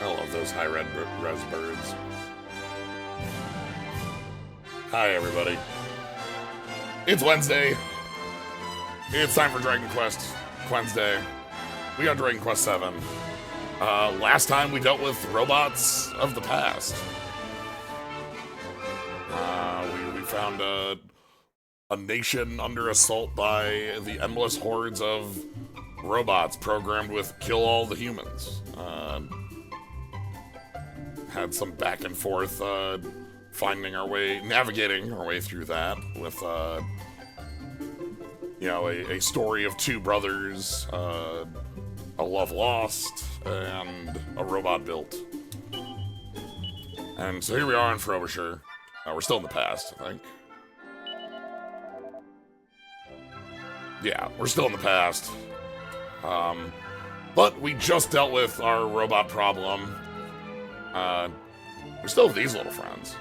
I love those high res birds. Hi, everybody. It's Wednesday. It's time for Dragon Quest Wednesday. We got Dragon Quest 7. Last time we dealt with robots of the past. We found a nation under assault by the endless hordes of robots programmed with kill all the humans. Had some back and forth navigating our way through that with, a story of two brothers, a love lost, and a robot built. And so here we are in Frobisher. We're still in the past, I think. Yeah, we're still in the past. But we just dealt with our robot problem. We still have these little friends.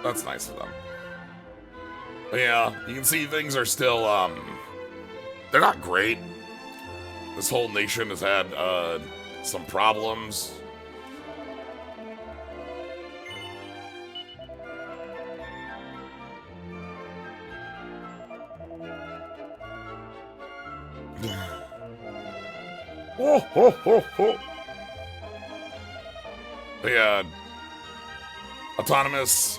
That's nice of them. But yeah, you can see things are still, they're not great. This whole nation has had, some problems. Oh, ho, ho, ho. Yeah, Autonomous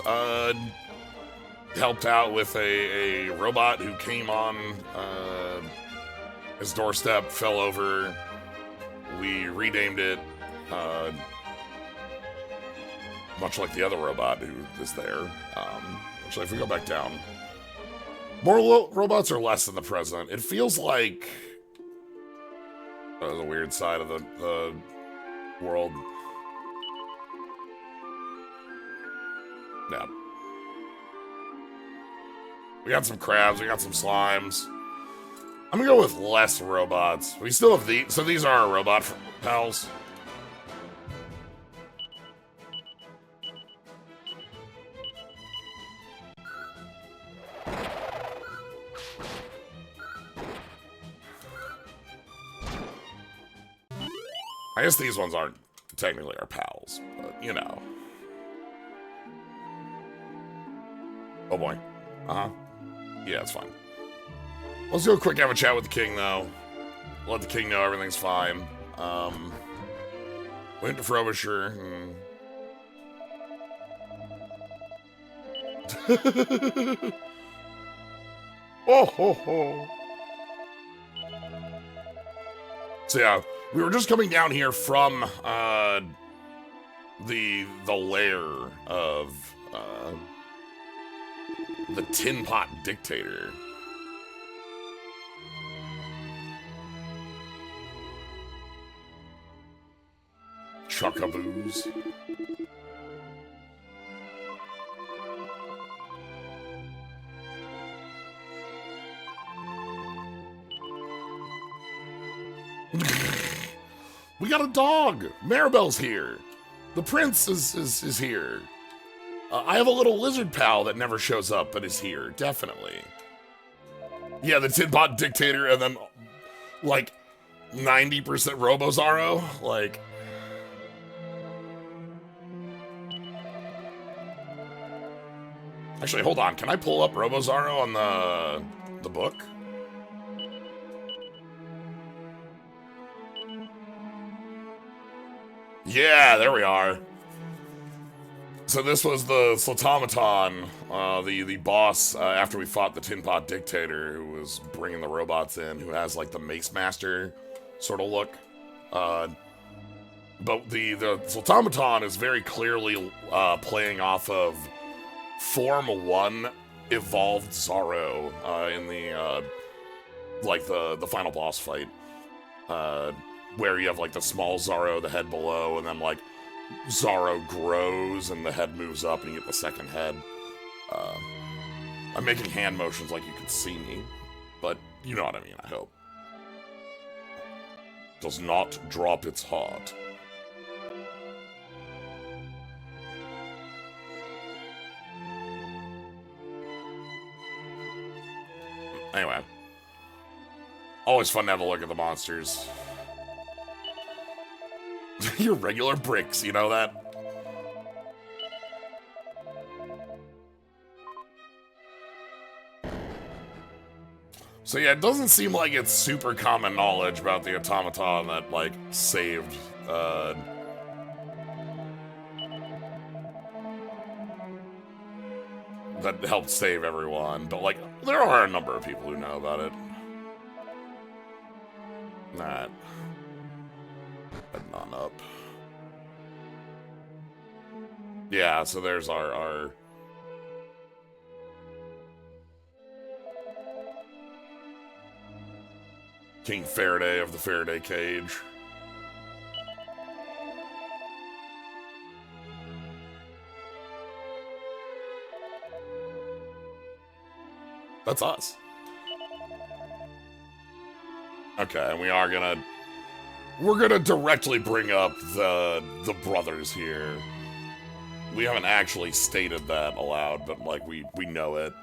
helped out with a robot who came on his doorstep, fell over. We renamed it, much like the other robot who is there. Actually, if we go back down, more robots are less in the present. It feels like the weird side of the world. Yeah. We got some crabs, we got some slimes. I'm gonna go with less robots. We still have these, so these are our robot pals. I guess these ones aren't technically our pals, but you know. Oh boy. Uh-huh. Yeah, it's fine. Let's go quick have a chat with the king, though. Let the king know everything's fine. Went to Frobisher. Oh, ho, ho. So yeah, we were just coming down here from, the lair of, the Tin Pot Dictator. Chuckaboos. We got a dog! Maribel's here! The prince is here. I have a little lizard pal that never shows up, but is here, definitely. Yeah, the Tin Pot Dictator, and then, like, 90% Robozaro? Like... Actually, hold on, can I pull up Robozaro on the book? Yeah, there we are. So this was the Slotomaton, the boss after we fought the Tin Pot Dictator, who was bringing the robots in, who has like the Mace Master sort of look. But the Slotomaton is very clearly playing off of Form 1 evolved Zaro in the the final boss fight, where you have like the small Zaro, the head below, and then like Zaro grows and the head moves up and you get the second head. I'm making hand motions like you can see me, but you know what I mean, I hope. Does not drop its heart. Anyway. Always fun to have a look at the monsters. Your regular bricks, you know that? So yeah, it doesn't seem like it's super common knowledge about the automaton that, like, saved, that helped save everyone, but, like, there are a number of people who know about it. That. None up. Yeah, so there's our King Faraday of the Faraday Cage. That's us. Okay, and we're gonna directly bring up the brothers here. We haven't actually stated that aloud, but like we know it.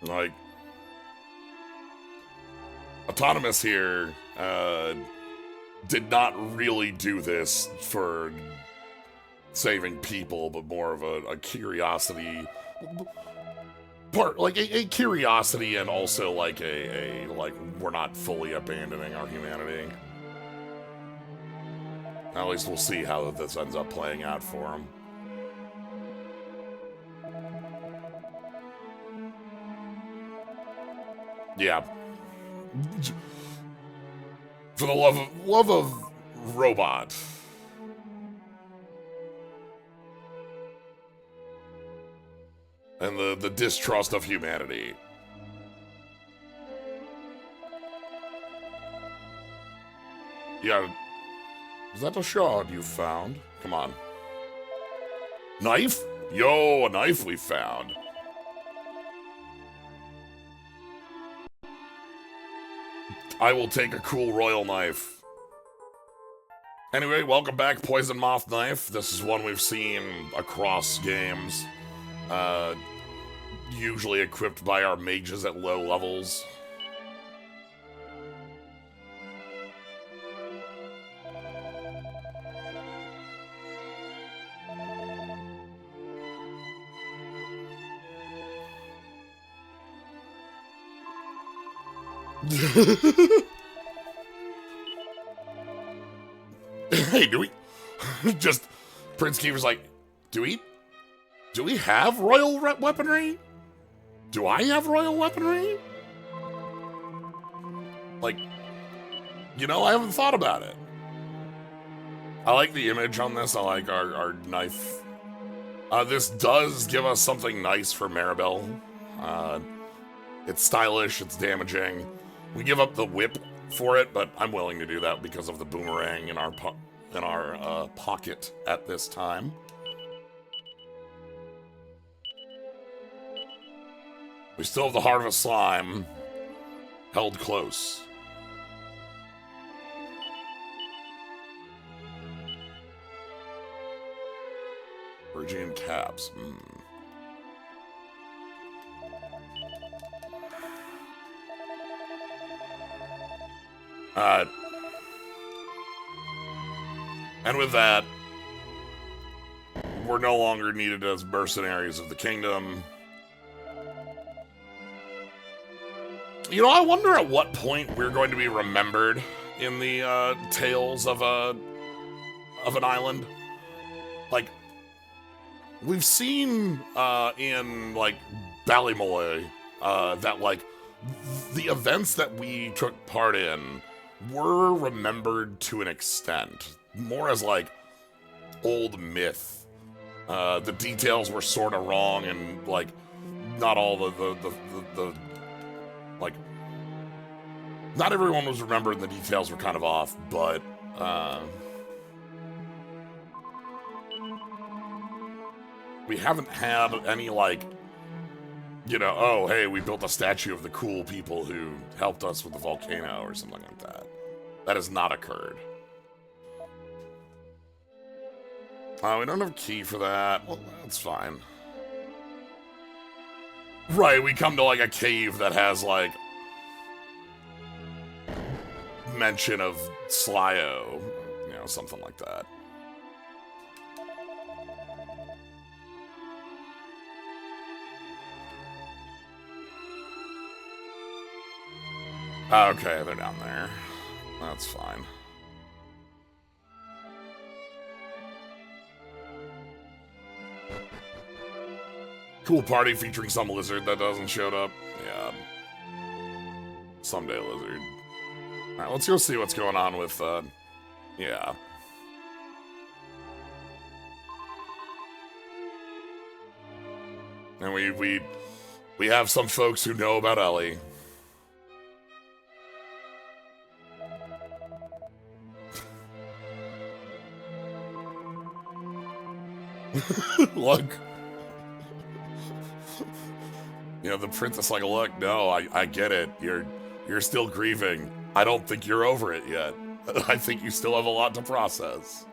Like, Autonomous here did not really do this for saving people, but more of a curiosity part, like a curiosity, and also like a like we're not fully abandoning our humanity. At least we'll see how this ends up playing out for him. Yeah. For the love of robot. And the distrust of humanity. Yeah. Is that a shard you found? Come on. Knife? Yo, a knife we found. I will take a cool royal knife. Anyway, welcome back, Poison Moth Knife. This is one we've seen across games. Usually equipped by our mages at low levels. Hey, do we just Prince Keeper's like, do we have royal weaponry? Do I have royal weaponry? Like, you know, I haven't thought about it. I like the image on this. I like our knife. This does give us something nice for Maribel. It's stylish, it's damaging. We give up the whip for it, but I'm willing to do that because of the boomerang in our pocket at this time. We still have the heart of a slime held close. Phrygian caps. And with that, we're no longer needed as mercenaries of the kingdom. You know, I wonder at what point we're going to be remembered in the tales of an island. Like, we've seen in like Ballymolloy that like the events that we took part in were remembered to an extent, more as like old myth. The details were sort of wrong, and like not all the like not everyone was remembered, and the details were kind of off, but we haven't had any like, you know, oh hey, we built a statue of the cool people who helped us with the volcano or something like that. That has not occurred. We don't have a key for that. Well, that's fine. Right, we come to, like, a cave that has, like, mention of Slyo. You know, something like that. Okay, they're down there. That's fine. Cool party featuring some lizard that doesn't show up. Yeah. Someday lizard. Alright, let's go see what's going on with, yeah. And we have some folks who know about Ellie. Look. You know, the princess like, look, no, I get it. You're still grieving. I don't think you're over it yet. I think you still have a lot to process.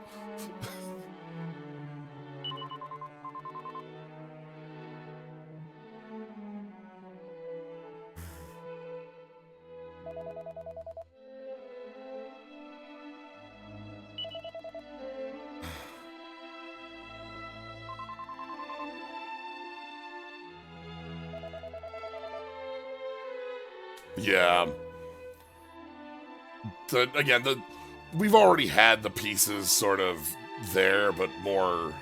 Yeah. We've already had the pieces sort of there, but more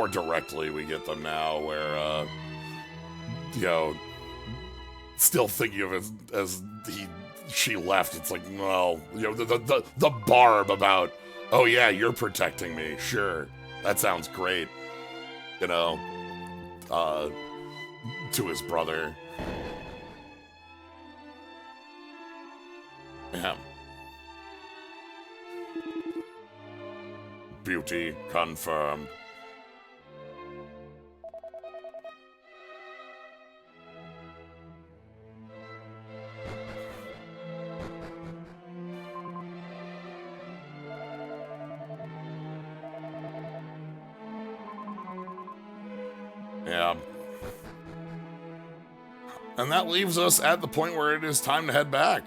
directly we get them now, where, you know, still thinking of it as she left. It's like, well, you know, the barb about, oh yeah, you're protecting me. Sure, that sounds great. You know, to his brother. Yeah. Beauty confirmed. Yeah. And that leaves us at the point where it is time to head back.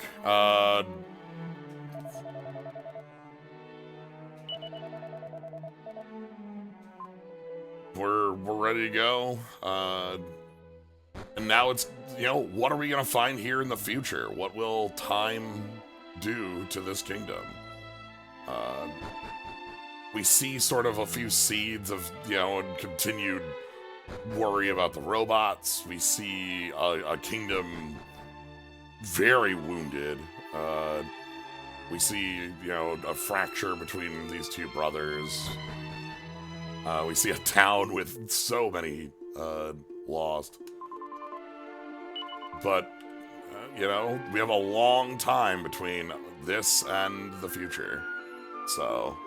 We're ready to go. And now it's, you know, what are we going to find here in the future? What will time do to this kingdom? We see sort of a few seeds of, you know, continued worry about the robots. We see a kingdom very wounded. We see, you know, a fracture between these two brothers. We see a town with so many lost. But, you know, we have a long time between this and the future. So...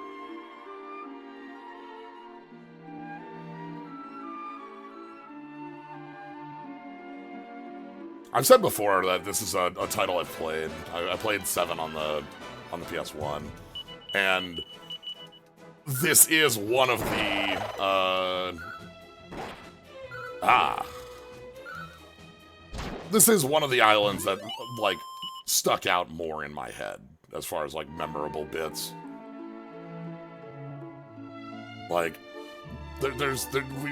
I've said before that this is a title I've played. I played 7 on the PS1, and this is one of the this is one of the islands that like stuck out more in my head as far as like memorable bits. Like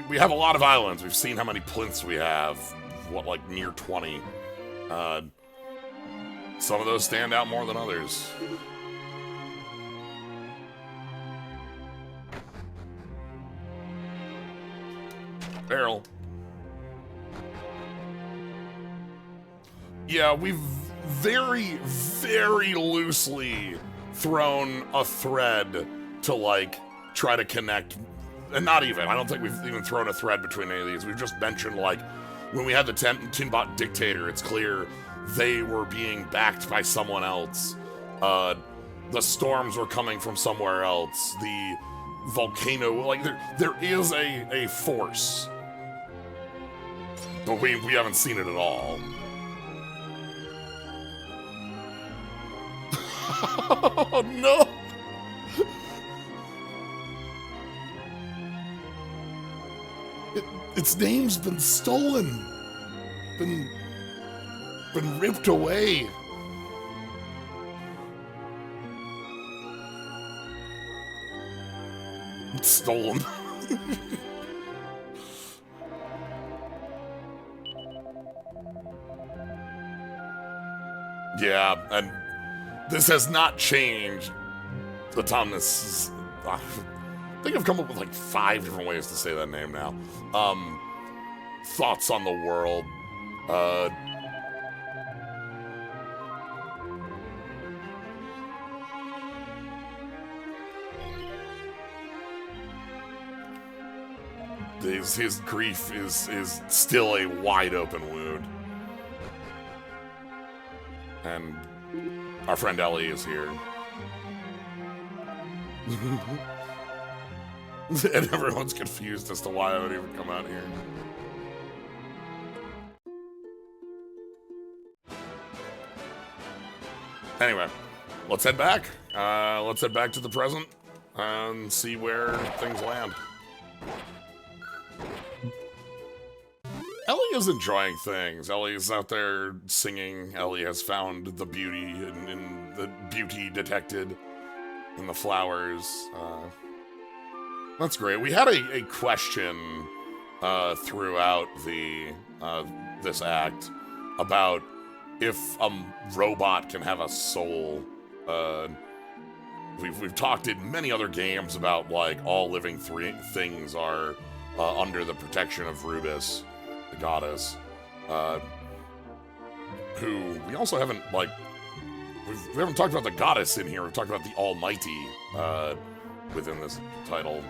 we have a lot of islands. We've seen how many plinths we have. What, like near 20. Some of those stand out more than others. Barrel. Yeah, we've very, very loosely thrown a thread to, like, try to connect. And not even. I don't think we've even thrown a thread between any of these. We've just mentioned, like, when we had the Tinbot Dictator, it's clear they were being backed by someone else. The storms were coming from somewhere else. The volcano, like, there is a force. But we haven't seen it at all. Oh, no! Its name's been stolen. Been ripped away. It's stolen. Yeah, and this has not changed. Autumnus, I think I've come up with like 5 different ways to say that name now. Thoughts on the world. His grief is still a wide open wound. And our friend Ellie is here. And everyone's confused as to why I would even come out here. Anyway, let's head back. Let's head back to the present and see where things land. Ellie is enjoying things. Ellie is out there singing. Ellie has found the beauty in the beauty detected in the flowers. That's great. We had a question throughout the this act about if a robot can have a soul. We've talked in many other games about like all living things are under the protection of Rubus, the goddess, who we also haven't like we haven't talked about the goddess in here. We've talked about the Almighty within this title.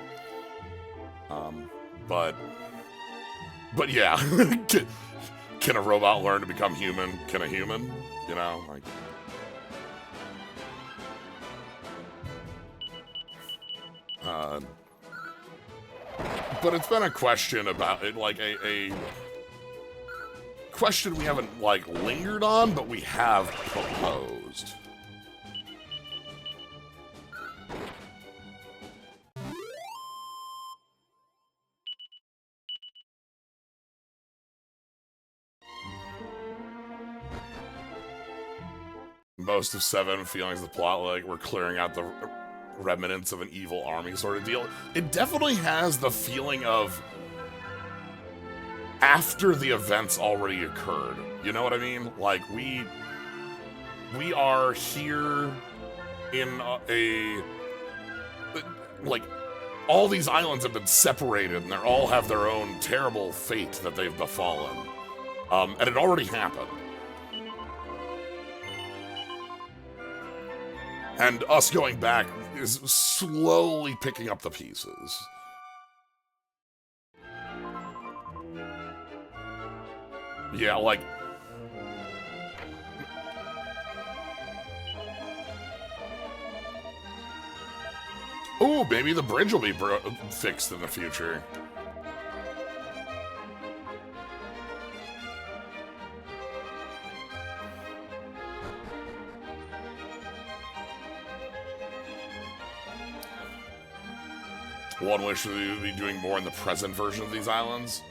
But yeah, can a robot learn to become human? Can a human? You know, like. But it's been a question about it, like a question we haven't like lingered on, but we have proposed. Most of 7 feelings of the plot, like we're clearing out the remnants of an evil army sort of deal. It definitely has the feeling of after the events already occurred. You know what I mean? Like we are here in like all these islands have been separated and they all have their own terrible fate that they've befallen. And it already happened. And us going back is slowly picking up the pieces. Yeah, like... Ooh, maybe the bridge will be fixed in the future. One wish we would be doing more in the present version of these islands.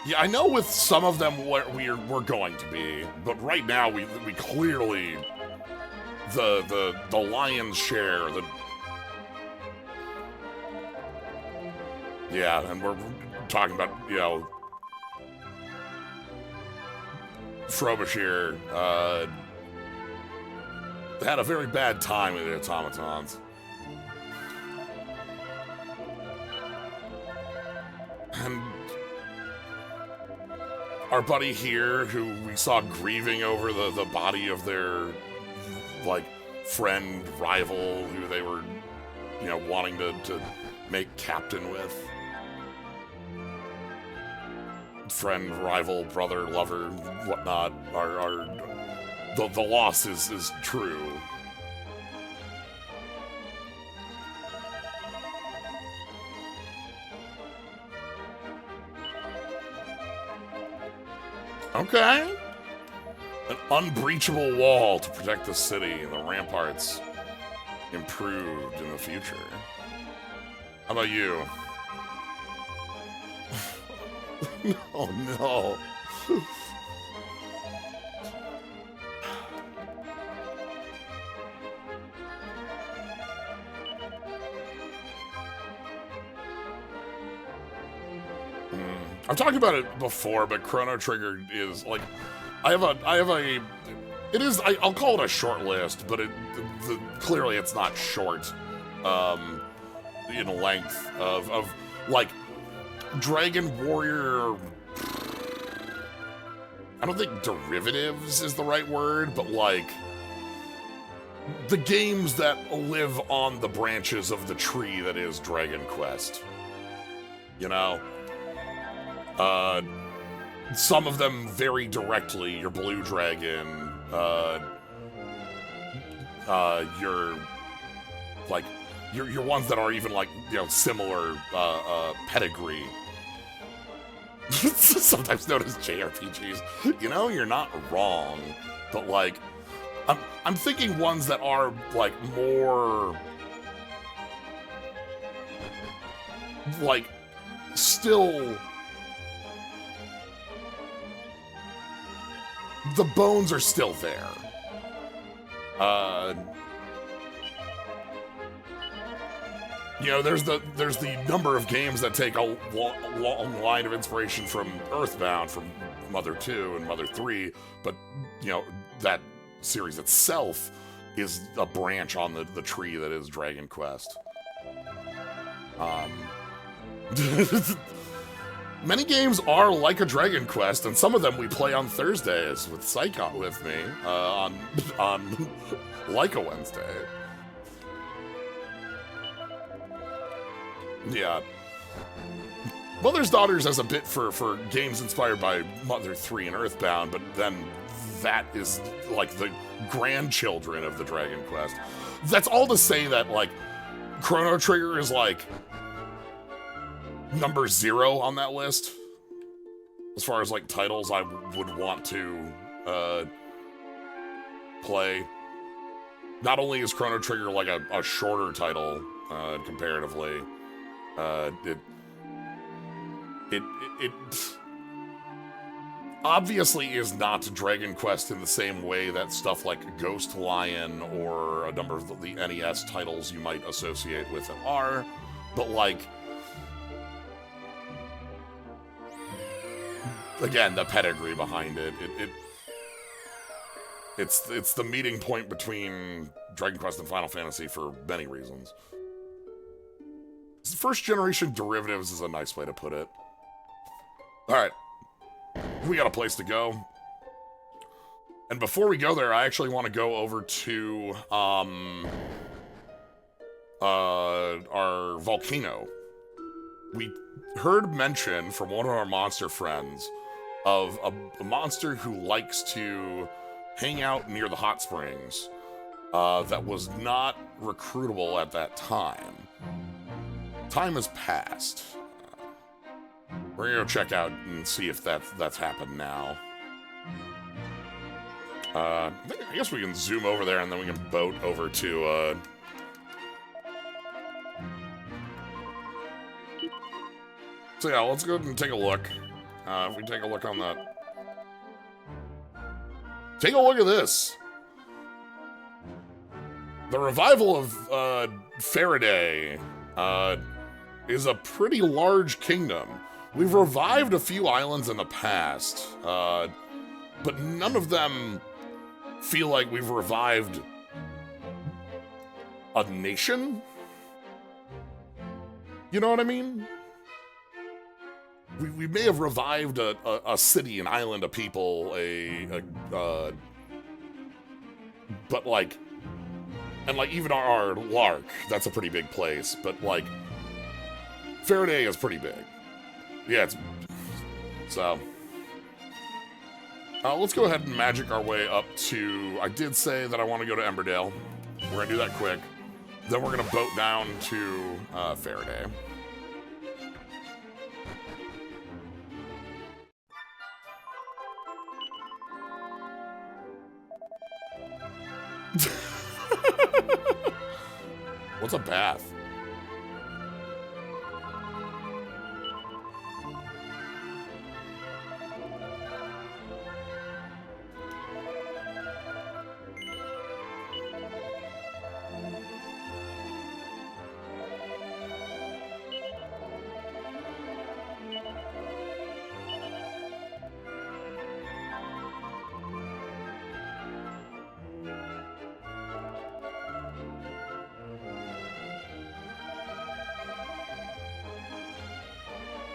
Yeah, I know with some of them we're going to be, but right now we clearly the lion's share, yeah, and we're talking about, you know, Frobisher had a very bad time with the automatons. And our buddy here, who we saw grieving over the body of their, like, friend, rival, who they were, you know, wanting to make captain with. Friend, rival, brother, lover, whatnot, the loss is true. Okay. An unbreachable wall to protect the city and the ramparts improved in the future. How about you? Oh no. I've talked about it before, but Chrono Trigger is like, I'll call it a short list, but clearly it's not short, in length of like Dragon Warrior. I don't think derivatives is the right word, but like the games that live on the branches of the tree that is Dragon Quest. You know? Some of them very directly, your Blue Dragon, your ones that are even like, you know, similar, pedigree. Sometimes known as JRPGs. You know, you're not wrong, but like, I'm thinking ones that are like more, like, still, the bones are still there. You know, there's the number of games that take a long line of inspiration from Earthbound, from Mother 2 and Mother 3, but, you know, that series itself is a branch on the tree that is Dragon Quest. Many games are like a Dragon Quest, and some of them we play on Thursdays with Psychon with me, on like a Wednesday. Yeah. Mother's Daughters as a bit for games inspired by Mother 3 and Earthbound, but then that is like the grandchildren of the Dragon Quest. That's all to say that, like, Chrono Trigger is like number 0 on that list as far as like titles I would want to play. Not only is Chrono Trigger like a shorter title comparatively, it obviously is not Dragon Quest in the same way that stuff like Ghost Lion or a number of the NES titles you might associate with it are, but like, again, the pedigree behind it. It's the meeting point between Dragon Quest and Final Fantasy for many reasons. First generation derivatives is a nice way to put it. Alright. We got a place to go. And before we go there, I actually want to go over to our volcano. We heard mention from one of our monster friends of a monster who likes to hang out near the hot springs that was not recruitable at that time. Time has passed. We're gonna go check out and see if that's happened now. I guess we can zoom over there and then we can boat over to So yeah, let's go ahead and take a look. If we take a look on that. Take a look at this. The revival of Faraday is a pretty large kingdom. We've revived a few islands in the past, but none of them feel like we've revived a nation? You know what I mean? We may have revived a city, an island, a people, but like, and like even our Lark, that's a pretty big place, but like, Faraday is pretty big. Yeah, so, let's go ahead and magic our way up to, I did say that I want to go to Emberdale. We're gonna do that quick. Then we're gonna boat down to, Faraday. What's a bath?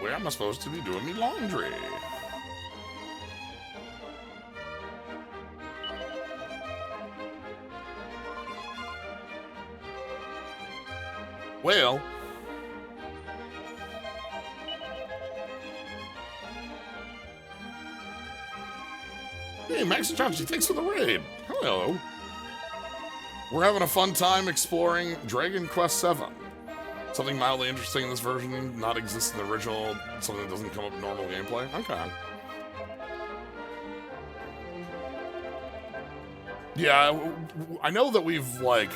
Where am I supposed to be doing me laundry? Well... Hey, Max and Chachi, thanks for the raid. Hello. We're having a fun time exploring Dragon Quest VII. Something mildly interesting in this version not exists in the original, something that doesn't come up in normal gameplay. Okay. Yeah, I know that we've, like,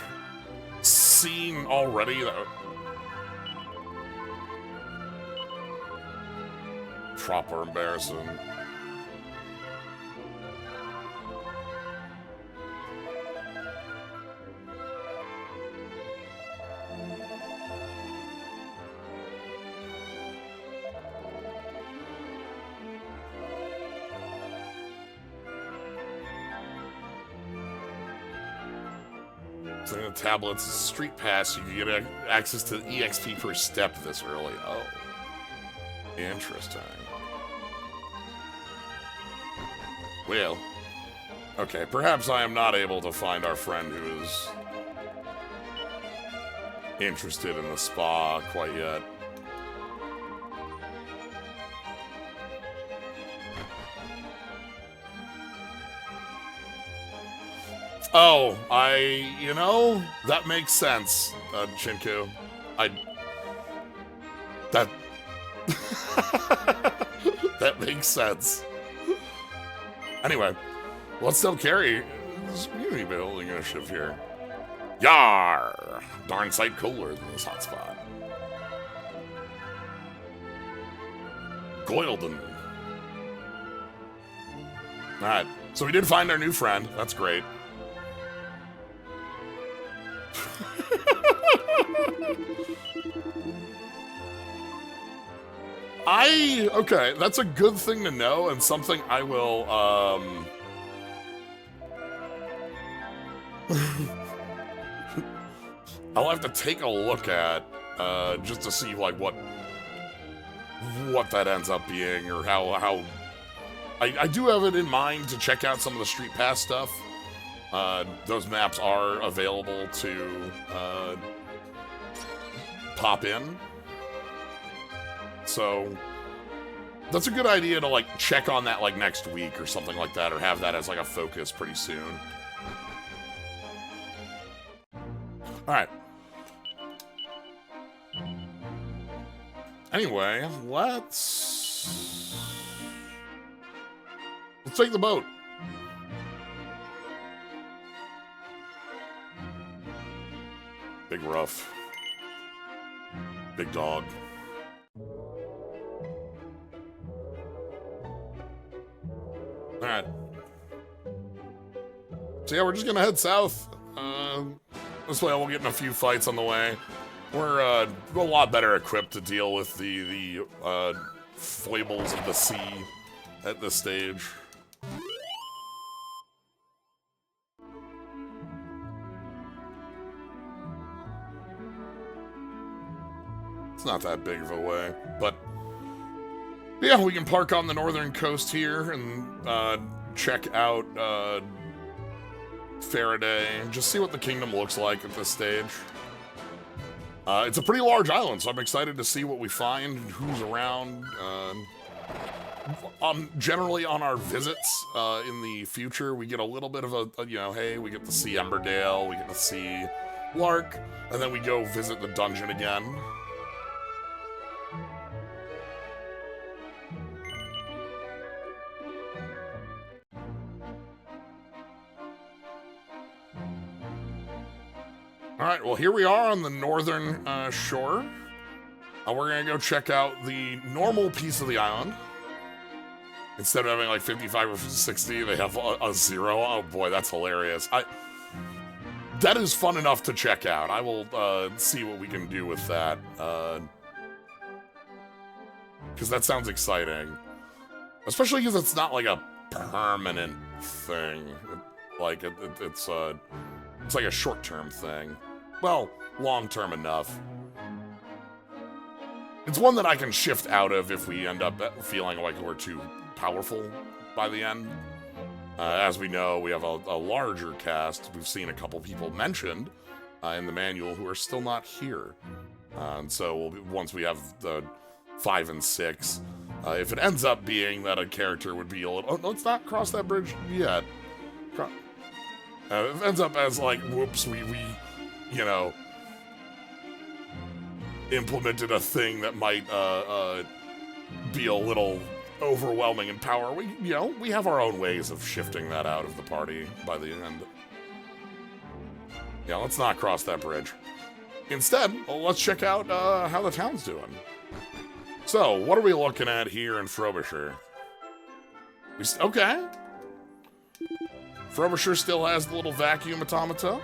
seen already that... Proper embarrassing. So in the tablets, Street Pass, you can get access to EXP per step this early. Oh. Interesting. Well. Okay, perhaps I am not able to find our friend who is interested in the spa quite yet. Oh, you know, that makes sense, Chinku. That makes sense. Anyway, let's tell Carrie this community building initiative here. Yar! Darn sight cooler than this hotspot. Goilden. Alright, so we did find our new friend. That's great. Okay, that's a good thing to know, and something I will, I'll have to take a look at, just to see, like, what that ends up being, or how... I do have it in mind to check out some of the Street Pass stuff. Those maps are available to, pop in. So... that's a good idea to, like, check on that, like, next week or something like that, or have that as, like, a focus pretty soon. Alright. Anyway, let's take the boat. Big rough. Big dog. Alright. So yeah, we're just gonna head south. This way I won't get in a few fights on the way. We're a lot better equipped to deal with the foibles of the sea at this stage. It's not that big of a way, but yeah, we can park on the northern coast here and check out Faraday and just see what the kingdom looks like at this stage. It's a pretty large island, so I'm excited to see what we find and who's around. Generally on our visits in the future, we get a little bit of a, you know, hey, we get to see Emberdale, we get to see Lark, and then we go visit the dungeon again. Alright, well here we are on the northern shore. We're gonna go check out the normal piece of the island. Instead of having like 55 or 60, they have a 0. Oh boy, that's hilarious. That is fun enough to check out. I will see what we can do with that. Because that sounds exciting. Especially because it's not like a permanent thing. It's like a short-term thing. Well, long-term enough. It's one that I can shift out of if we end up feeling like we're too powerful by the end. As we know, we have a larger cast. We've seen a couple people mentioned in the manual who are still not here. And so once we have the 5 and 6, if it ends up being that a character would be a little... Oh, let's not cross that bridge yet. If it ends up as like, whoops, we you know, implemented a thing that might be a little overwhelming in power. We have our own ways of shifting that out of the party by the end. Yeah, let's not cross that bridge. Instead, let's check out how the town's doing. So, what are we looking at here in Frobisher? Okay. Frobisher still has the little vacuum automata.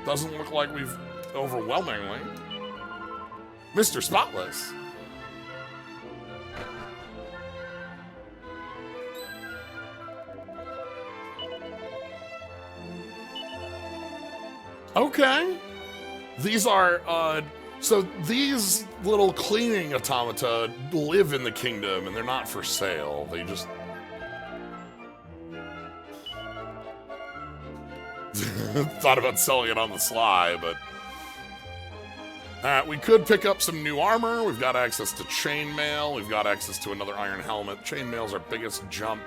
Doesn't look like we've overwhelmingly. Mr. Spotless. Okay. These are, so these little cleaning automata live in the kingdom and they're not for sale. They just... Thought about selling it on the sly, but... we could pick up some new armor. We've got access to chainmail. We've got access to another iron helmet. Chainmail's our biggest jump.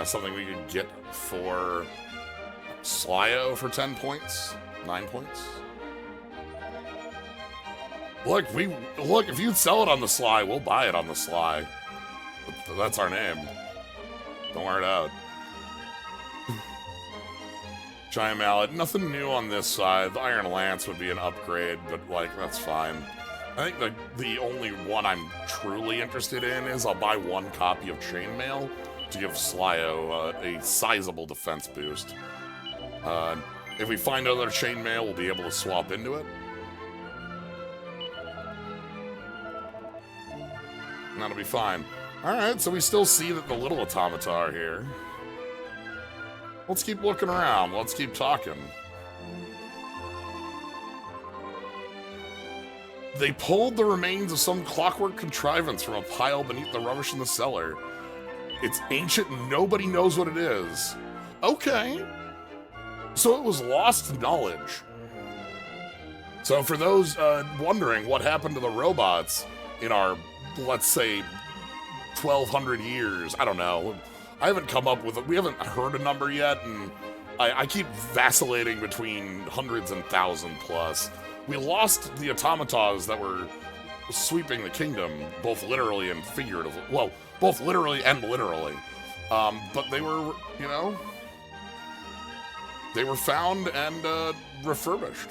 Something we could get for Slyo for 10 points. 9 points. Look, if you'd sell it on the sly, we'll buy it on the sly. That's our name. Don't wear it out. Giant mallet, nothing new on this side. The iron lance would be an upgrade, but like, that's fine. I think the only one I'm truly interested in is I'll buy 1 copy of chainmail to give Slyo a sizable defense boost. If we find other chainmail, we'll be able to swap into it. And that'll be fine. Alright, so we still see that the little automata are here. Let's keep looking around. Let's keep talking. They pulled the remains of some clockwork contrivance from a pile beneath the rubbish in the cellar. It's ancient and nobody knows what it is. Okay. So it was lost knowledge. So for those wondering what happened to the robots in our, let's say, 1,200 years, I don't know. I haven't come up with we haven't heard a number yet, and I keep vacillating between hundreds and thousand plus. We lost the automatas that were sweeping the kingdom, both literally and figuratively. Well, both literally and literally. But they were, you know, they were found and refurbished.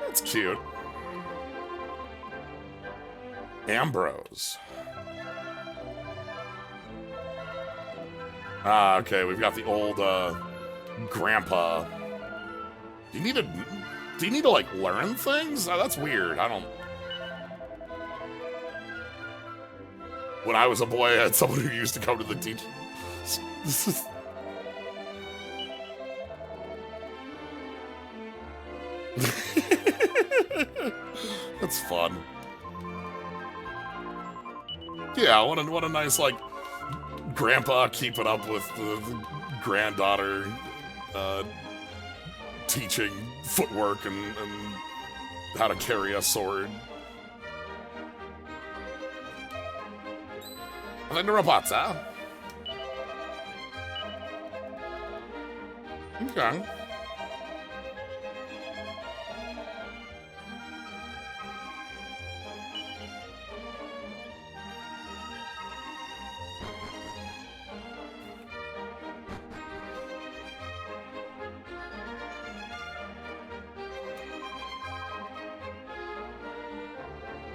That's cute. Ambrose. Ah, okay, we've got the old, grandpa. Do you need to, like, learn things? Oh, that's weird, I don't... When I was a boy, I had someone who used to come to the teach... That's fun. Yeah, what a nice, like, grandpa keeping up with the granddaughter, teaching footwork and how to carry a sword. And the robots, huh? Okay.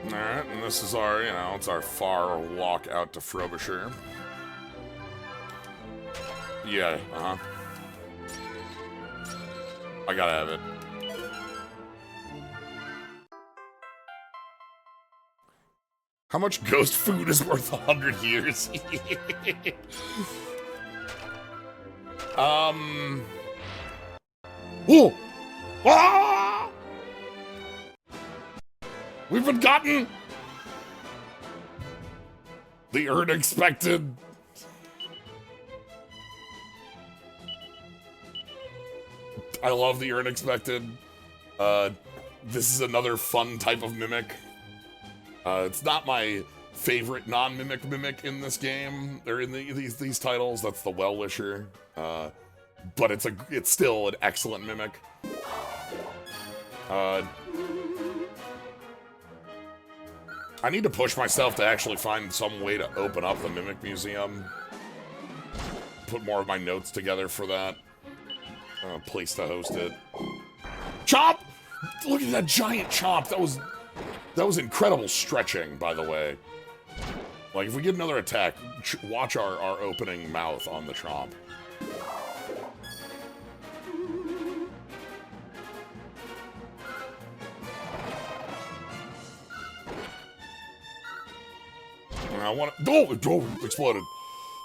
Alright, and this is our, you know, it's our far walk out to Frobisher. Yeah, I gotta have it. How much ghost food is worth 100 years? Oh! Ah! We've been gotten! The unexpected. I love the unexpected. This is another fun type of mimic. It's not my favorite non-mimic mimic in this game, or in these titles. That's the Well-Wisher. But it's still an excellent mimic. I need to push myself to actually find some way to open up the Mimic Museum. Put more of my notes together for that. Place to host it. Chomp! Look at that giant chomp. That was incredible stretching, by the way. Like, if we get another attack, watch our opening mouth on the chomp. I want to... Oh, exploded.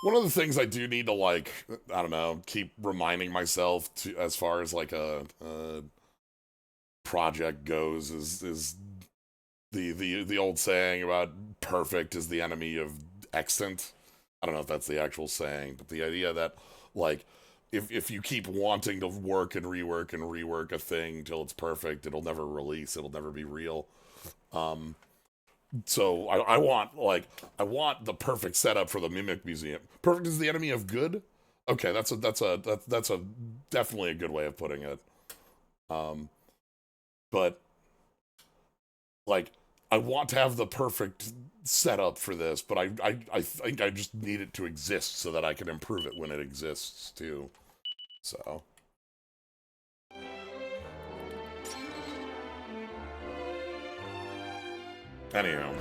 One of the things I do need to, like, I don't know, keep reminding myself to, as far as, like, a project goes, is the old saying about perfect is the enemy of excellent. I don't know if that's the actual saying, but the idea that, like, if you keep wanting to work and rework a thing till it's perfect, it'll never release, it'll never be real. So I want the perfect setup for the Mimic Museum. Perfect is the enemy of good? Okay, that's a definitely a good way of putting it. But like, I want to have the perfect setup for this, but I think I just need it to exist so that I can improve it when it exists too. So anyhow,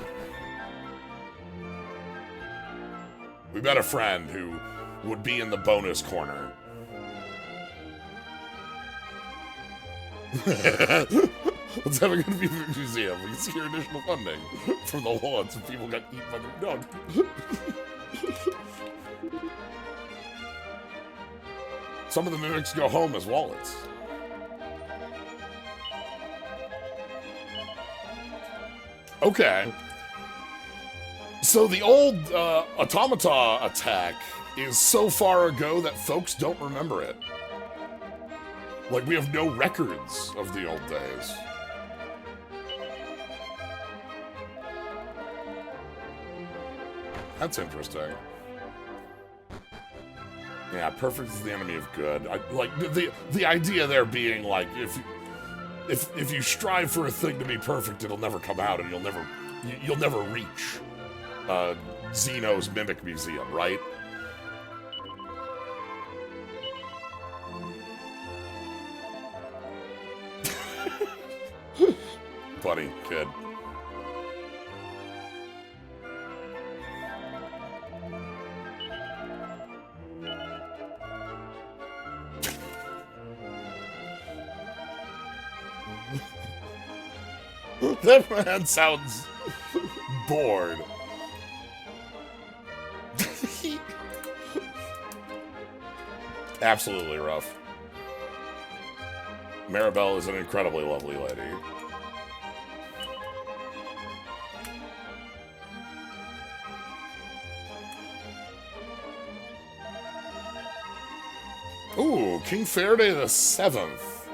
we met a friend who would be in the bonus corner. Let's have a good Mimic Museum. We can secure additional funding from the wallets if people got eaten by their dog. Some of the mimics go home as wallets. Okay. So the old automata attack is so far ago that folks don't remember it. Like, we have no records of the old days. That's interesting. Yeah, perfect is the enemy of good. Like the idea there being like, if you strive for a thing to be perfect, it'll never come out, and you'll never reach Xeno's Mimic Museum, right? Funny kid. That man sounds bored. Absolutely rough. Maribel is an incredibly lovely lady. Ooh, King Faraday the 7th.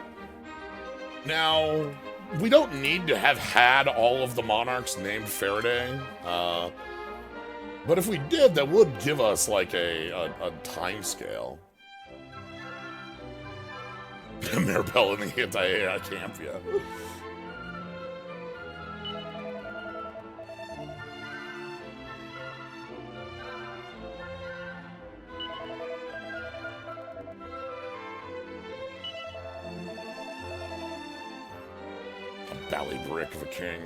Now, we don't need to have had all of the monarchs named Faraday, but if we did, that would give us, like, a time scale. Maribel in the anti-AI camp, yeah. A bally brick of a king.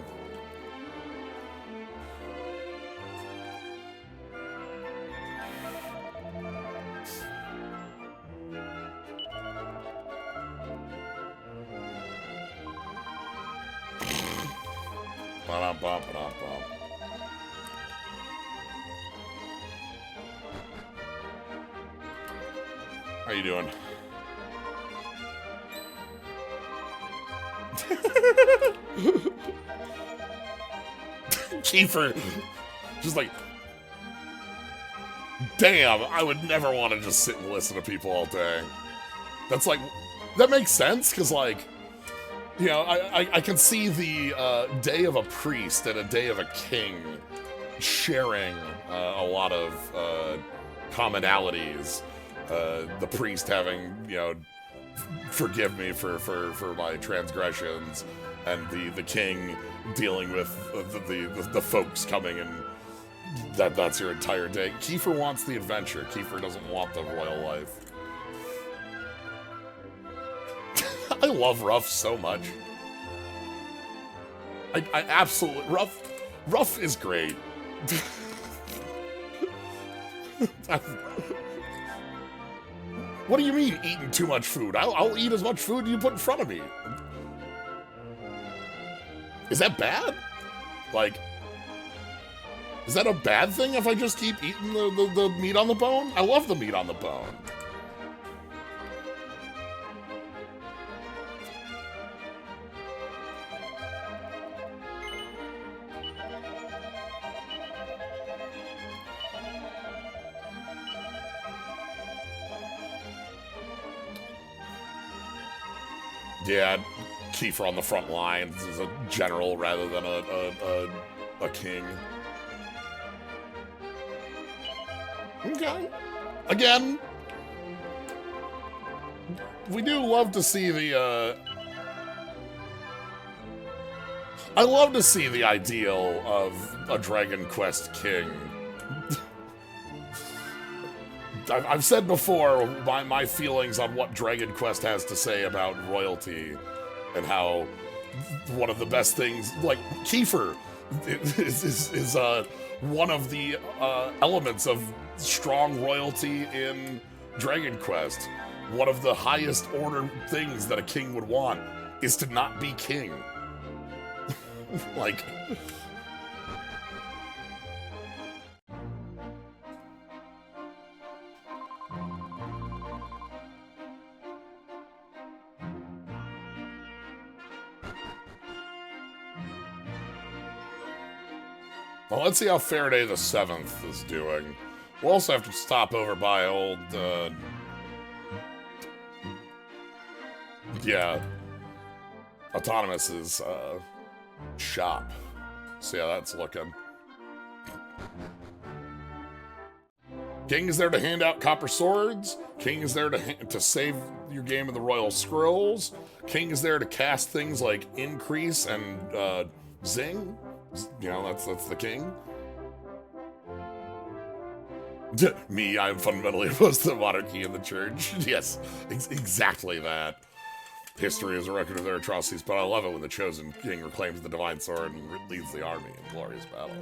How you doing? Kiefer, just like, damn, I would never want to just sit and listen to people all day. That's like, that makes sense, because like, you know, I can see the day of a priest and a day of a king sharing a lot of commonalities. The priest having, you know, forgive me for my transgressions, and the king dealing with the folks coming, and that's your entire day. Kiefer wants the adventure. Kiefer doesn't want the royal life. I love Ruff so much. I absolutely... Ruff is great. What do you mean, eating too much food? I'll eat as much food as you put in front of me. Is that bad? Like, is that a bad thing if I just keep eating the meat on the bone? I love the meat on the bone. Yeah, Kiefer on the front lines is a general rather than a king. Okay. Again, we do love to see the, I love to see the ideal of a Dragon Quest king. I've said before my feelings on what Dragon Quest has to say about royalty, and how one of the best things, like Kiefer, is one of the elements of strong royalty in Dragon Quest. One of the highest order things that a king would want is to not be king. Like... Well, let's see how Faraday the 7th is doing. We'll also have to stop over by old, yeah, Autonomous's, shop. See how that's looking. King is there to hand out copper swords. King is there to save your game of the Royal Scrolls. King is there to cast things like Increase and, Zing. You know, that's the king. Me, I'm fundamentally opposed to the monarchy in the church. Yes, exactly that. History is a record of their atrocities, but I love it when the chosen king reclaims the divine sword and leads the army in glorious battle.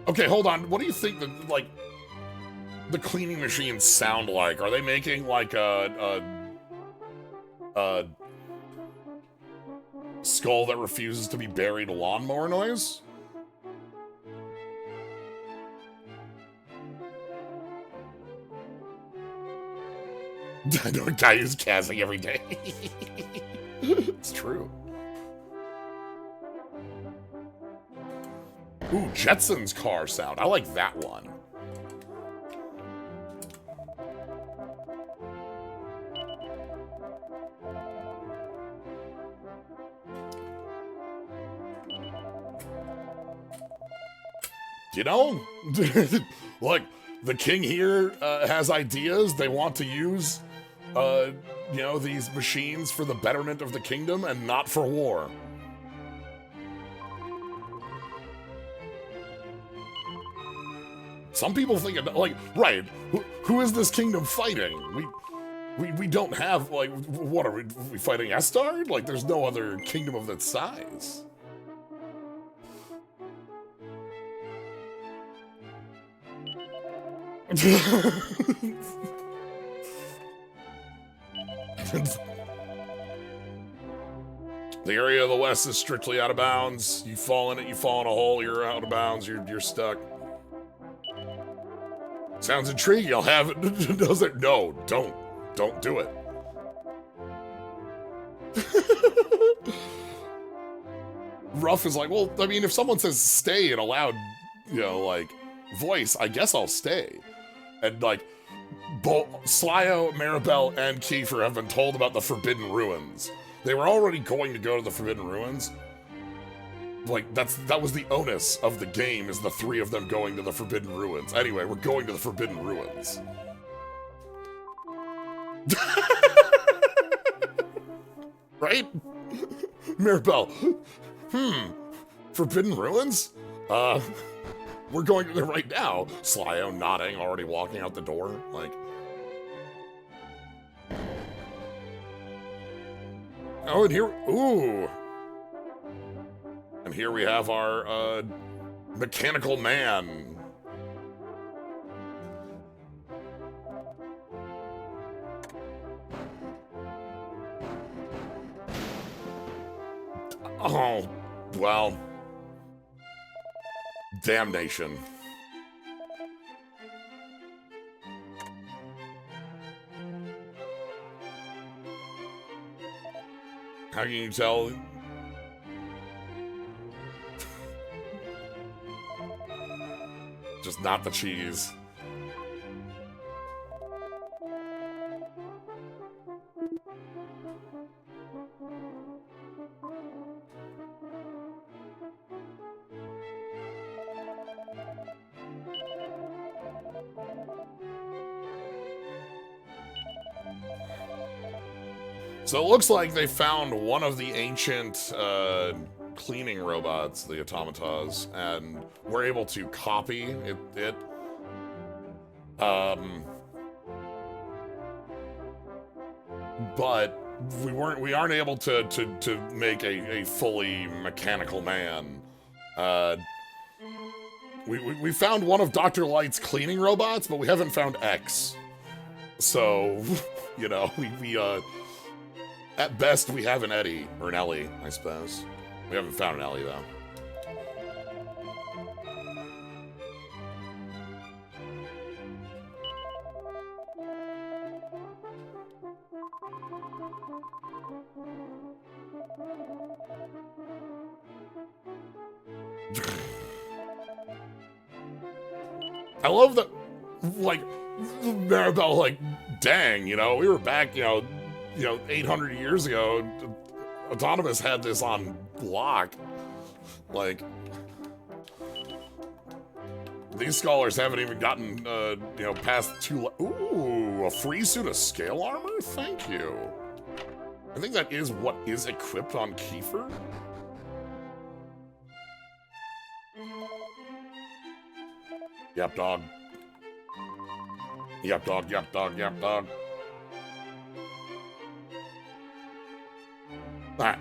Okay, hold on. What do you think the cleaning machines sound like? Are they making like a skull that refuses to be buried lawnmower noise? I know a guy who's casting every day. It's true. Ooh, Jetson's car sound. I like that one. You know, look, the king here has ideas. They want to use, you know, these machines for the betterment of the kingdom and not for war. Some people think, like, right, who is this kingdom fighting? We don't have, like, what are we fighting Estard? Like, there's no other kingdom of that size. The area of the west is strictly out of bounds. You fall in it, you fall in a hole, you're out of bounds, you're stuck. Sounds intriguing, I'll have it. Does it? No, don't. Don't do it. Ruff is like, well, I mean, if someone says stay in a loud, you know, like, voice, I guess I'll stay. And, like, Slyo, Maribel, and Kiefer have been told about the Forbidden Ruins. They were already going to go to the Forbidden Ruins. Like, that was the onus of the game, is the three of them going to the Forbidden Ruins. Anyway, we're going to the Forbidden Ruins. Right? Maribel, Forbidden Ruins? We're going there right now. Slyo nodding, already walking out the door, like... Oh, and here, ooh. And here we have our, mechanical man. Oh, well. Damnation. How can you tell? Just not the cheese. So it looks like they found one of the ancient cleaning robots, the automatas, and we're able to copy it. But we aren't able to make a fully mechanical man. We found one of Dr. Light's cleaning robots, but we haven't found X. So, you know, we at best, we have an Eddie, or an Ellie, I suppose. We haven't found an Ellie, though. I love that, like, Maribel, like, dang, you know, we were back, you know, 800 years ago, Autonomous had this on lock. Like, these scholars haven't even gotten, you know, past two. Ooh, a free suit of scale armor? Thank you. I think that is what is equipped on Kiefer. Yap dog. Yap dog, yap dog, yap dog. Alright.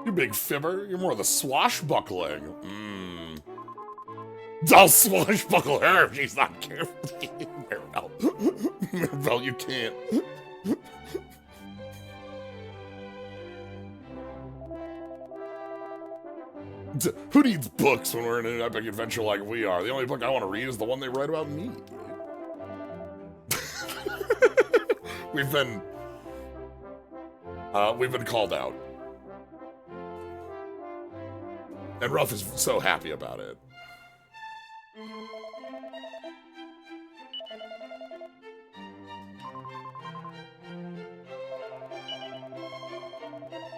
You big fibber. You're more of the swashbuckling. I'll swashbuckle her if she's not careful. Maribel. Maribel, you can't. Who needs books when we're in an epic adventure like we are? The only book I want to read is the one they write about me. We've been called out. And Ruff is so happy about it.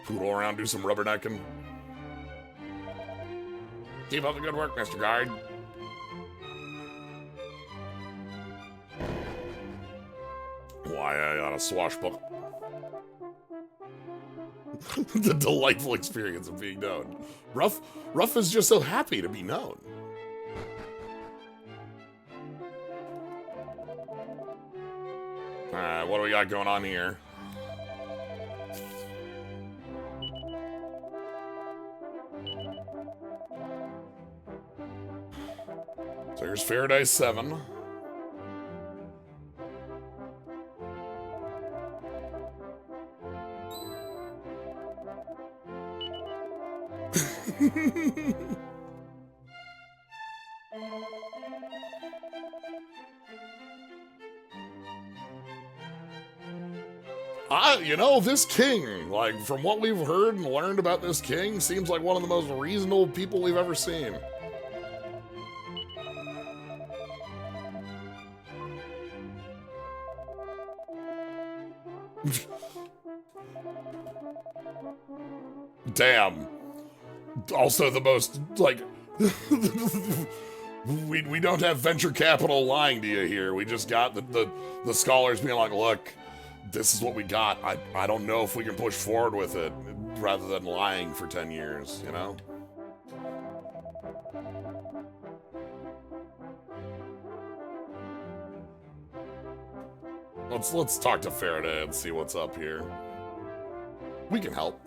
Poodle around, do some rubbernecking. Keep up the good work, Mr. Guard. Why, I got a swashbuckle. The delightful experience of being known. Ruff is just so happy to be known. Alright, what do we got going on here? There's Faraday 7. You know, this king, like, from what we've heard and learned about this king, seems like one of the most reasonable people we've ever seen. Damn. Also the most, like... we don't have venture capital lying to you here. We just got the scholars being like, look, this is what we got. I don't know if we can push forward with it, rather than lying for 10 years, you know? Let's talk to Faraday and see what's up here. We can help.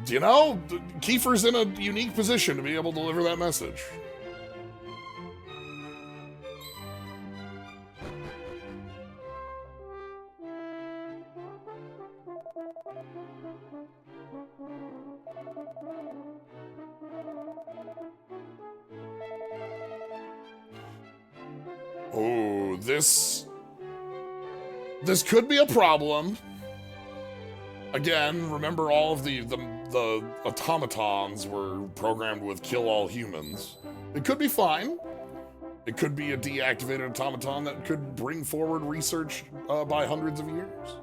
You know, Kiefer's in a unique position to be able to deliver that message. Oh, this could be a problem. Again, remember all of the automatons were programmed with kill all humans. It could be fine. It could be a deactivated automaton that could bring forward research by hundreds of years.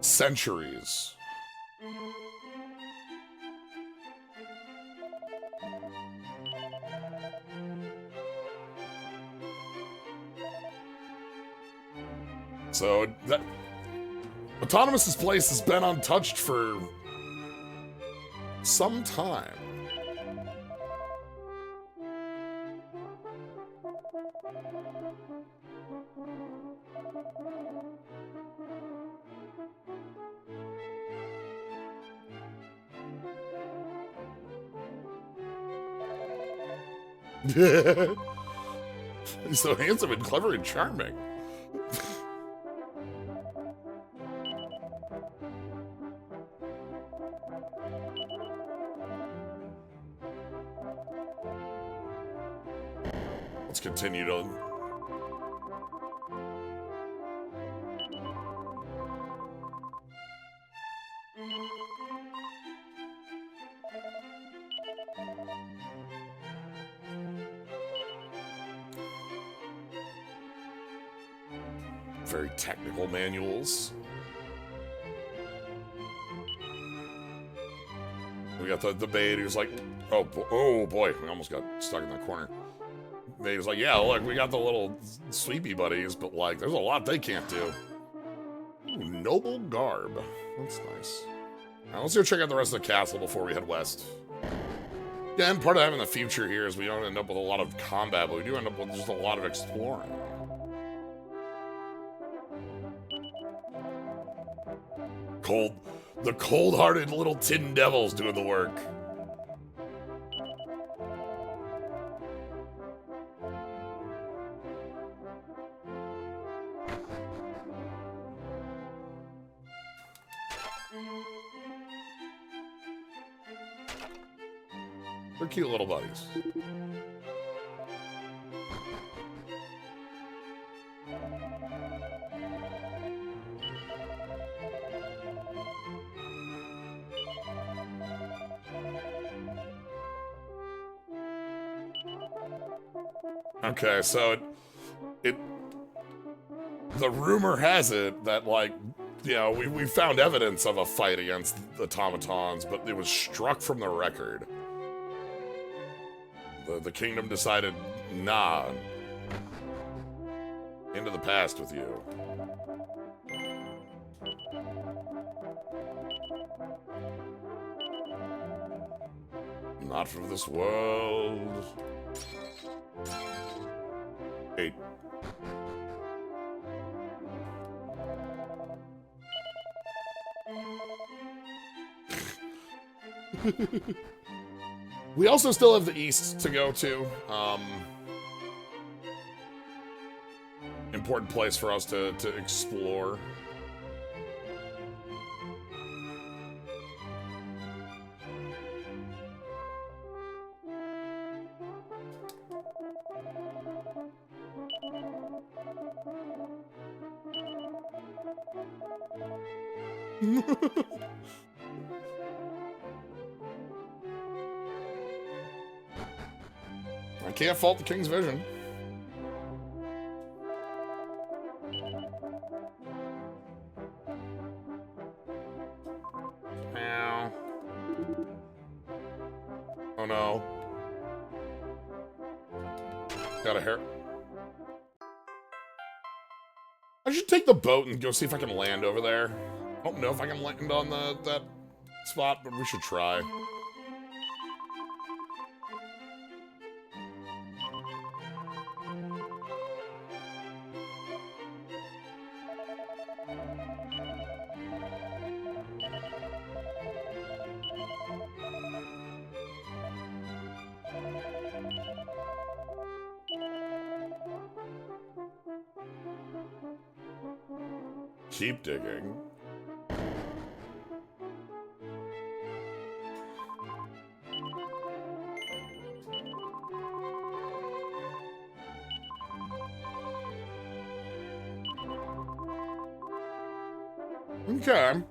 Centuries. So, that... Autonomous's place has been untouched for... some time. He's so handsome and clever and charming. Let's continue to... Very technical manuals. We got the debate who's like, oh boy, we almost got stuck in that corner. He was like, yeah, look, we got the little sleepy buddies, but like, there's a lot they can't do. Ooh, noble garb. That's nice. Now, let's go check out the rest of the castle before we head west. Yeah, and part of having the future here is we don't end up with a lot of combat, but we do end up with just a lot of exploring. The cold-hearted little tin devils doing the work. They're cute little buddies. Okay, so the rumor has it that, like, you know, we found evidence of a fight against the automatons, but it was struck from the record. The kingdom decided, nah, into the past with you. not of this world. 8. We also still have the east to go to. Important place for us to explore. I can't fault the King's vision. Ow. Oh no. Got a hair. I should take the boat and go see if I can land over there. I don't know if I can land on that spot, but we should try. Keep digging. Okay.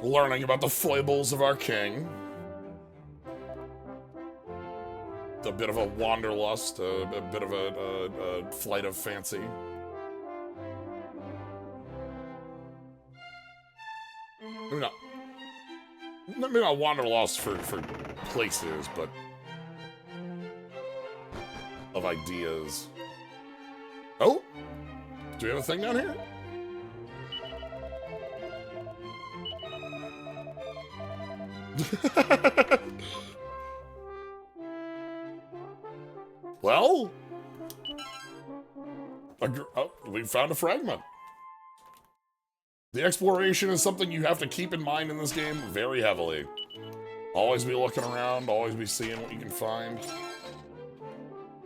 Learning about the foibles of our king. A bit of a wanderlust, a bit of a flight of fancy. Maybe not wanderlust for places, but of ideas. Oh! Do we have a thing down here? Well, we found a fragment. The exploration is something you have to keep in mind in this game very heavily. Always be looking around, always be seeing what you can find.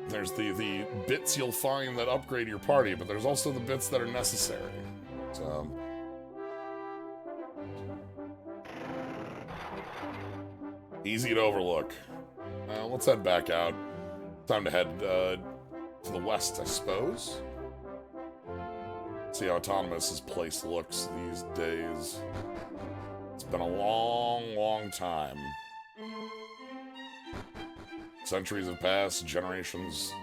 There's the bits you'll find that upgrade your party, but there's also the bits that are necessary. So... easy to overlook. Let's head back out. Time to head to the west, I suppose. See how autonomous this place looks these days. It's been a long, long time. Centuries have passed, generations,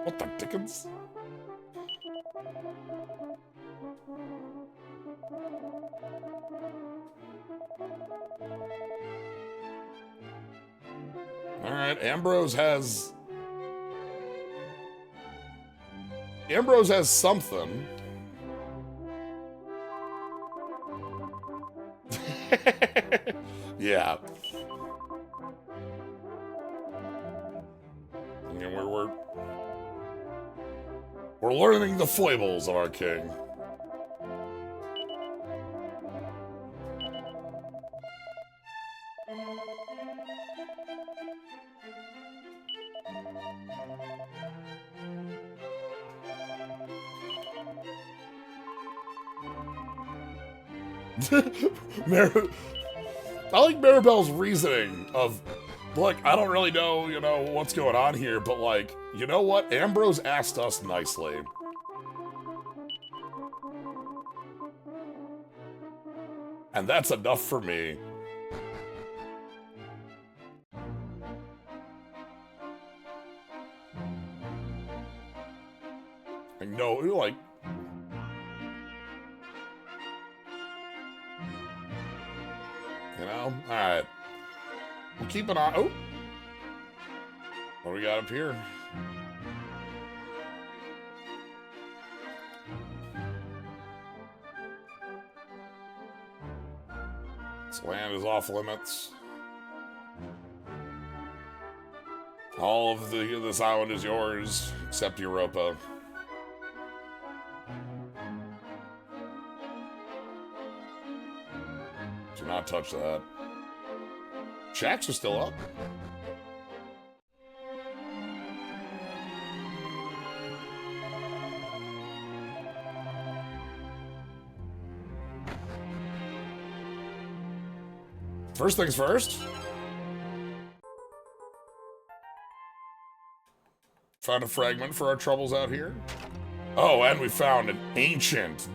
What the dickens? Alright, Ambrose has something. Yeah. I mean, we're learning the foibles of our king. I like Maribel's reasoning of, look, I don't really know, what's going on here, but like, you know what? Ambrose asked us nicely. And that's enough for me. I know, like... You know? Alright. We'll keep an eye. Oh! What do we got up here? This land is off limits. All of this island is yours, except Europa. Do not touch that. Shacks are still up. First things first. Found a fragment for our troubles out here. Oh, and we found an ancient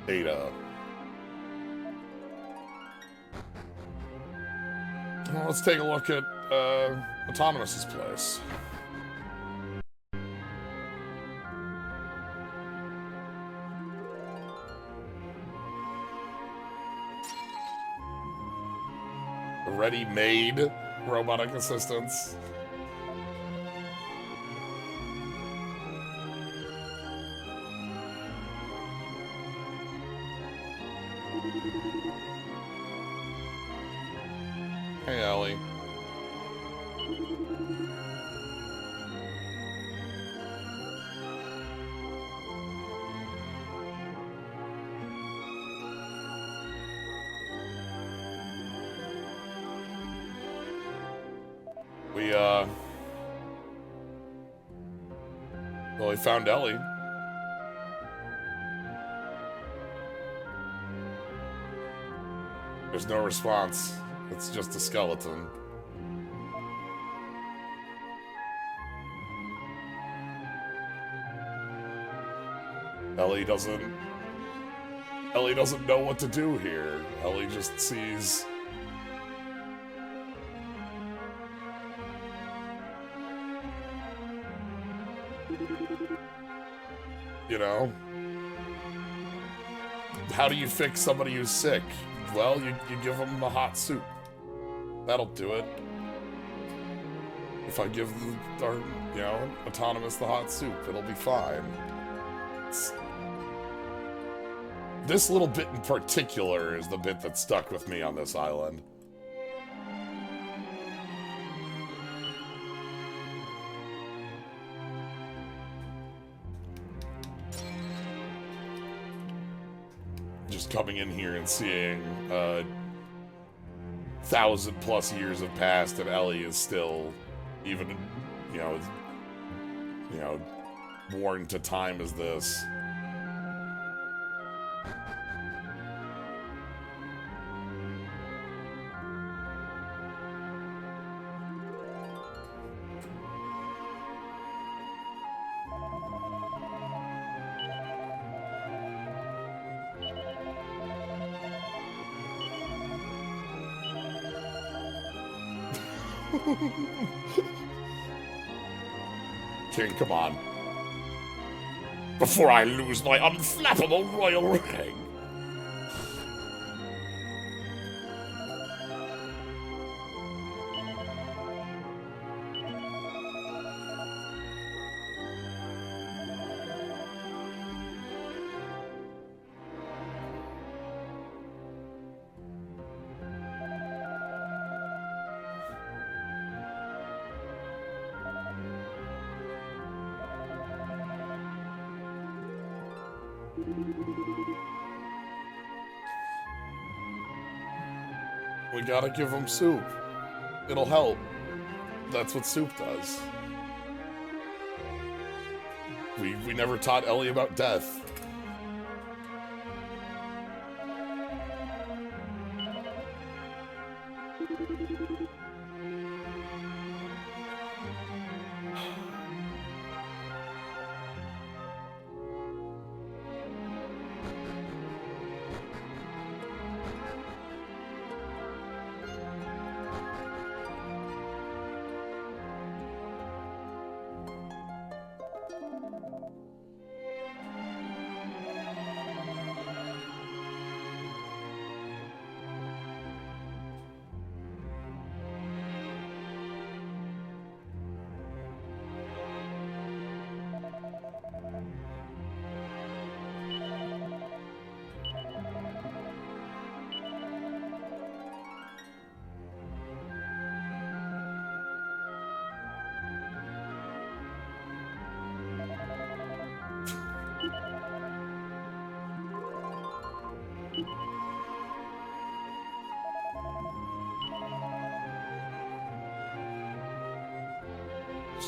data. Well, let's take a look at Autonomous's place. Ready-made robotic assistants. Hey, Ellie. Well, we found Ellie. There's no response. It's just a skeleton. Ellie doesn't know what to do here. Ellie just sees... You know? How do you fix somebody who's sick? Well, you give them a hot soup. That'll do it. If I give our, you know, Autonomous the hot soup, it'll be fine. This little bit in particular is the bit that stuck with me on this island. Just coming in here and seeing 1,000+ years have passed and Ellie is still even, you know, worn to time as this. King, come on. Before I lose my unflappable royal ring. We gotta give him soup. It'll help. That's what soup does. We never taught Ellie about death.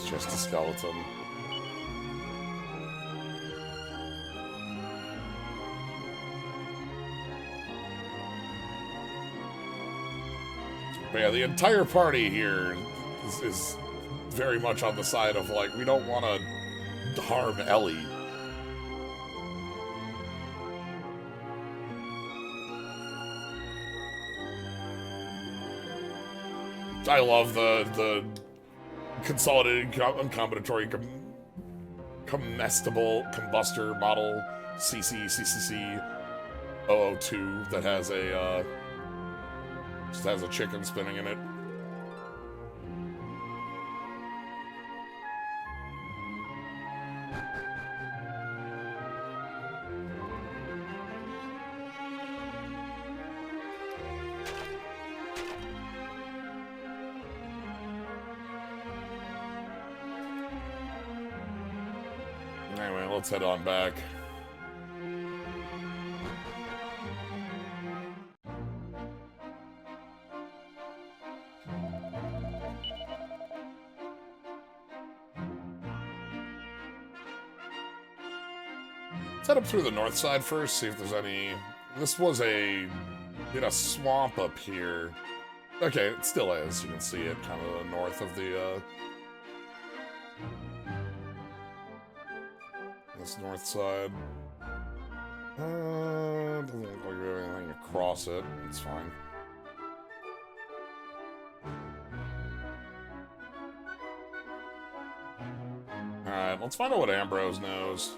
It's just a skeleton. But yeah, the entire party here is very much on the side of, like, we don't want to harm Ellie. I love the consolidated uncombinatory comestible combustor model CCCCC 002 that has a just has a chicken spinning in it. Anyway, let's head on back. Let's head up through the north side first, see if there's any... This was a swamp up here. Okay, it still is. You can see it kind of north of the, this north side. Doesn't look like we have anything across it. It's fine. Alright, let's find out what Ambrose knows.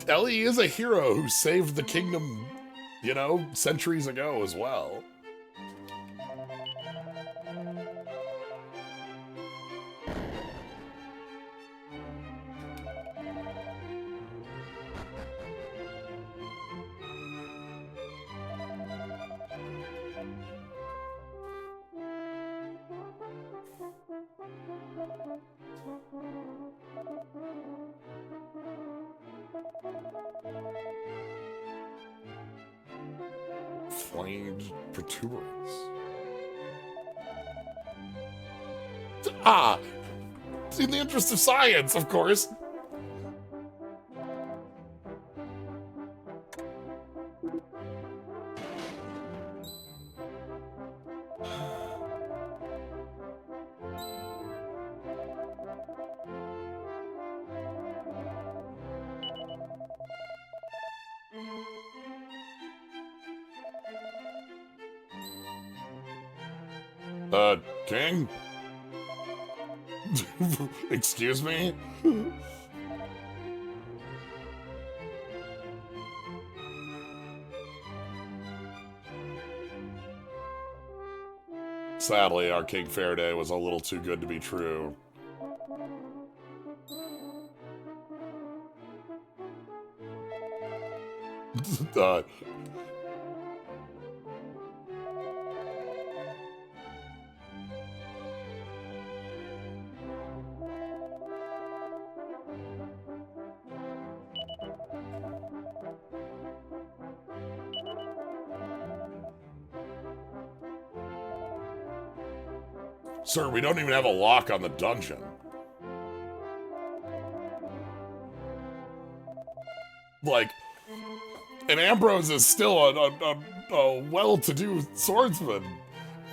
Ellie is a hero who saved the kingdom, you know, centuries ago as well. Flamed protuberance. Ah! In the interest of science, of course. King? Excuse me? Sadly, our King Faraday was a little too good to be true. Sir, we don't even have a lock on the dungeon. Like, and Ambrose is still a well-to-do swordsman,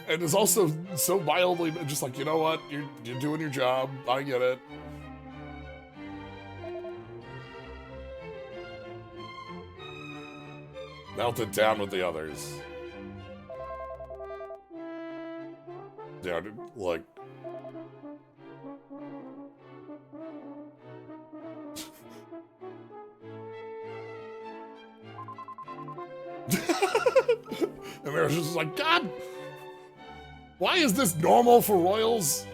and is also so mildly just like, you know what, you're doing your job, I get it. Melted down with the others. Yeah, like... And Mara's just like, God! Why is this normal for royals?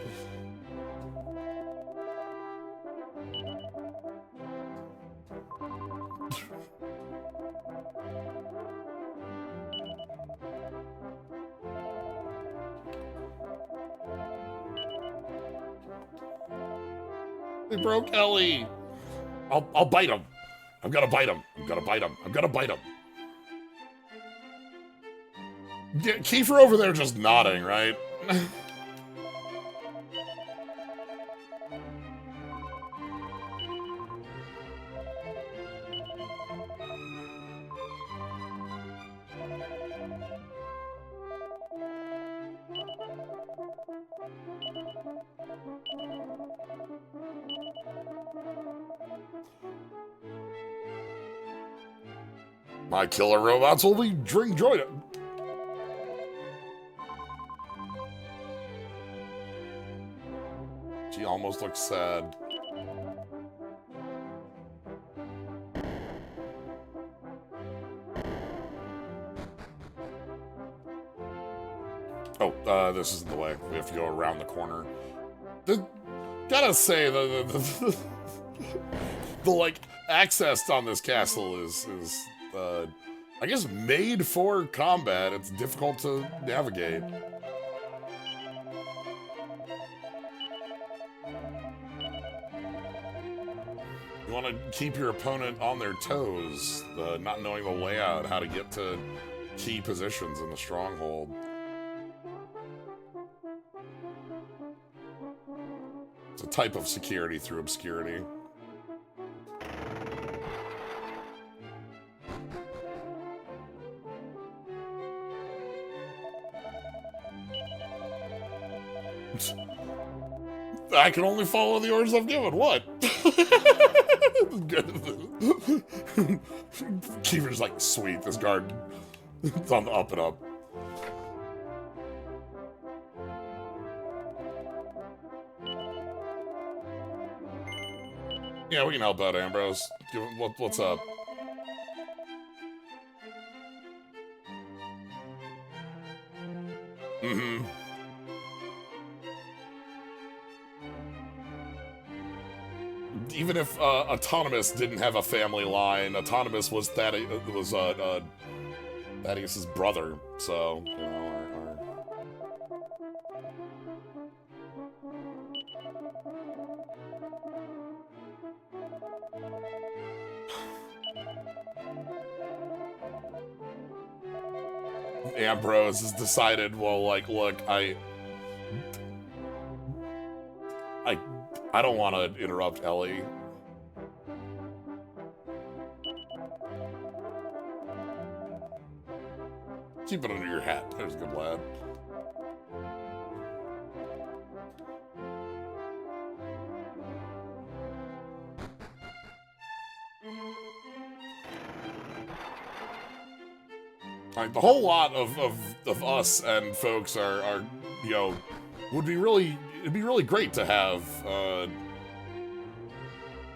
They broke Ellie. I'll bite him. I'm gonna bite him. I'm gonna bite him. I'm gonna bite him. Yeah, Kiefer over there just nodding, right? My killer robots will be drink joy. She almost looks sad. Oh, this isn't the way. We have to go around the corner. Gotta say, the like access on this castle is I guess made for combat. It's difficult to navigate. You want to keep your opponent on their toes, not knowing the layout, how to get to key positions in the stronghold. It's a type of security through obscurity. I can only follow the orders I've given. What? Kiefer's like, sweet, this guard it's on the up and up. Yeah, we can help out Ambrose. Give him, what's up? Mm-hmm. Even if Autonomous didn't have a family line, Autonomous was Thaddeus's brother, so you know. Ambrose has decided, well, like, look, I don't want to interrupt Ellie. Keep it under your hat. There's a good lad. Like, the whole lot of us and folks are you know, it'd be really great to have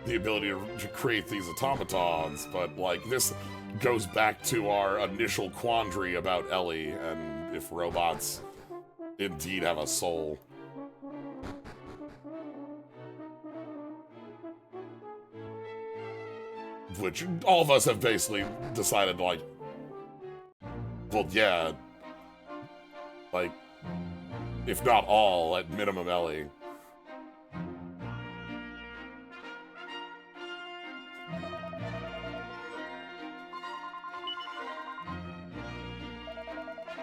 the ability to create these automatons, but like this goes back to our initial quandary about Ellie and if robots indeed have a soul. Which all of us have basically decided, like, well, yeah, like, if not all, at minimum Ellie.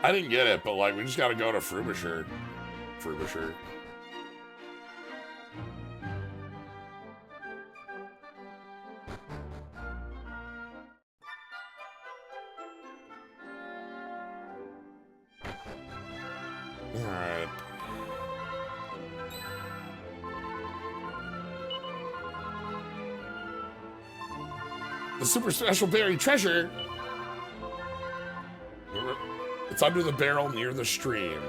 I didn't get it, but like, we just gotta go to Frobisher. Frobisher. Alright. The super special buried treasure. It's under the barrel near the stream.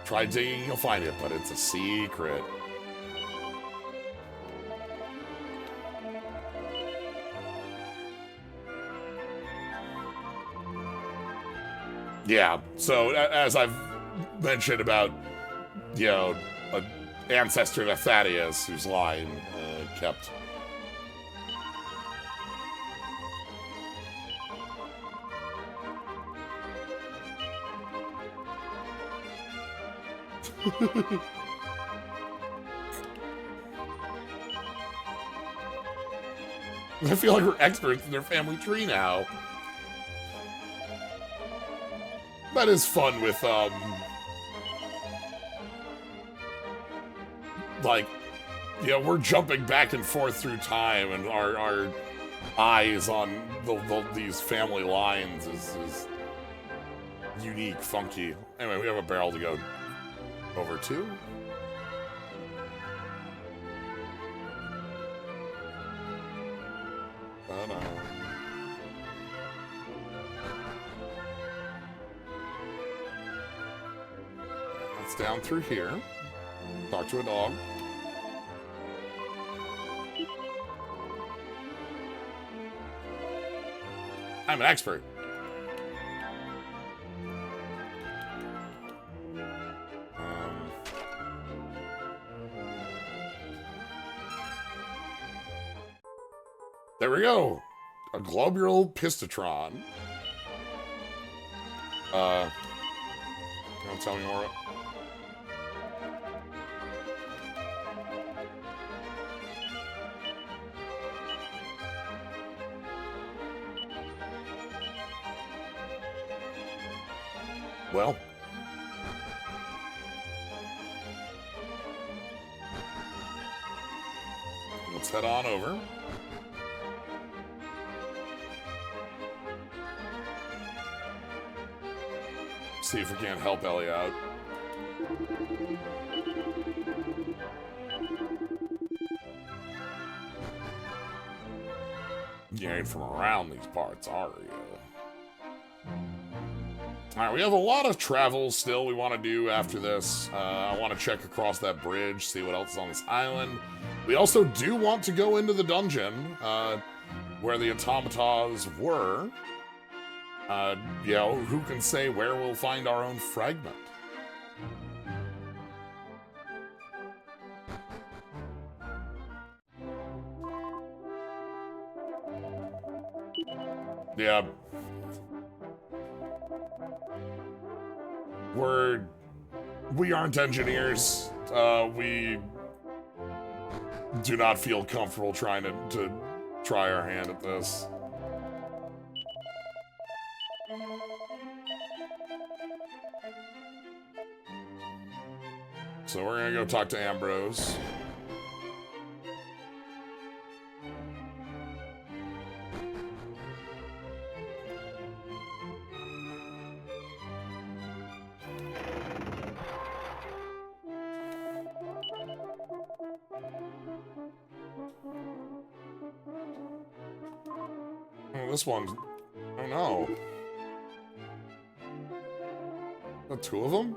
Try digging, you'll find it, but it's a secret. Yeah, so as I've mentioned about, you know, an ancestor to Thaddeus whose line kept. I feel like we're experts in their family tree now. That is fun with, like, yeah, we're jumping back and forth through time, and our eyes on these family lines is unique, funky. Anyway, we have a barrel to go over to. That's down through here. Talk to a dog. I'm an expert. There we go. A globule pistotron. Don't tell me more. Well, let's head on over. See if we can't help Ellie out. You ain't from around these parts, are you? Alright, we have a lot of travel still we want to do after this. I want to check across that bridge, see what else is on this island. We also do want to go into the dungeon, where the automatas were. You know, who can say where we'll find our own fragment? Yeah. We aren't engineers. We do not feel comfortable trying to try our hand at this. So we're gonna go talk to Ambrose. Oh, this one. Oh no. The two of them?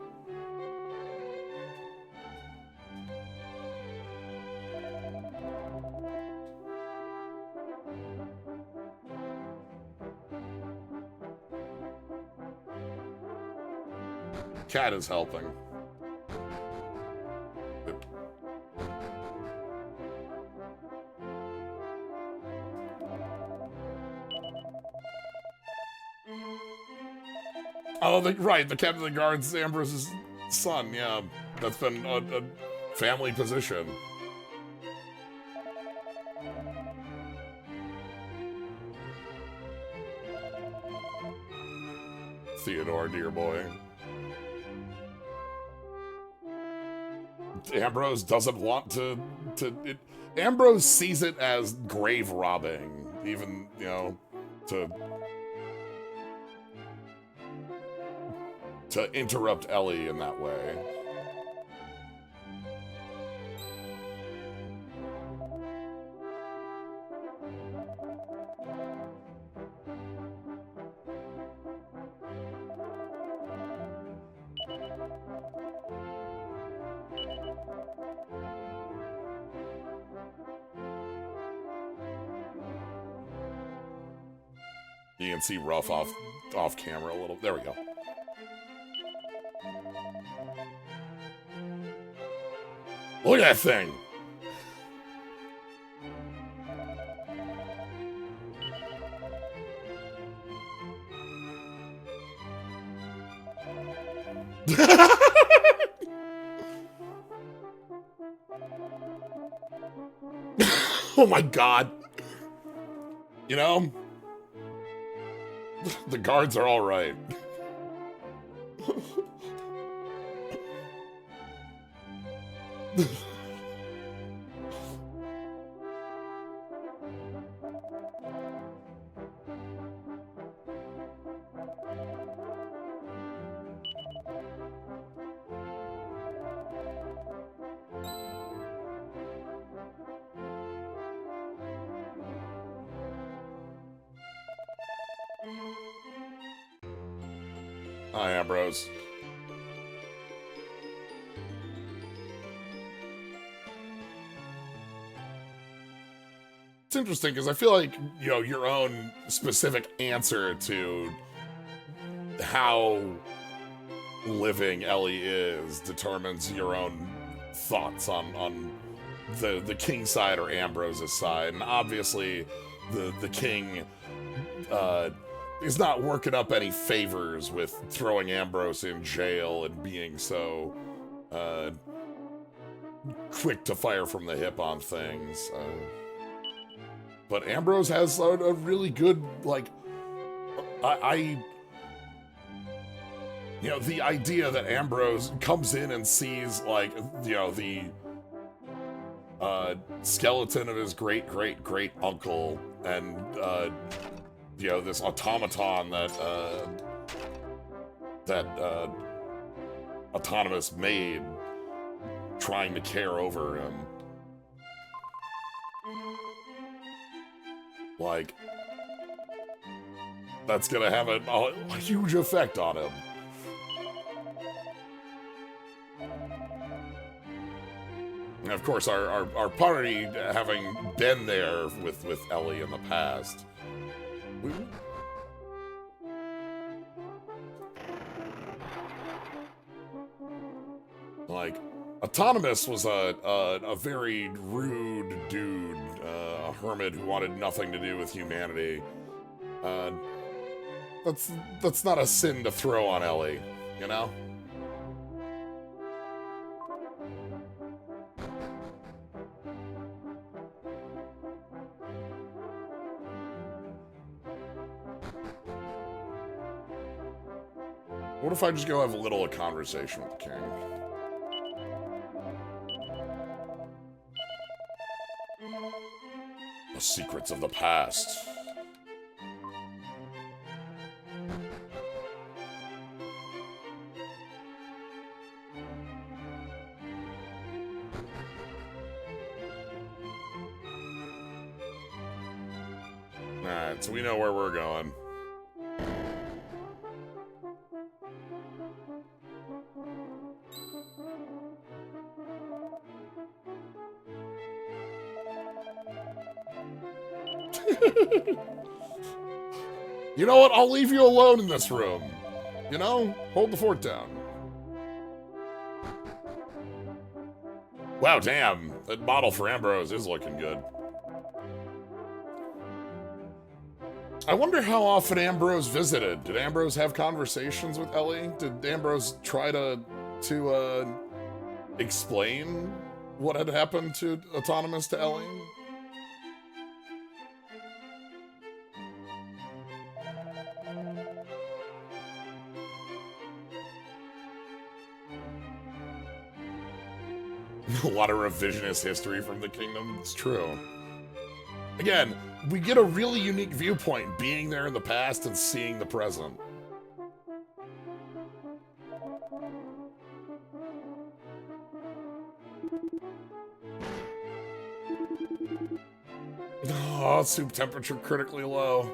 Cat is helping. Oh, right, the captain of the guard's Ambrose's son, yeah. That's been a family position. Theodore, dear boy. Ambrose doesn't want to Ambrose sees it as grave robbing, even, you know, to interrupt Ellie in that way. You can see Ruff off camera a little. There we go. Look at that thing! Oh my god! You know, the guards are all right. Hi, Ambrose. It's interesting because I feel like, you know, your own specific answer to how living Ellie is determines your own thoughts on the king side or Ambrose's side. And obviously, the king is not working up any favors with throwing Ambrose in jail and being so quick to fire from the hip on things. But Ambrose has a really good, like, you know, the idea that Ambrose comes in and sees, like, you know, the skeleton of his great uncle and, you know, this automaton that Autonomous made trying to care over him. Like, that's gonna have a huge effect on him. And of course, our party having been there with Ellie in the past. Like, Autonomous was a very rude dude, a hermit who wanted nothing to do with humanity. That's not a sin to throw on Ellie, you know? What if I just go have a little conversation with the king? The secrets of the past. Alright, so we know where we're going. You know what? I'll leave you alone in this room. You know? Hold the fort down. Wow, damn. That model for Ambrose is looking good. I wonder how often Ambrose visited. Did Ambrose have conversations with Ellie? Did Ambrose try to explain what had happened to Autonomous to Ellie? A lot of revisionist history from the kingdom. It's true. Again, we get a really unique viewpoint being there in the past and seeing the present. Oh, soup temperature critically low.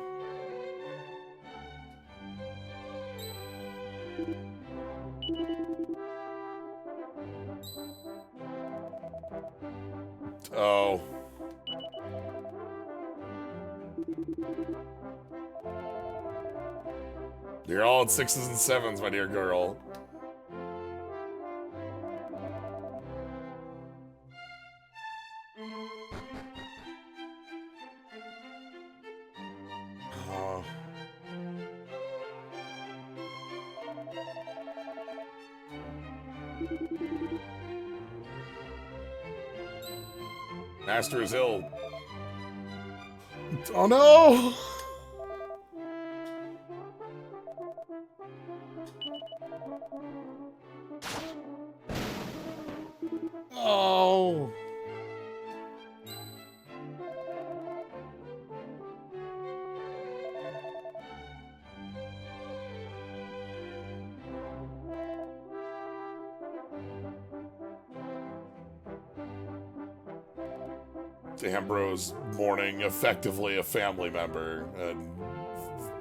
Oh. You're all at 6s and 7s, my dear girl. Oh. Master is ill. Oh no! Oh. Ambrose mourning effectively a family member, and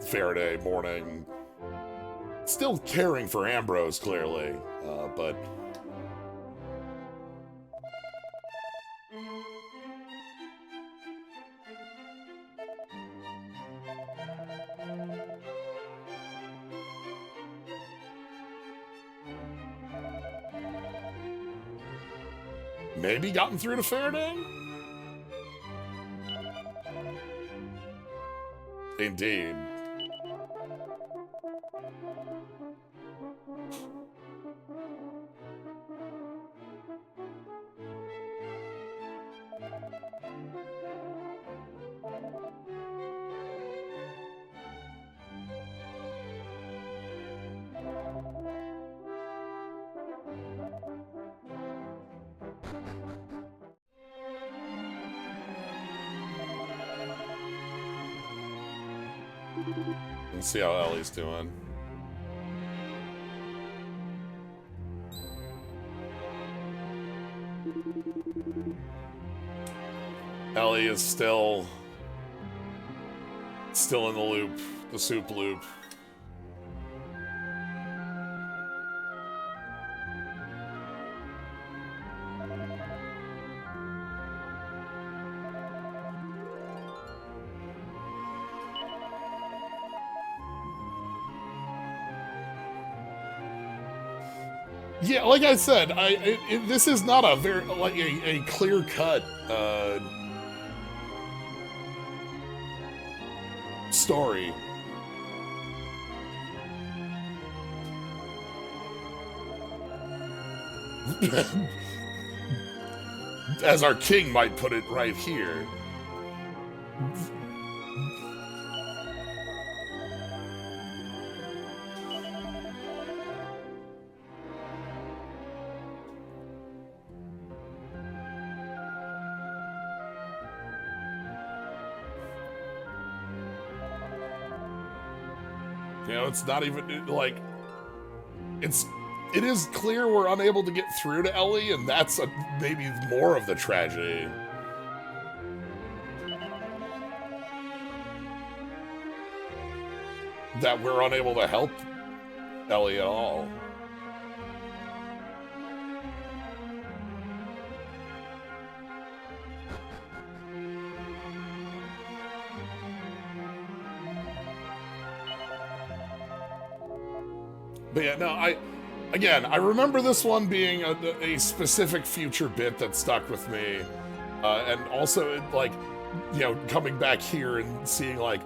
Faraday mourning, still caring for Ambrose clearly, but maybe gotten through to Faraday? Indeed. Let's see how Ellie's doing. Ellie is still in the loop, the soup loop. Yeah, like I said, this is not a very like a clear cut story. As our king might put it right here. You know, it's not even like it is clear we're unable to get through to Ellie, and that's maybe more of the tragedy. That we're unable to help Ellie at all. But yeah, no, I remember this one being a specific future bit that stuck with me. And also, like, you know, coming back here and seeing, like,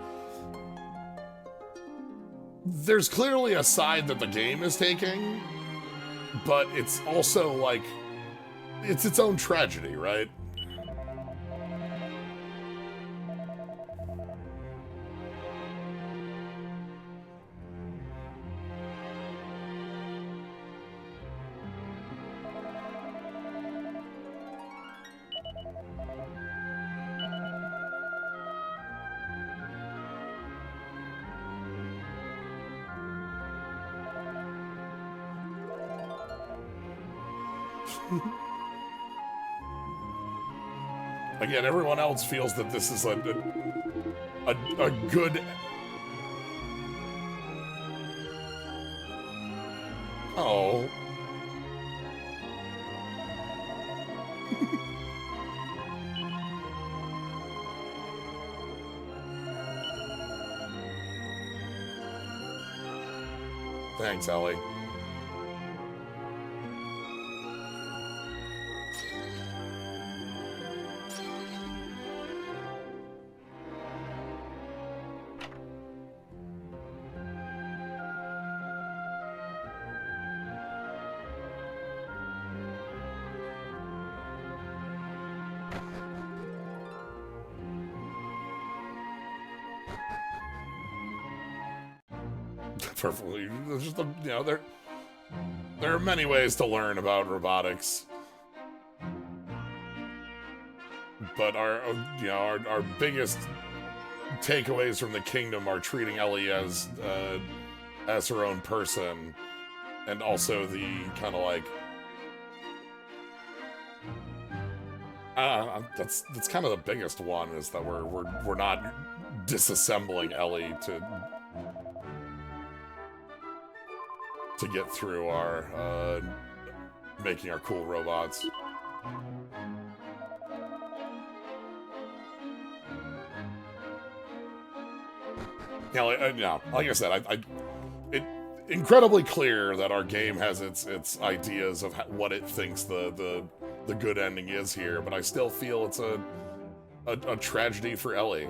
there's clearly a side that the game is taking, but it's also, like, it's its own tragedy, right? Again, everyone else feels that this is a good... Oh. Thanks, Ellie. perfectly. There's just you know, there are many ways to learn about robotics, but our biggest takeaways from the kingdom are treating Ellie as her own person, and also the kind of like that's kind of the biggest one, is that we're not disassembling Ellie to get through our making our cool robots. Like I said, it's incredibly clear that our game has its ideas of what it thinks the good ending is here, but I still feel it's a tragedy for Ellie.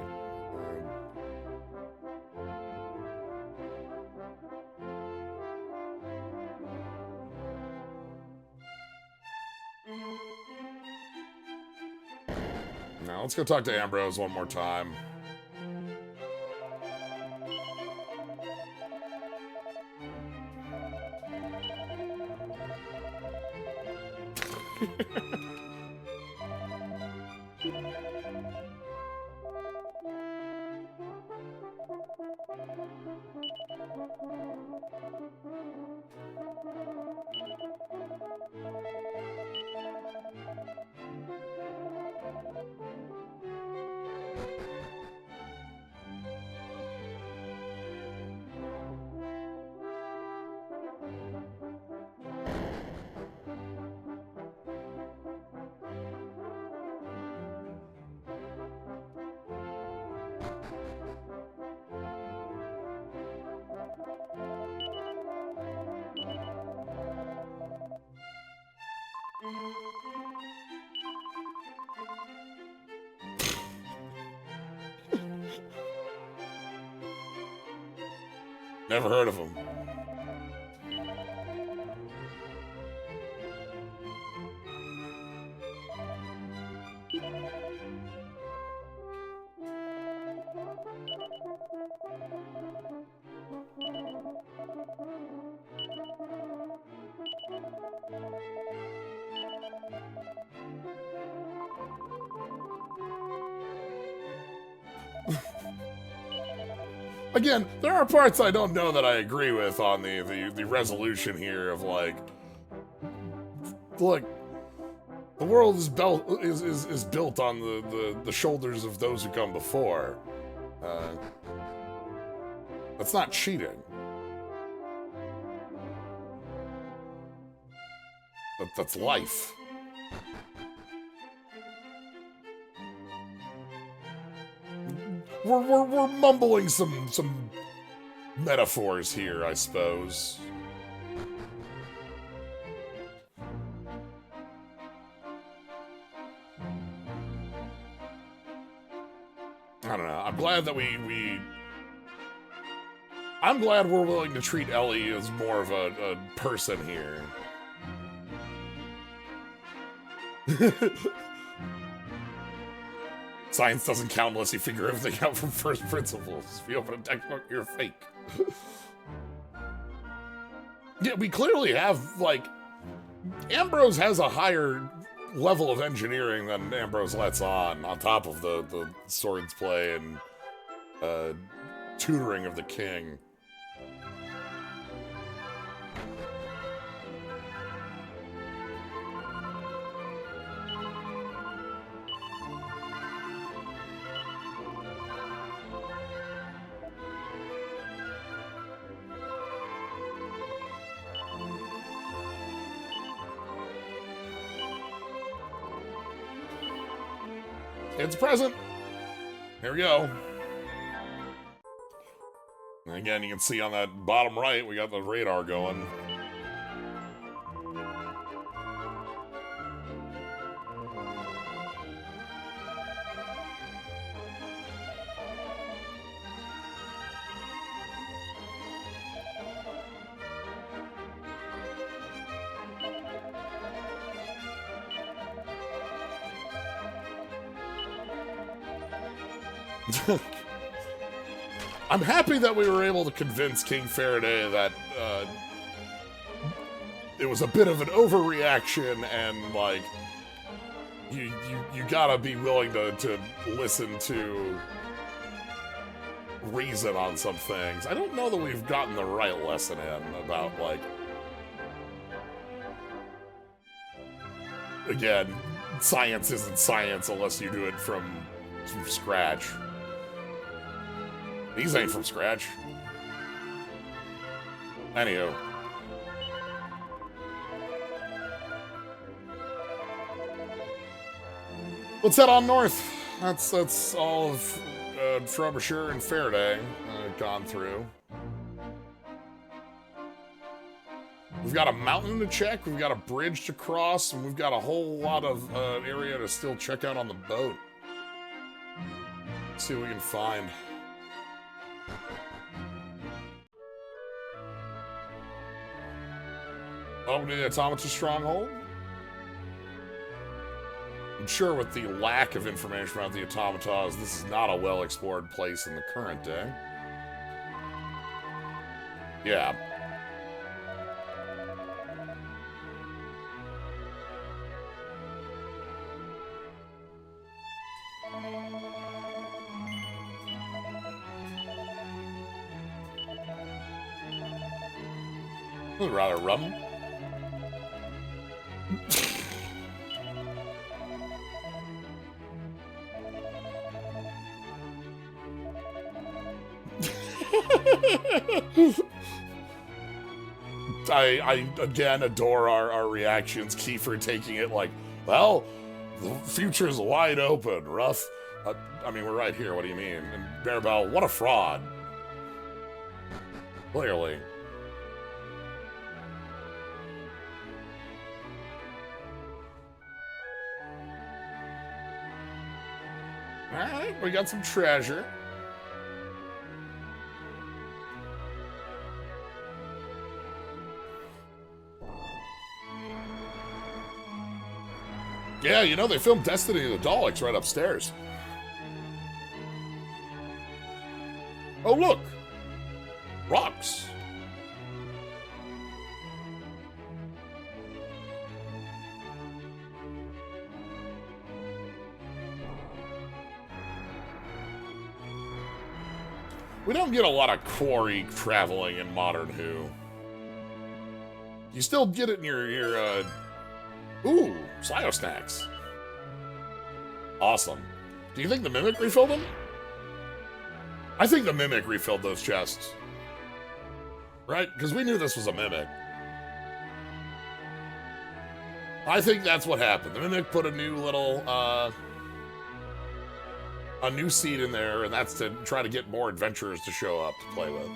Now let's go talk to Ambrose one more time. Never heard of him. Again, there are parts I don't know that I agree with on the resolution here of like, look, the world is built on the shoulders of those who come before. That's not cheating. That's life. We're mumbling some metaphors here, I suppose. I don't know. I'm glad that I'm glad we're willing to treat Ellie as more of a person here. Science doesn't count unless you figure everything out from first principles. If you open a textbook, you're fake. Yeah, we clearly have, like, Ambrose has a higher level of engineering than Ambrose lets on top of the swords play and tutoring of the king. It's a present. Here we go. And again, you can see on that bottom right, we got the radar going. I'm happy that we were able to convince King Faraday that it was a bit of an overreaction, and like you gotta be willing to listen to reason on some things. I don't know that we've gotten the right lesson in about, like, again, science isn't science unless you do it from scratch. These ain't from scratch. Anywho. Let's head on north. That's all of Frobisher and Faraday gone through. We've got a mountain to check, we've got a bridge to cross, and we've got a whole lot of area to still check out on the boat. Let's see what we can find. Welcome to the Automata Stronghold. I'm sure with the lack of information about the automatas, this is not a well-explored place in the current day. Yeah. This is rather rum. I again adore our reactions. Kiefer taking it like, well, the future's wide open, Ruff. I mean, we're right here, what do you mean? And Bearbell, what a fraud. Clearly. Alright, we got some treasure. Yeah, you know, they filmed Destiny of the Daleks right upstairs. Oh, look! Rocks! We don't get a lot of quarry traveling in Modern Who. You still get it in your ooh, Scio Snacks. Awesome. Do you think the Mimic refilled them? I think the Mimic refilled those chests. Right? Because we knew this was a Mimic. I think that's what happened. The Mimic put a new little, a new seed in there, and that's to try to get more adventurers to show up to play with.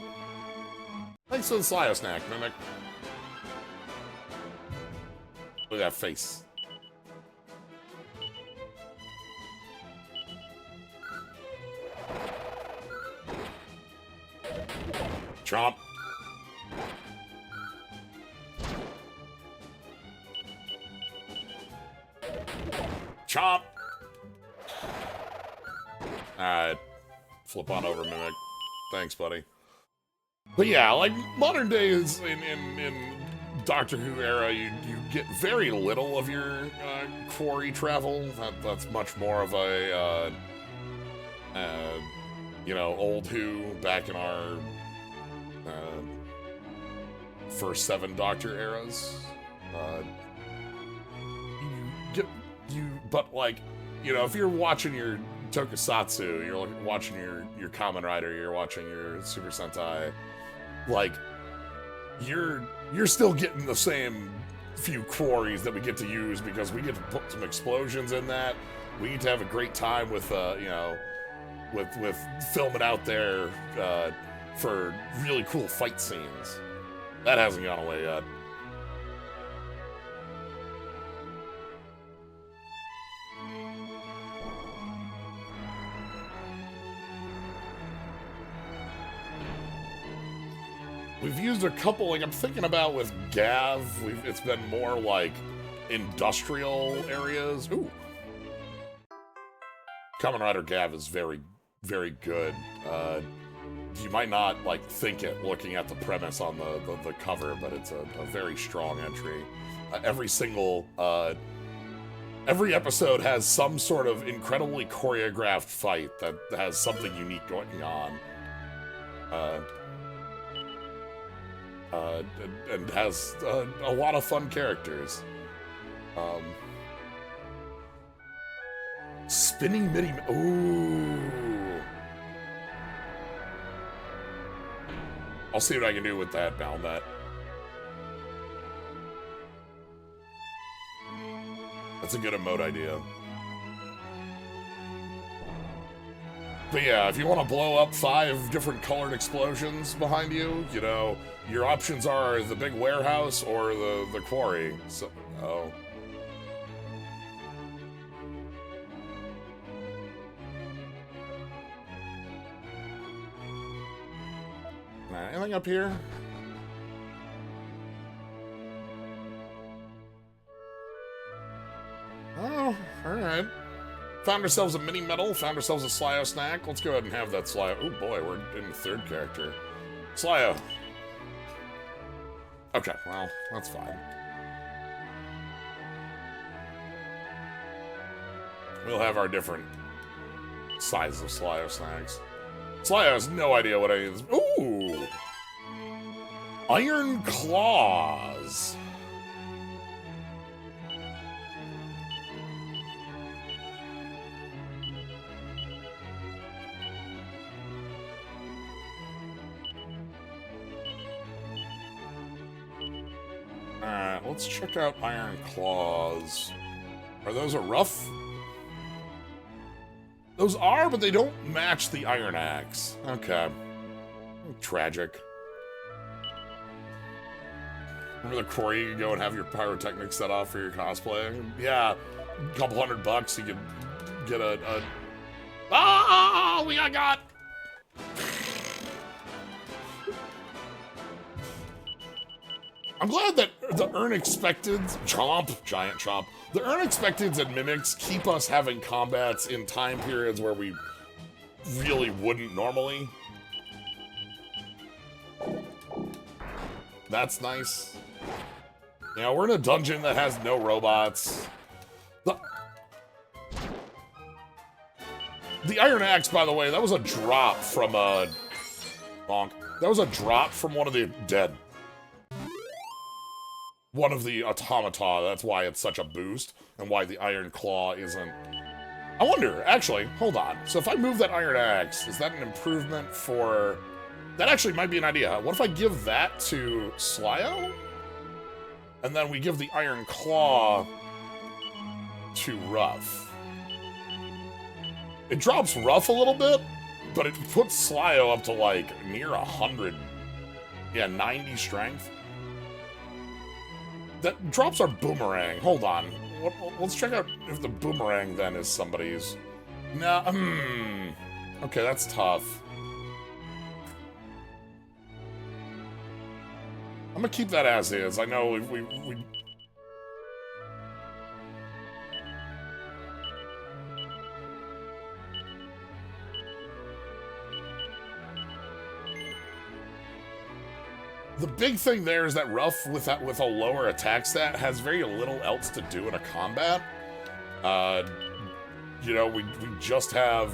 Thanks for the Scio Snack, Mimic. Look at that face. Chomp. Chomp. Alright. Flip on over, Mimic. Thanks, buddy. But yeah, like, modern days in Doctor Who era, you get very little of your quarry travel. That's much more of a, you know, old Who back in our first 7 Doctor eras. But like, you know, if you're watching your Tokusatsu, you're watching your Kamen Rider, you're watching your Super Sentai, like, you're still getting the same few quarries that we get to use because we get to put some explosions in that. We get to have a great time with, you know, with filming out there for really cool fight scenes. That hasn't gone away yet. We've used a couple, like I'm thinking about with Gav, it's been more like industrial areas. Ooh. Kamen Rider Gav is very, very good. You might not, like, think it looking at the premise on the cover, but it's a very strong entry. Every episode has some sort of incredibly choreographed fight that has something unique going on. And has a lot of fun characters. Spinning mini... Ooh. I'll see what I can do with that now. That's a good emote idea. But yeah, if you want to blow up 5 different colored explosions behind you, you know, your options are the big warehouse or the quarry. So, oh. Anything up here? Oh, alright. Found ourselves a mini medal, found ourselves a Slyo snack. Let's go ahead and have that Slyo. Oh boy, we're in the 3rd character. Slyo. Okay, well, that's fine. We'll have our different sizes of Slyo snacks. Slyo has no idea what any of this. Ooh! Iron Claws. Alright, let's check out Iron Claws. Are those a rough? Those are, but they don't match the Iron Axe. Okay. Tragic. Remember the quarry you can go and have your pyrotechnics set off for your cosplay? Yeah, a couple $100, you could get a... Oh, we got... I'm glad that the unexpected giant chomp. The unexpecteds and mimics keep us having combats in time periods where we really wouldn't normally. That's nice. You know, we're in a dungeon that has no robots. The Iron Axe, by the way, that was a drop from a... Bonk. That was a drop from one of the dead. One of the automata, that's why it's such a boost, and why the Iron Claw isn't... I wonder, actually, hold on. So if I move that Iron Axe, is that an improvement for... That actually might be an idea. What if I give that to Slyo? And then we give the Iron Claw to Ruff. It drops Ruff a little bit, but it puts Slyo up to, like, near 100. Yeah, 90 strength. That drops our boomerang. Hold on. Let's check out if the boomerang then is somebody's. No, okay, that's tough. I'm gonna keep that as is. I know we The big thing there is that Ruff, with a lower attack stat, has very little else to do in a combat. You know, we just have...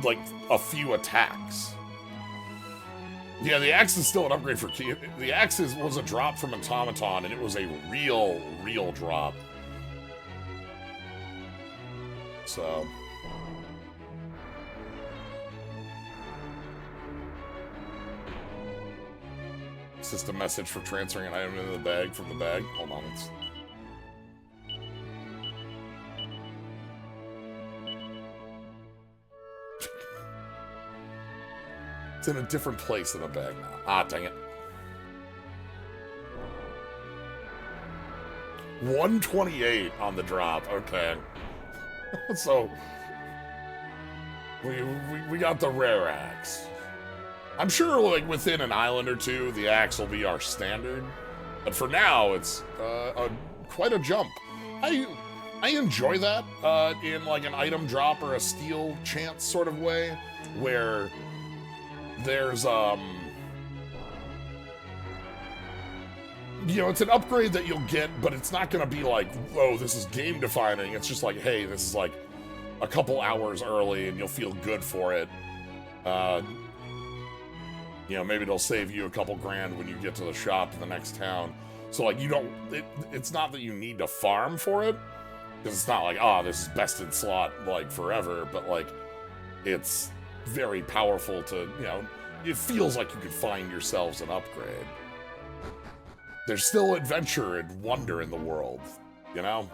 like, a few attacks. Yeah, the axe is still an upgrade for Key. The axe was a drop from Automaton, and it was a real drop. So... It's just a message for transferring an item into the bag from the bag. Hold on, it's in a different place in the bag now. Ah, dang it. 128 on the drop. Okay. So we got the rare axe. I'm sure, like, within an island or two, the axe will be our standard. But for now, it's quite a jump. I enjoy that in like an item drop or a steal chance sort of way, where there's you know, it's an upgrade that you'll get, but it's not going to be like, whoa, this is game defining. It's just like, hey, this is like a couple hours early and you'll feel good for it. You know, maybe it'll save you a couple grand when you get to the shop in the next town. So like, you don't, it's not that you need to farm for it, because it's not like, oh, this is best in slot like forever, but like, it's very powerful to, you know, it feels like you could find yourselves an upgrade. There's still adventure and wonder in the world, you know?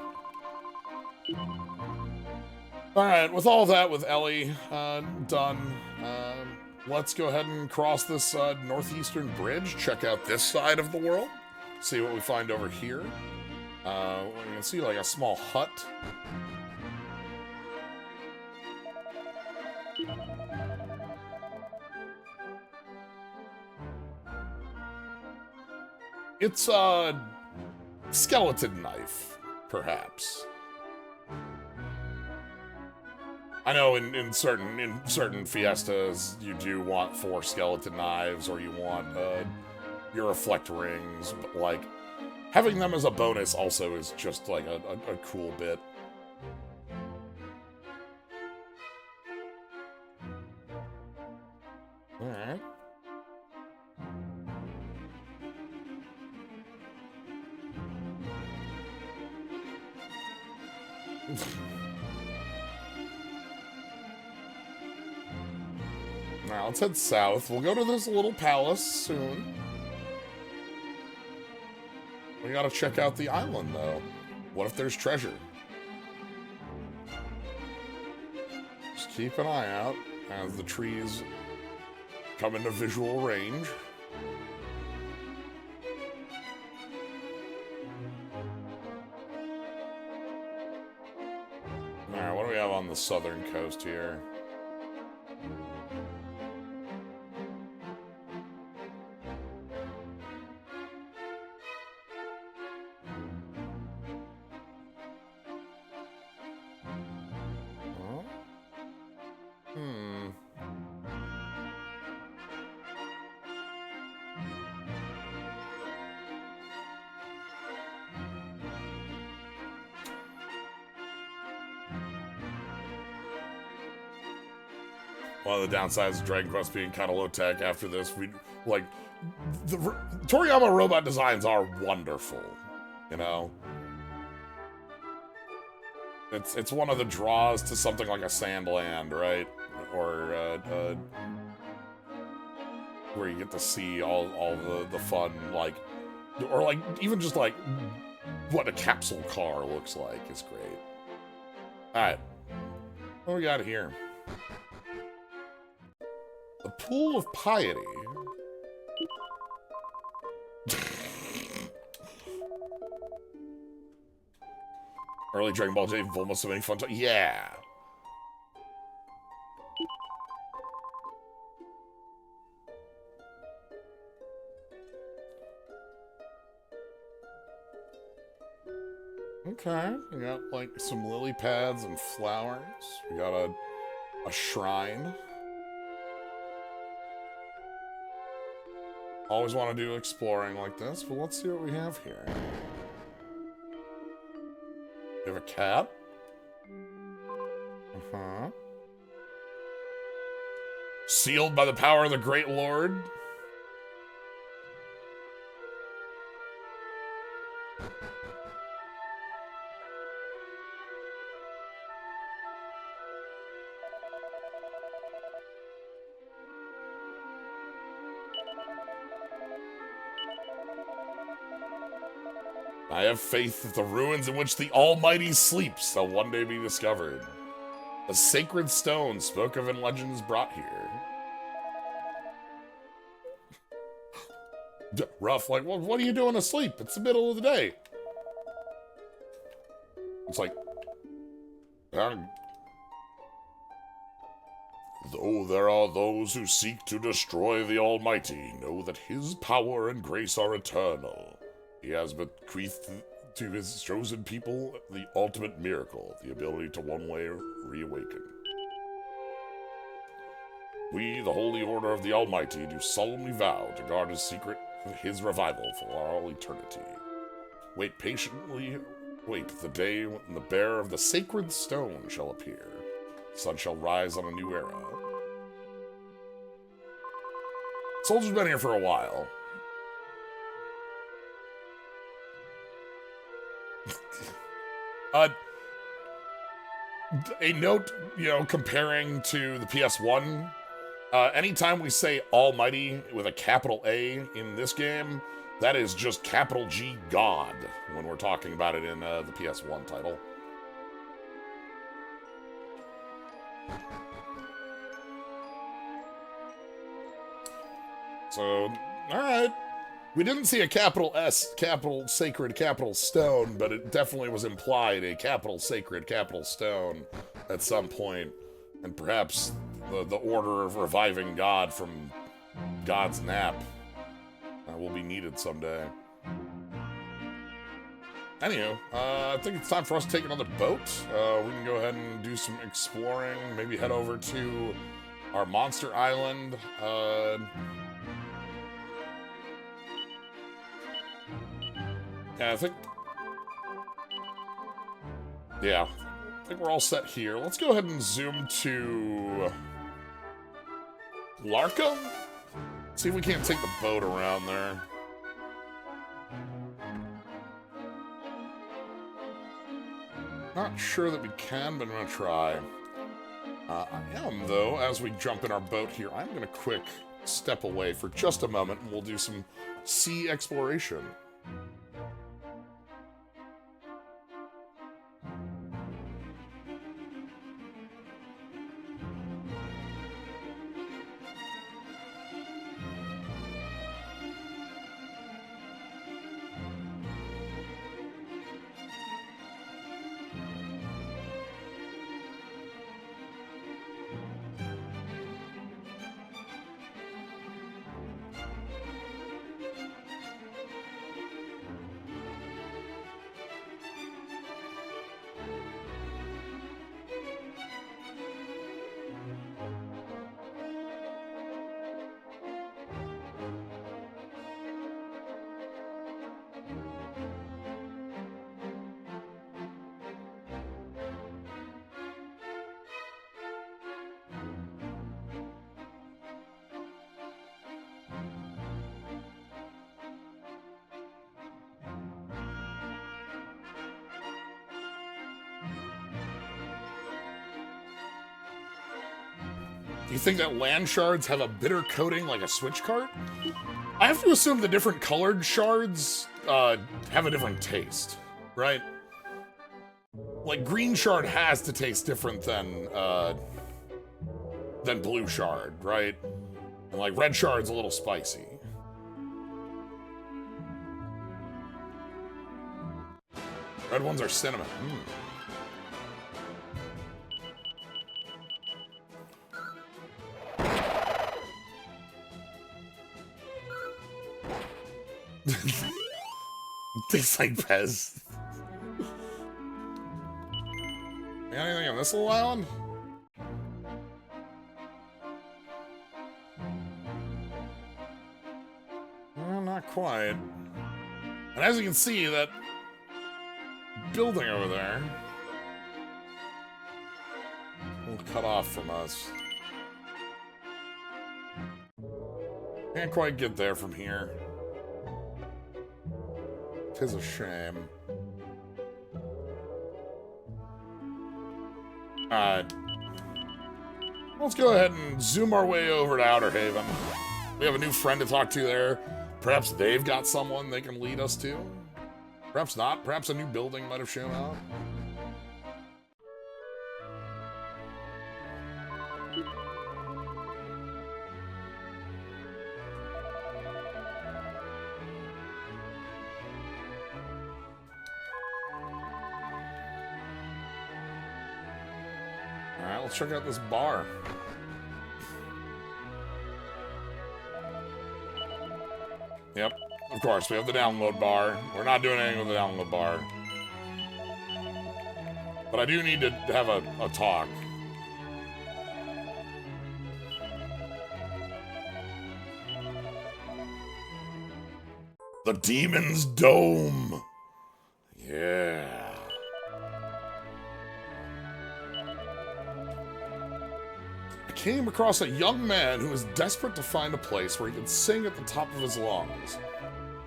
Alright, with all that with Ellie done, let's go ahead and cross this northeastern bridge, check out this side of the world, see what we find over here. We can see like a small hut. It's a skeleton knife, perhaps. I know in certain fiestas you do want 4 skeleton knives, or you want your reflect rings, but like having them as a bonus also is just like a cool bit. All right. Now let's head south. We'll go to this little palace soon. We gotta check out the island, though. What if there's treasure? Just keep an eye out as the trees come into visual range. Alright, what do we have on the southern coast here? One of the downsides of Dragon Quest being kind of low tech after this, we like the Toriyama robot designs are wonderful, you know. It's one of the draws to something like a Sandland, right? Or where you get to see all the fun, like, or like even just like what a capsule car looks like is great. All right, what do we got here? The Pool of Piety. Early Dragon Ball J Bulma, so many fun times. Yeah. Okay, we got like some lily pads and flowers. We got a shrine. Always want to do exploring like this, but let's see what we have here. We have a cat. Uh-huh. Sealed by the power of the Great Lord. I have faith that the ruins in which the Almighty sleeps shall one day be discovered. A sacred stone spoke of in legends brought here. Rough, like, well, what are you doing asleep? It's the middle of the day. It's like, though there are those who seek to destroy the Almighty, know that his power and grace are eternal. He has bequeathed to his chosen people the ultimate miracle, the ability to one-way reawaken. We, the Holy Order of the Almighty, do solemnly vow to guard his secret, his revival for all eternity. Wait patiently, wait the day when the bearer of the sacred stone shall appear. The sun shall rise on a new era. Soldier's been here for a while. A note, comparing to the PS1, anytime we say Almighty with a capital A in this game, that is just capital G God when we're talking about it in the PS1 title. So, alright. We didn't see a capital S, capital sacred, capital stone, but it definitely was implied a capital sacred, capital stone at some point. And perhaps the order of reviving God from God's nap will be needed someday. Anywho, I think it's time for us to take another boat. We can go ahead and do some exploring, maybe head over to our monster island. Yeah, I think we're all set here. Let's go ahead and zoom to Larka. See if we can't take the boat around there. Not sure that we can, but I'm gonna try. I am, though, as we jump in our boat here, I'm gonna quick step away for just a moment, and we'll do some sea exploration. Do you think that land shards have a bitter coating like a switch cart? I have to assume the different colored shards have a different taste, right? Like, green shard has to taste different than blue shard, right? And, like, red shard's a little spicy. Red ones are cinnamon. Tastes like Pez. Got anything on this little island? Well, not quite. And as you can see, that building over there will cut off from us. Can't quite get there from here. Tis a shame. Alright. Let's go ahead and zoom our way over to Outer Haven. We have a new friend to talk to there. Perhaps they've got someone they can lead us to. Perhaps not. Perhaps a new building might have shown up. Alright, let's check out this bar. Yep. Of course, we have the download bar. We're not doing anything with the download bar. But I do need to have a talk. The Demon's Dome. Yeah. I came across a young man who was desperate to find a place where he could sing at the top of his lungs.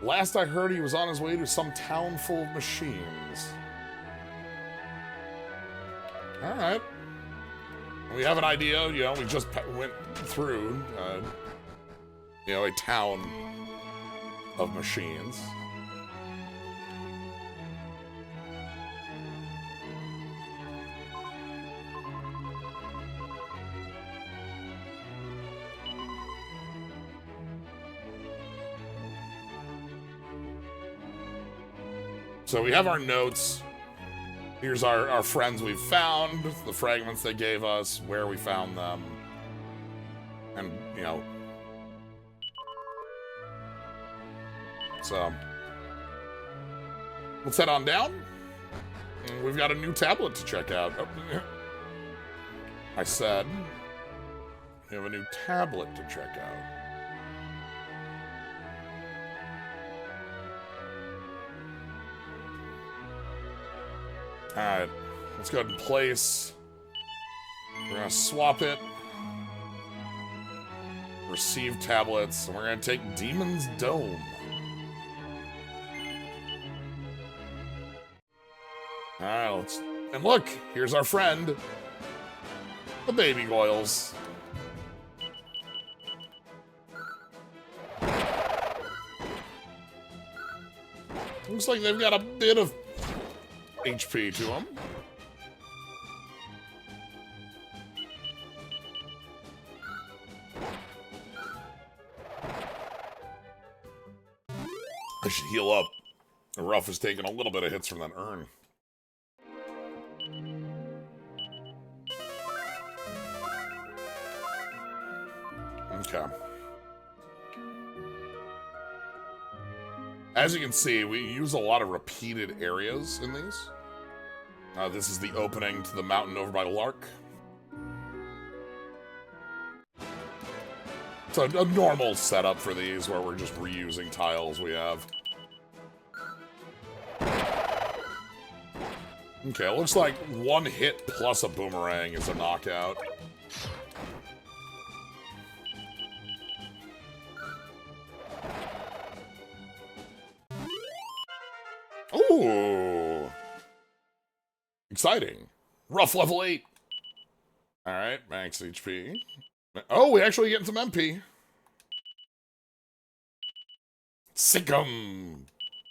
Last I heard, he was on his way to some town full of machines. Alright. We have an idea, you know, we just went through, you know, a town of machines. So we have our notes. Here's our friends we've found, the fragments they gave us, where we found them. And, you know. So. Let's head on down. And we've got a new tablet to check out. Oh, I said, we have a new tablet to check out. Alright, let's go ahead and place. We're gonna swap it. Receive tablets, and we're gonna take Demon's Dome. Alright, and look, here's our friend, the Baby Goyles. Looks like they've got a bit of HP to him. I should heal up. Ruff is taking a little bit of hits from that urn. Okay. As you can see, we use a lot of repeated areas in these. This is the opening to the mountain over by Lark. It's a normal setup for these, where we're just reusing tiles we have. Okay, it looks like one hit plus a boomerang is a knockout. Ooh! Exciting. Ruff level 8. Alright, max HP. Oh, we actually get some MP. Sick'em!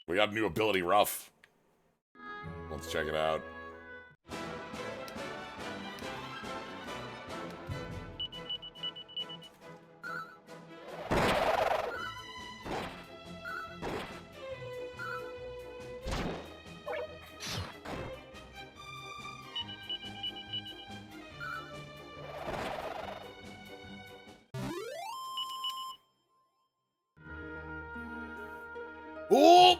We got a new ability, Ruff. Let's check it out. Oh!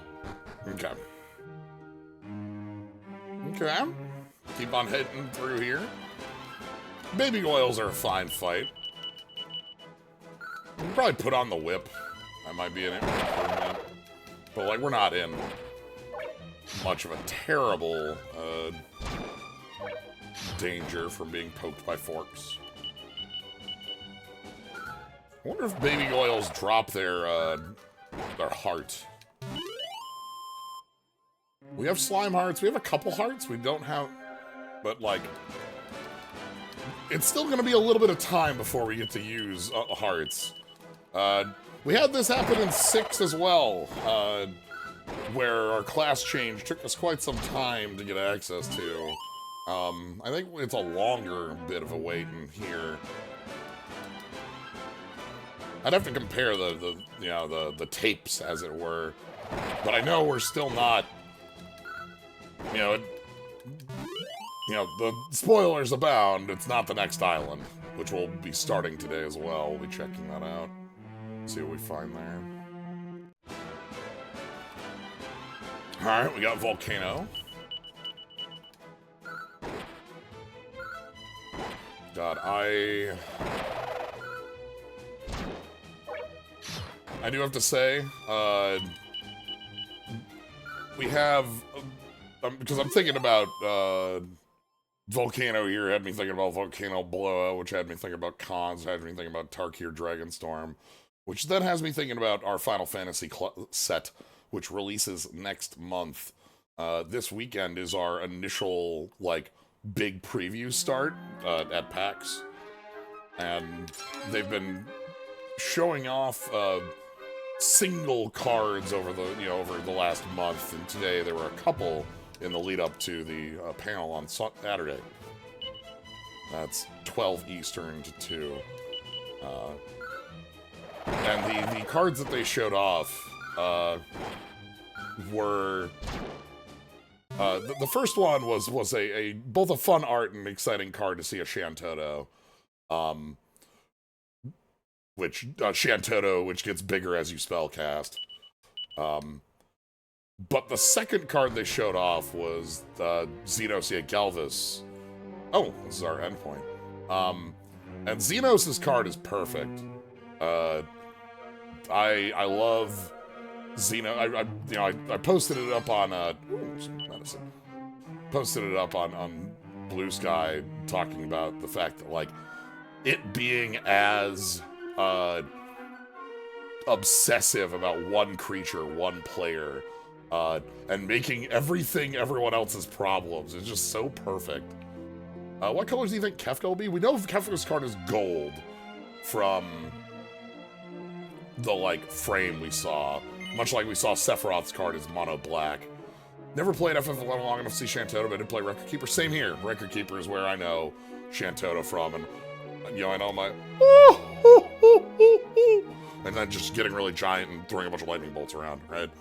Okay. Okay. Keep on hitting through here. Baby Goyles are a fine fight. We can probably put on the whip. That might be an improvement. But, like, we're not in much of a terrible danger from being poked by forks. I wonder if Baby Goyles drop their heart. We have slime hearts. We have a couple hearts. We don't have... But, like... It's still going to be a little bit of time before we get to use hearts. We had this happen in 6 as well, where our class change took us quite some time to get access to. I think it's a longer bit of a wait in here. I'd have to compare the tapes, as it were. But I know we're still not... the spoilers abound. It's not the next island, which we'll be starting today as well. We'll be checking that out. See what we find there. Alright, we got Volcano. God, I do have to say, we have, because I'm thinking about, Volcano here had me thinking about Volcano Blowout, which had me thinking about Cons, had me thinking about Tarkir Dragonstorm, which then has me thinking about our Final Fantasy set, which releases next month. This weekend is our initial, like, big preview start at PAX, and they've been showing off single cards over the last month, and today there were a couple in the lead up to the panel on Saturday. That's 12 Eastern to 2. And the cards that they showed off were the first one was both a fun art and exciting card to see a Shantoto, which gets bigger as you spellcast. But the second card they showed off was Xenosia Galvis. Oh, this is our endpoint. And Xenos' card is perfect. I love Xeno. I posted it up on some medicine. Posted it up on Blue Sky, talking about the fact that, like, it being as obsessive about one creature, one player, and making everything everyone else's problems is just so perfect. What colors do you think Kefka will be? We know Kefka's card is gold from the, like, frame we saw. Much like we saw Sephiroth's card is mono black. Never played FF11 long enough to see Shantoto, but I did play Record Keeper. Same here. Record Keeper is where I know Shantoto from, and, I know my... and then just getting really giant and throwing a bunch of lightning bolts around, right?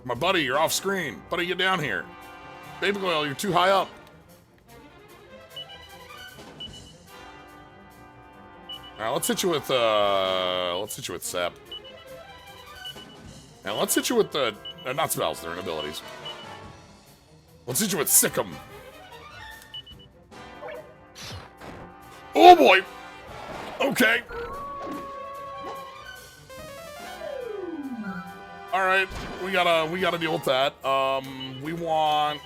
My buddy, you're off screen. Buddy, get down here. Baby Oil, you're too high up. Now let's hit you with Sep. And let's hit you with the not spells, they're inabilities. Let's hit you with Sikkim. Oh boy! Okay. Alright, we gotta deal with that. We want...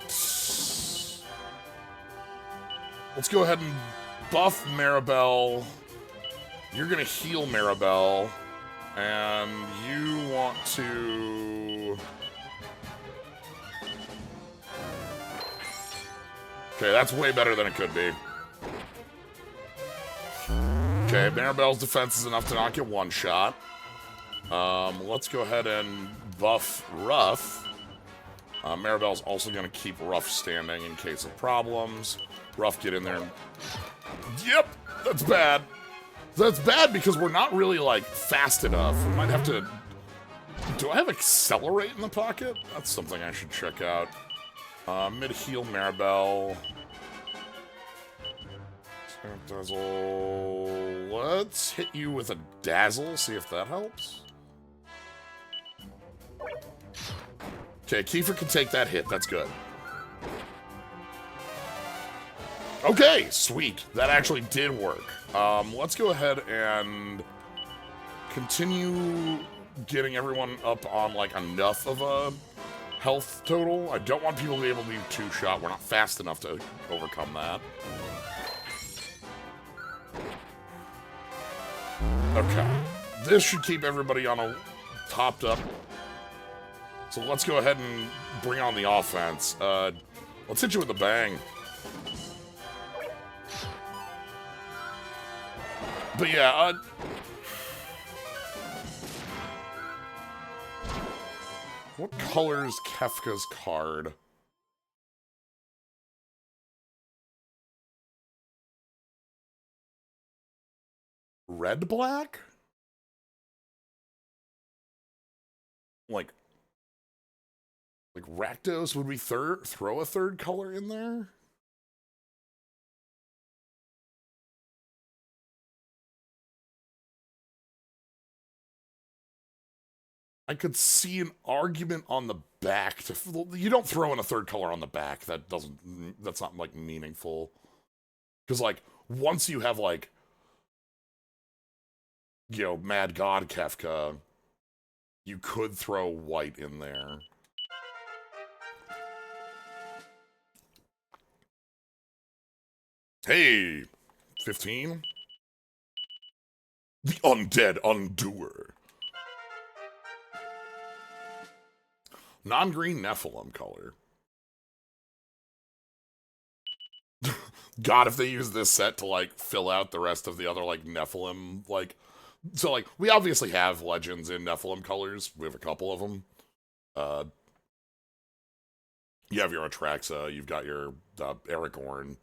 Let's go ahead and buff Maribel. You're gonna heal Maribel. And you want to... Okay, that's way better than it could be. Okay, Maribel's defense is enough to not get one shot. Let's go ahead and buff Ruff. Maribel's also going to keep Ruff standing in case of problems. Ruff, get in there. Yep, that's bad. That's bad because we're not really, like, fast enough. We might have to... Do I have Accelerate in the pocket? That's something I should check out. Mid-heal Maribel. Dazzle. Let's hit you with a Dazzle, see if that helps. Okay, Kiefer can take that hit. That's good. Okay, sweet. That actually did work. Let's go ahead and continue getting everyone up on, like, enough of a health total. I don't want people to be able to do two-shot. We're not fast enough to overcome that. Okay. This should keep everybody on a topped up. So let's go ahead and bring on the offense. Let's hit you with a bang. But yeah, what color is Kefka's card? Red black? Like Rakdos, would we throw a third color in there? I could see an argument on the back to you don't throw in a third color on the back. That's not like meaningful. Because like once you have like Mad God Kefka, you could throw white in there. Hey, 15? The Undead Undoer. Non-green Nephilim color. God, if they use this set to, like, fill out the rest of the other, like, Nephilim, like... So, like, we obviously have legends in Nephilim colors. We have a couple of them. You have your Atraxa, you've got your Aragorn,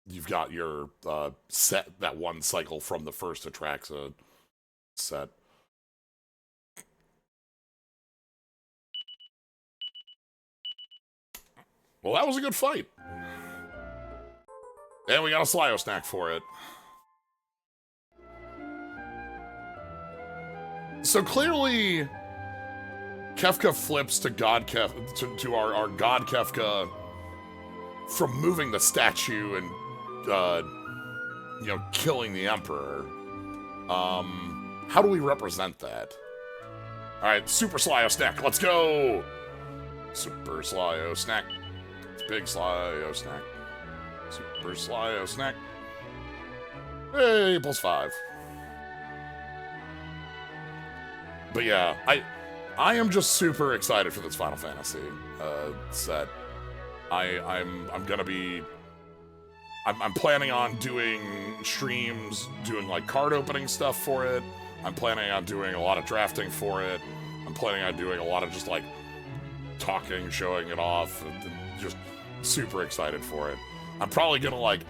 you've got your set, that one cycle from the first Atraxa set. Well, that was a good fight. And we got a Slyo snack for it. So clearly, Kefka flips to God to our God Kefka from moving the statue and killing the Emperor. How do we represent that? All right, Super Slyo snack. Let's go. Super Slyo snack. It's big Slyo snack. Super Slyo snack. Hey, +5. But yeah, I am just super excited for this Final Fantasy set. I'm planning on doing streams, doing like card opening stuff for it. I'm planning on doing a lot of drafting for it. I'm planning on doing a lot of just like talking, showing it off, and just super excited for it. I'm probably gonna like,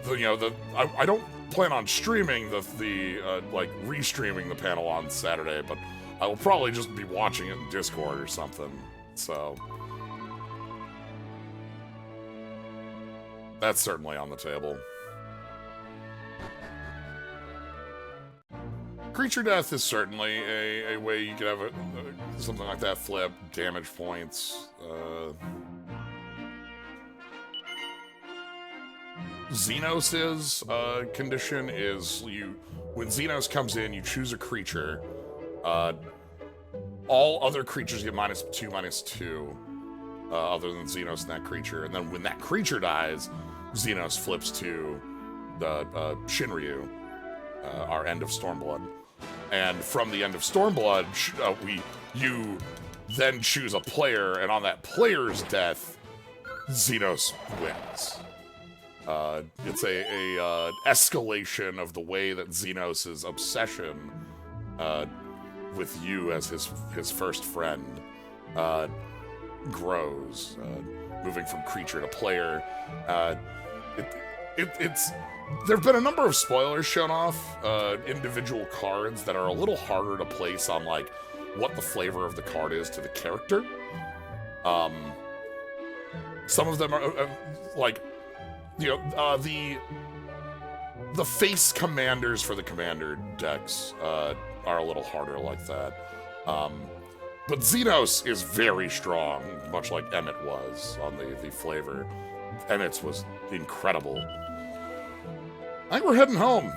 I don't plan on streaming like restreaming the panel on Saturday, but I will probably just be watching it in Discord or something. So that's certainly on the table. Creature death is certainly a way you could have something like that flip, damage points. Xenos' condition is when Xenos comes in, you choose a creature. All other creatures get -2/-2, other than Xenos and that creature. And then when that creature dies, Xenos flips to the Shinryu, our End of Stormblood. And from the End of Stormblood, you then choose a player, and on that player's death, Xenos wins. It's a escalation of the way that Xenos' obsession with you as his first friend grows, moving from creature to player. There have been a number of spoilers shown off, individual cards that are a little harder to place on like what the flavor of the card is to the character. Some of them are like, the face commanders for the commander decks are a little harder like that. But Xenos is very strong, much like Emmett was on the flavor. Emmett's was incredible. I think we're heading home.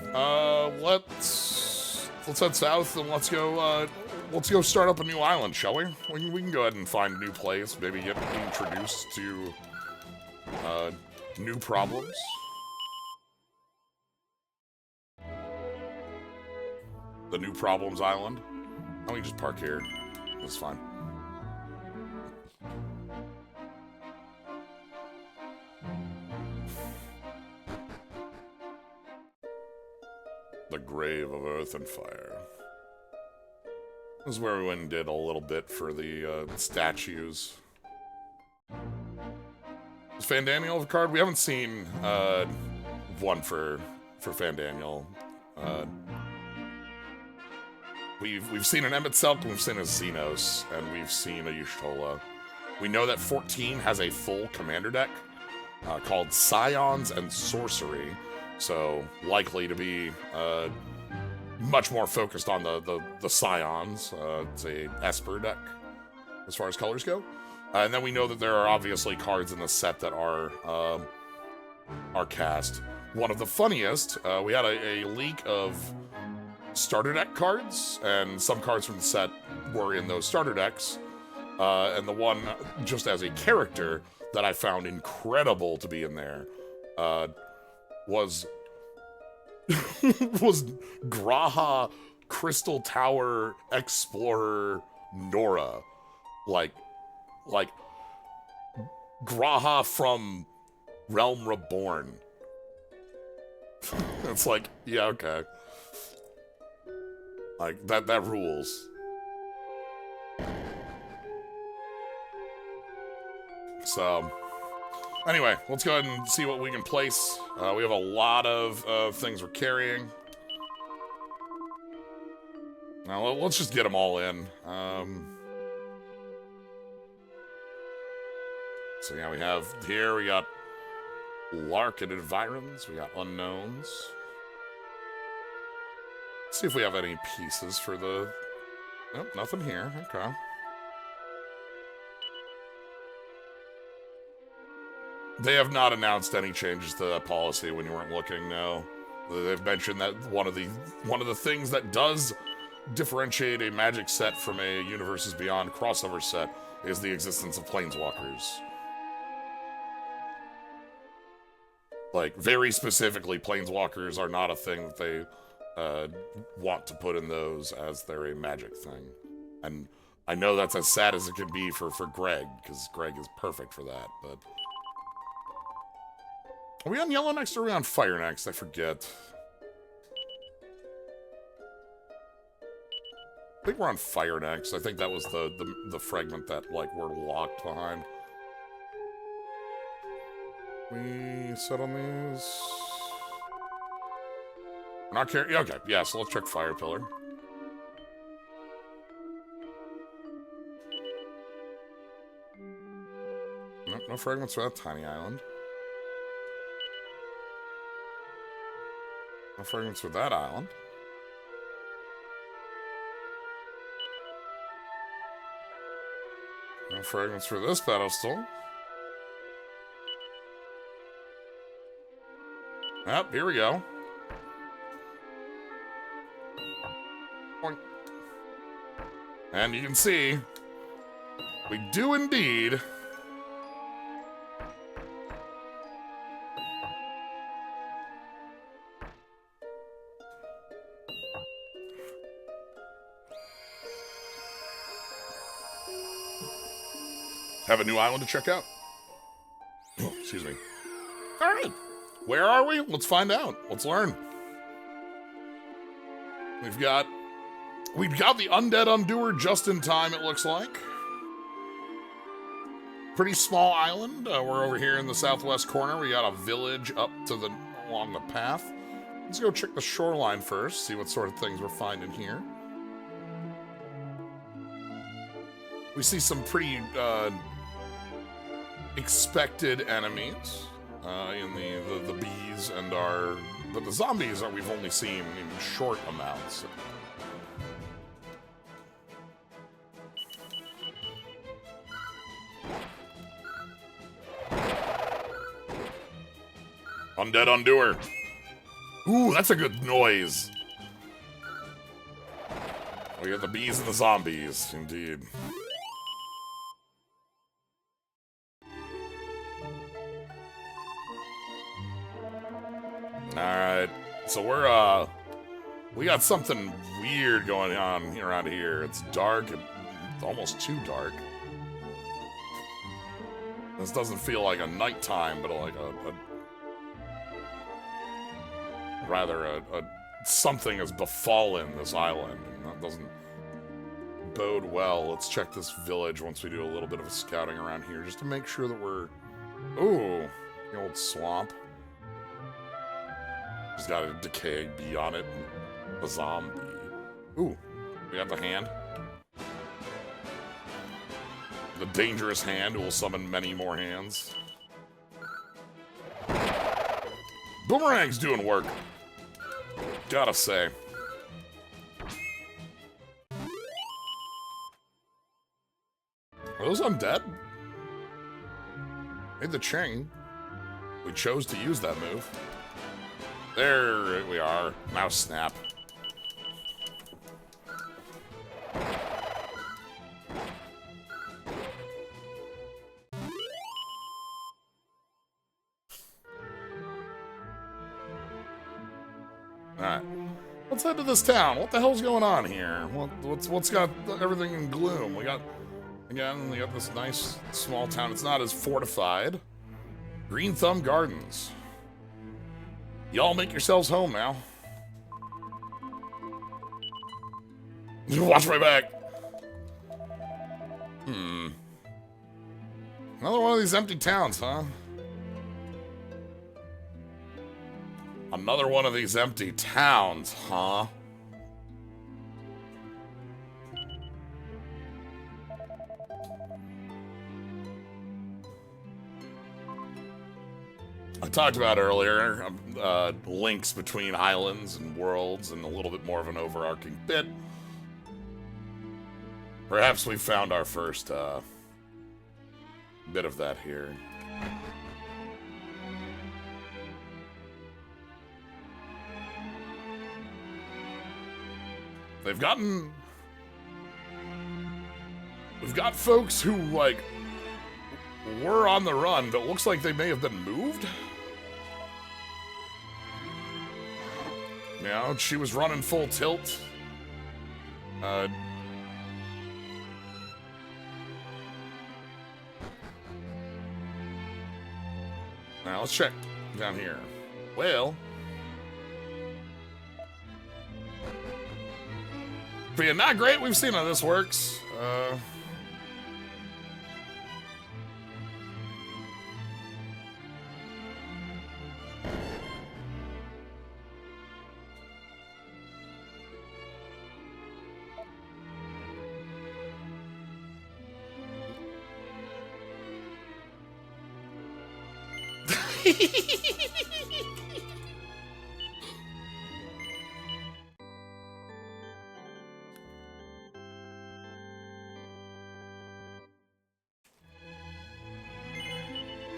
Let's head south and let's go start up a new island, shall we? We can go ahead and find a new place, maybe get introduced to new problems. The New Problems Island. I can just park here. That's fine. The Grave of Earth and Fire. This is where we went and did a little bit for the statues. Is Fandaniel a card? We haven't seen one for Fandaniel. We've seen an Emmett Selk, we've seen a Xenos, and we've seen a Y'shtola. We know that 14 has a full commander deck called Scions and Sorcery, so likely to be much more focused on the Scions. It's a Esper deck as far as colors go. And then we know that there are obviously cards in the set that are cast. One of the funniest, we had a leak of starter deck cards, and some cards from the set were in those starter decks. And the one, just as a character, that I found incredible to be in there was was Graha Crystal Tower Explorer Nora. Like Graha from Realm Reborn. It's like, yeah, okay. Like, that rules. So, anyway, let's go ahead and see what we can place. We have a lot of things we're carrying. Now, let's just get them all in. So, yeah, we got Lark and Environs. We got Unknowns. Let's see if we have any pieces for the... Nope, nothing here. Okay. They have not announced any changes to that policy when you weren't looking, no. They've mentioned that one of the things that does differentiate a Magic set from a Universes Beyond crossover set is the existence of Planeswalkers. Like, very specifically, Planeswalkers are not a thing that they want to put in those as they're a Magic thing. And I know that's as sad as it can be for Greg, because Greg is perfect for that, but... Are we on yellow next or are we on fire next? I forget. I think we're on fire next. I think that was the fragment that, like, we're locked behind. We set on these. We're not carrying. Okay, yeah, so let's check Fire Pillar. Nope, no fragments for that tiny island. No fragments for that island. No fragments for this pedestal. Yep, here we go. Boink. And you can see, we do indeed have a new island to check out. Oh, excuse me. All right. Where are we? Let's find out. Let's learn. We've got the Undead Undoer just in time, it looks like. Pretty small island. We're over here in the southwest corner. We got a village up to along the path. Let's go check the shoreline first, see what sort of things we're finding here. We see some pretty expected enemies in the bees and but the zombies we've only seen in short amounts. Undead Undoer. Ooh, that's a good noise. We got the bees and the zombies, indeed. Alright, so we got something weird going on around here. It's dark, almost too dark. This doesn't feel like a nighttime, but like something has befallen this island, and that doesn't bode well. Let's check this village once we do a little bit of a scouting around here, just to make sure that we're... Ooh, the old swamp. It's got a decayed bee on it. A zombie. Ooh, we got the hand. The dangerous hand will summon many more hands. Boomerang's doing work. Gotta say. Are those undead? Made the Ching. We chose to use that move. There we are. Now snap. Alright. Let's head to this town. What the hell's going on here? What's got everything in gloom? We got this nice small town. It's not as fortified. Green Thumb Gardens. Y'all make yourselves home now. Watch my back. Another one of these empty towns, huh? Another one of these empty towns, huh? I talked about earlier, links between islands and worlds and a little bit more of an overarching bit. Perhaps we found our first bit of that here. We've got folks who, like, were on the run, but it looks like they may have been moved. You know, she was running full tilt. Now, let's check down here. Well... but yeah, not great. We've seen how this works.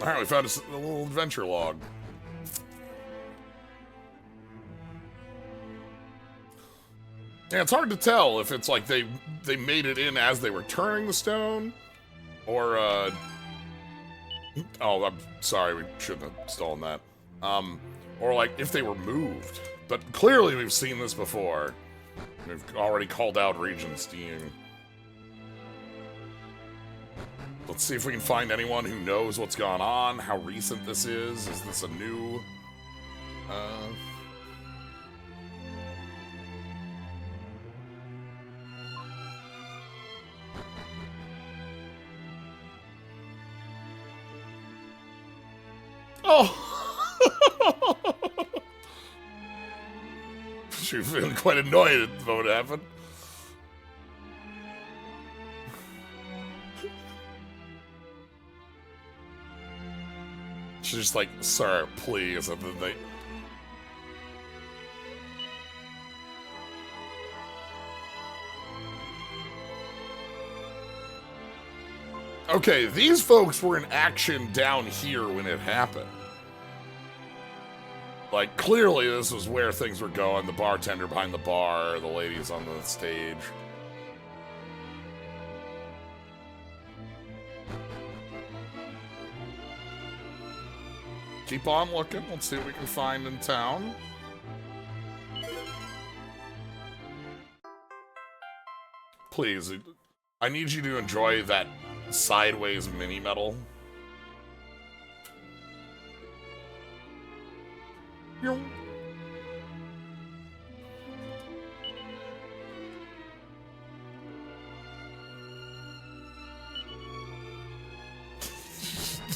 Alright, we found a little adventure log. Yeah, it's hard to tell if it's like they made it in as they were turning the stone, or oh, I'm sorry, we shouldn't have stolen that. Or like if they were moved. But clearly we've seen this before. We've already called out Regenstein. Let's see if we can find anyone who knows what's gone on, how recent this is. Is this a new... Oh! She was feeling quite annoyed at what happened. She's just like, sir, please. And then they... Okay, these folks were in action down here when it happened. Like, clearly this was where things were going. The bartender behind the bar, the ladies on the stage. Keep on looking. Let's see what we can find in town. Please, I need you to enjoy that sideways mini medal.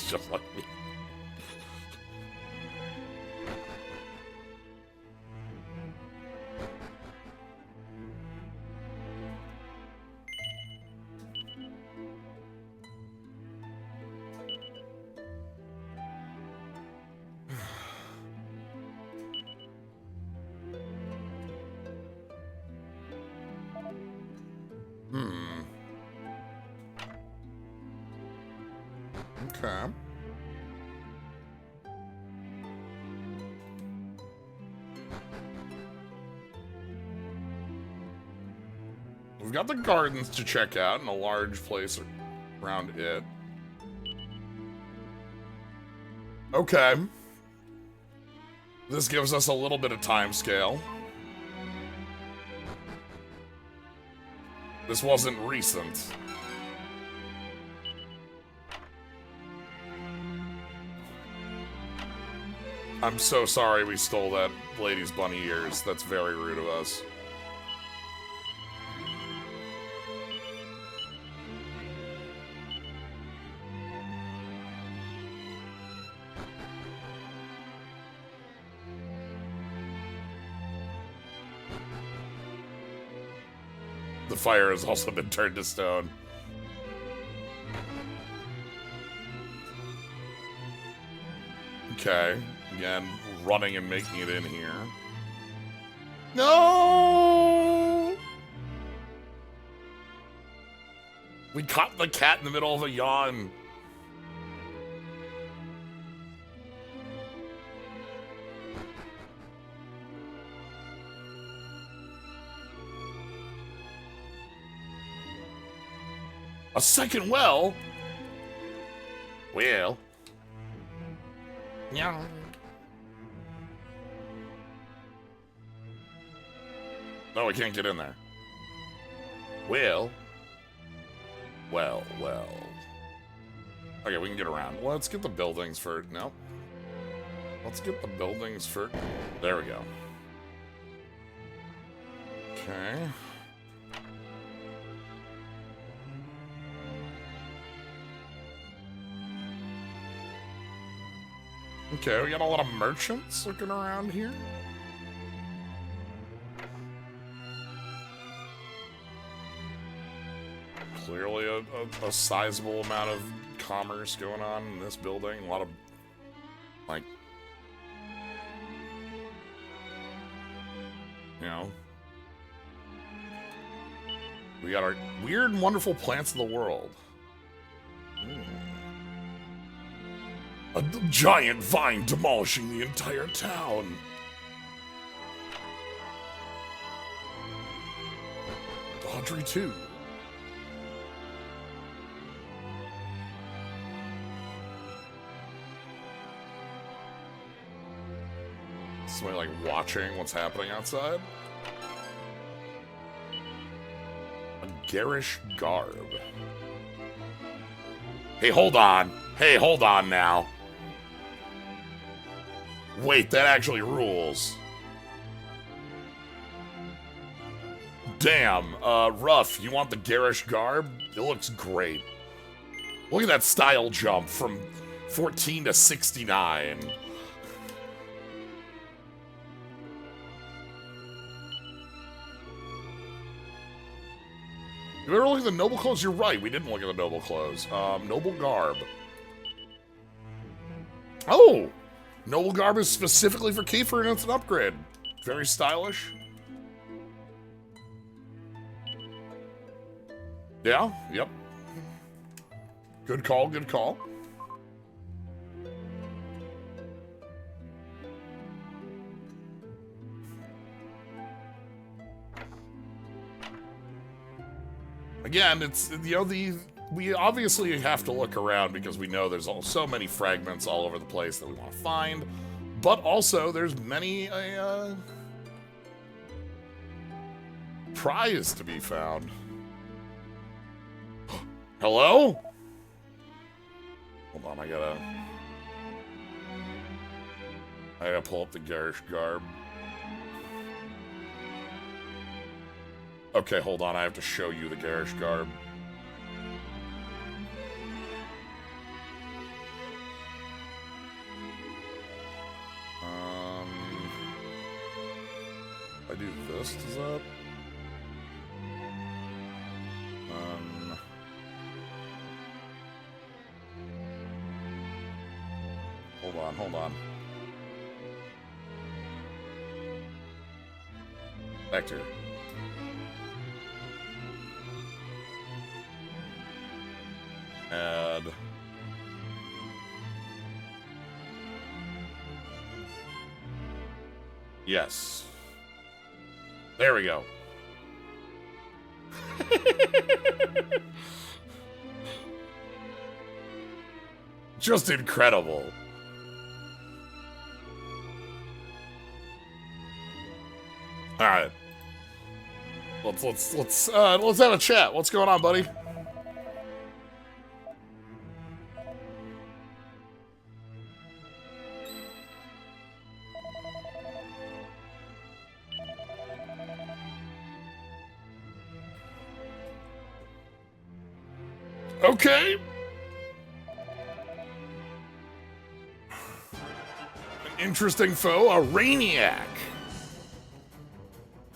Just like me. Okay. We've got the gardens to check out and a large place around it. Okay. This gives us a little bit of time scale. This wasn't recent. I'm so sorry we stole that lady's bunny ears. That's very rude of us. The fire has also been turned to stone. Okay. Again, running and making it in here. No! We caught the cat in the middle of a yawn. A second well? Well. Yeah. No, we can't get in there. Well. Well. Okay, we can get around. Let's get the buildings first. No. Let's get the buildings first. There we go. Okay. Okay, we got a lot of merchants looking around here. Clearly a sizable amount of commerce going on in this building. A lot of, like, you know. We got our weird and wonderful plants of the world. A giant vine demolishing the entire town. Audrey, too. Somebody, like, watching what's happening outside. A garish garb. Hey, hold on. Hey, hold on now. Wait, that actually rules. Damn, Ruff, you want the garish garb? It looks great. Look at that style jump from 14 to 69. You better look at the noble clothes. You're right, we didn't look at the noble clothes. Noble garb. Oh! Noble garb is specifically for Kiefer and it's an upgrade. Very stylish. Yeah, yep. Good call, good call. Again, it's, you know, we obviously have to look around because we know there's so many fragments all over the place that we want to find, but also there's many prize to be found. Hello? Hold on, I gotta pull up the garish garb. Okay, hold on, I have to show you the garish garb. If I do this, does that? Hold on. Vector. Add. Yes. There we go. Just incredible. All right. Let's have a chat. What's going on, buddy? Okay. An interesting foe, a Rainiac.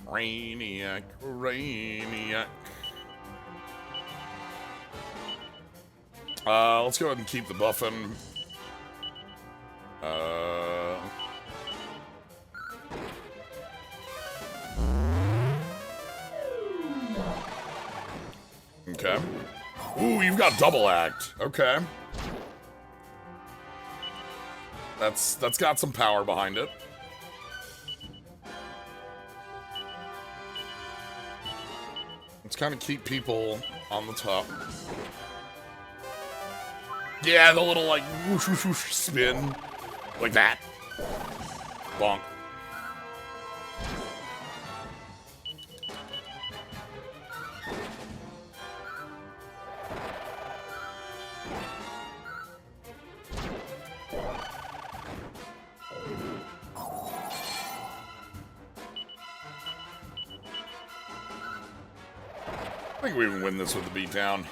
Rainiac, Rainiac. Let's go ahead and keep the buffing. Okay. Ooh, you've got double act. Okay. That's got some power behind it. Let's kind of keep people on the top. Yeah, the little like whoosh whoosh whoosh spin. Like that. Bonk. I think we can win this with the beatdown.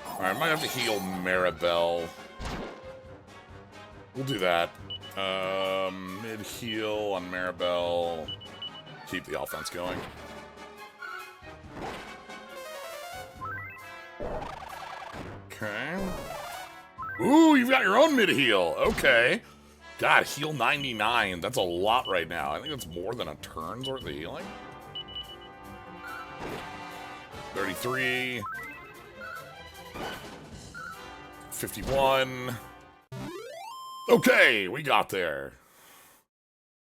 Alright, might have to heal Maribel. We'll do that. Mid-heal on Maribel. Keep the offense going. Okay. Ooh, you've got your own mid-heal. Okay. God, heal 99. That's a lot right now. I think that's more than a turn's worth of healing. 33. 51. Okay, we got there.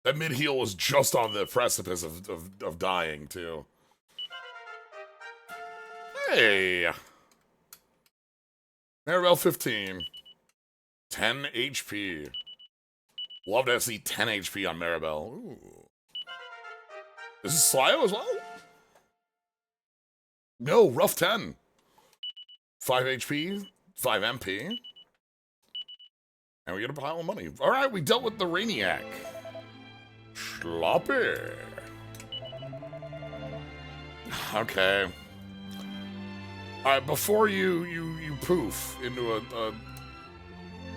That mid-heal was just on the precipice of dying, too. Hey! Maribel 15. 10 HP. Love to see 10 HP on Maribel. Ooh. Is this Slyo as well? No, rough 10. 5 HP, 5 MP. And we get a pile of money. Alright, we dealt with the Rainiac. Sloppy. Okay. Alright, before you poof into a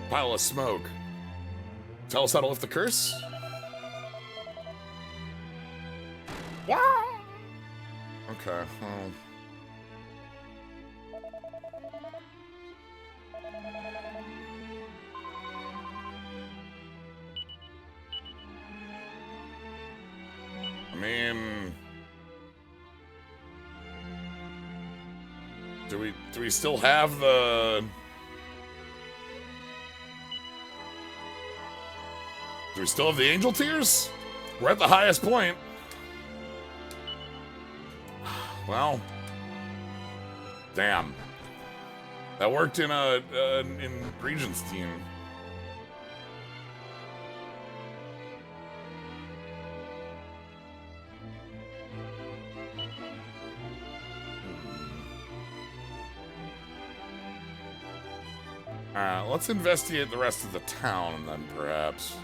pile of smoke, tell us how to lift the curse? Wow! Okay, I mean, do we still have the? Do we still have the angel tears? We're at the highest point. Well, damn. That worked in in Regent's team. Let's investigate the rest of the town then, perhaps.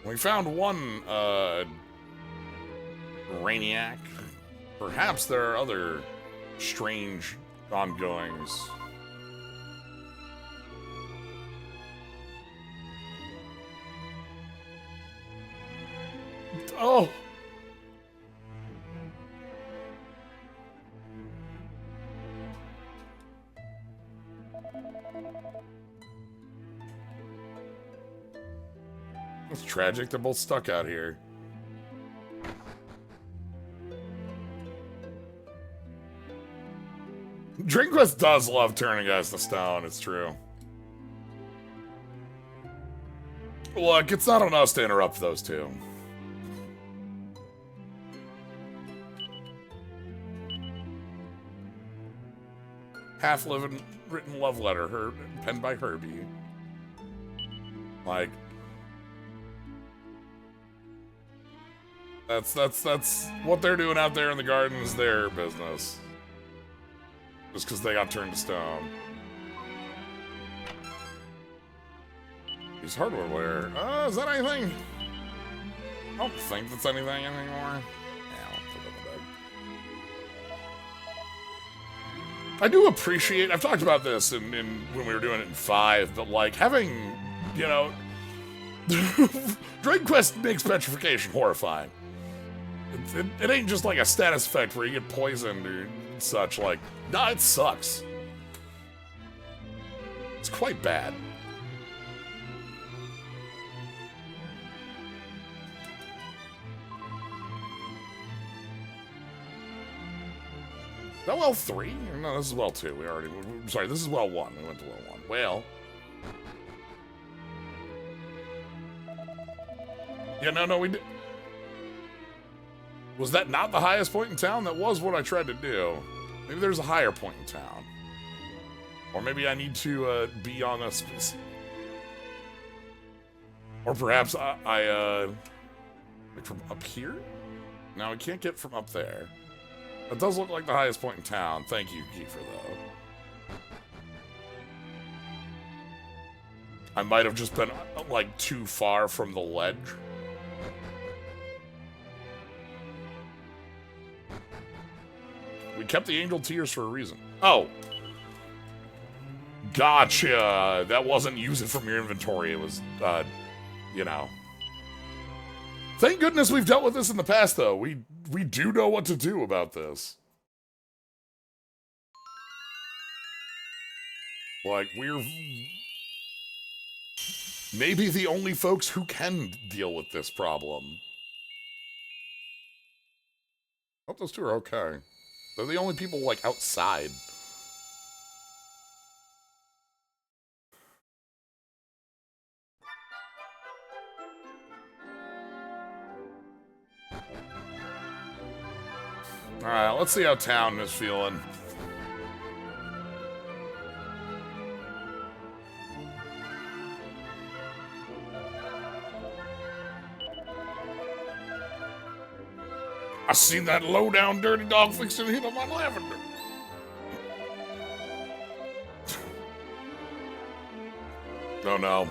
We found one, Rainiac. Perhaps there are other strange ongoings. Oh! It's tragic, they're both stuck out here. Drinkwest does love turning guys to stone, it's true. Look, it's not on us to interrupt those two. Half-living written love letter, penned by Herbie. Like, that's what they're doing out there in the garden is their business. Just because they got turned to stone. Use hardware wear. Is that anything? I don't think that's anything anymore. Yeah, I'll put that in the bag. I do appreciate, I've talked about this in when we were doing it in 5, but like having, you know, Dragon Quest makes petrification horrifying. It ain't just like a status effect where you get poisoned or such, like, nah, it sucks. It's quite bad. Is that well 3? No, this is well 2. Sorry, this is well 1. We went to well 1. Well. Yeah, no, we did. Was that not the highest point in town? That was what I tried to do. Maybe there's a higher point in town. Or maybe I need to be on a specific... Or perhaps like from up here? No, we can't get from up there. It does look like the highest point in town. Thank you, Kiefer, though. I might have just been, like, too far from the ledge. We kept the angel tears for a reason. Oh. Gotcha. That wasn't use it from your inventory. It was, you know. Thank goodness we've dealt with this in the past, though. We do know what to do about this. Like, we're maybe the only folks who can deal with this problem. I hope those two are okay. They're the only people, like, outside. Alright, let's see how town is feeling. I seen that low-down dirty dog fixing to hit on my lavender. Oh no.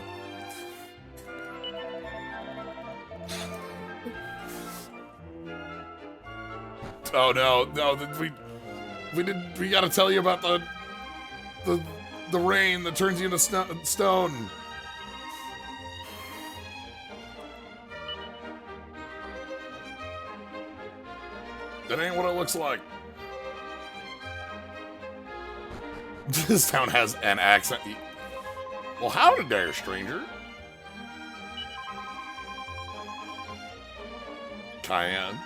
Oh no, we gotta tell you about the rain that turns you into stone. That ain't what it looks like. This town has an accent. Well, howdy there, stranger. Cayenne.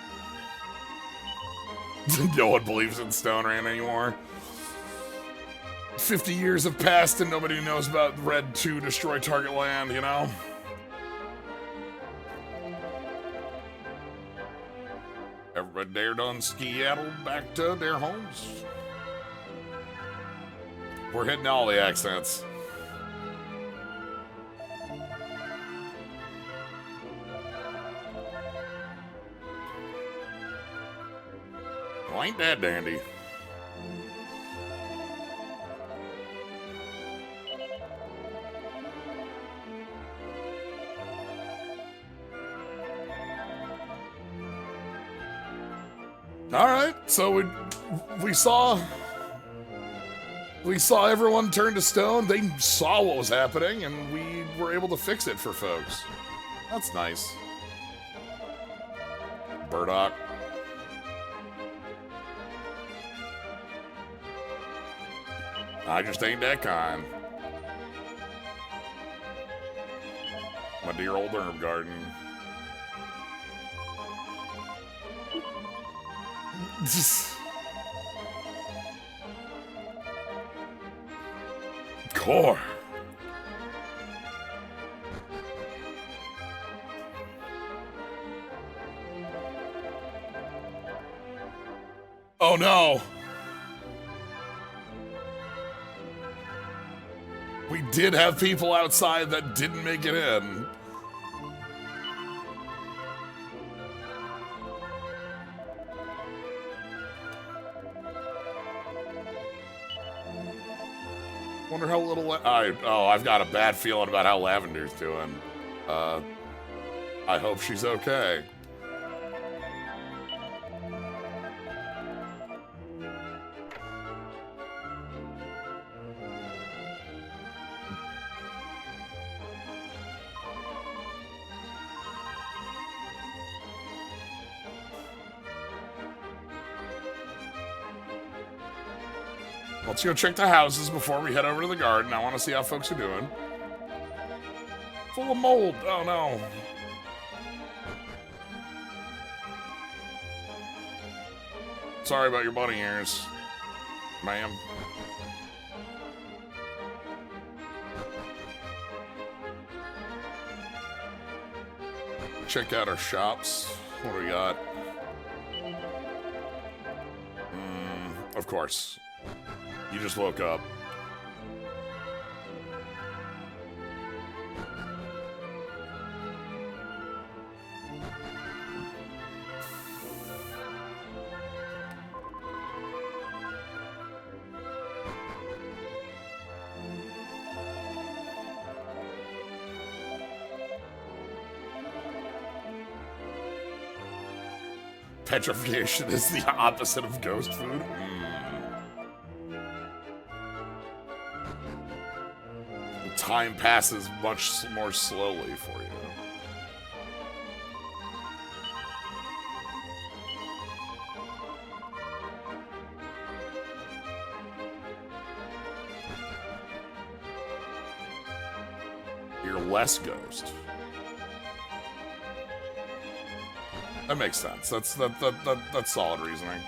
No one believes in Stone Rain anymore. 50 years have passed and nobody knows about Red 2 Destroy Target Land, you know? Everybody there done skedaddle back to their homes. We're hitting all the accents. Well, ain't that dandy? All right, so we saw everyone turn to stone. They saw what was happening, and we were able to fix it for folks. That's nice. Burdock. I just ain't that kind. My dear old herb garden. core. Oh no! We did have people outside that didn't make it in. Wonder how little... I've got a bad feeling about how Lavender's doing. I hope she's okay. Let's go check the houses before we head over to the garden. I want to see how folks are doing. Full of mold. Oh, no. Sorry about your bunny ears, ma'am. Check out our shops. What do we got? Of course. You just woke up. Petrification is the opposite of ghost food. Time passes much more slowly for you. You're less ghost. That makes sense. That's solid reasoning.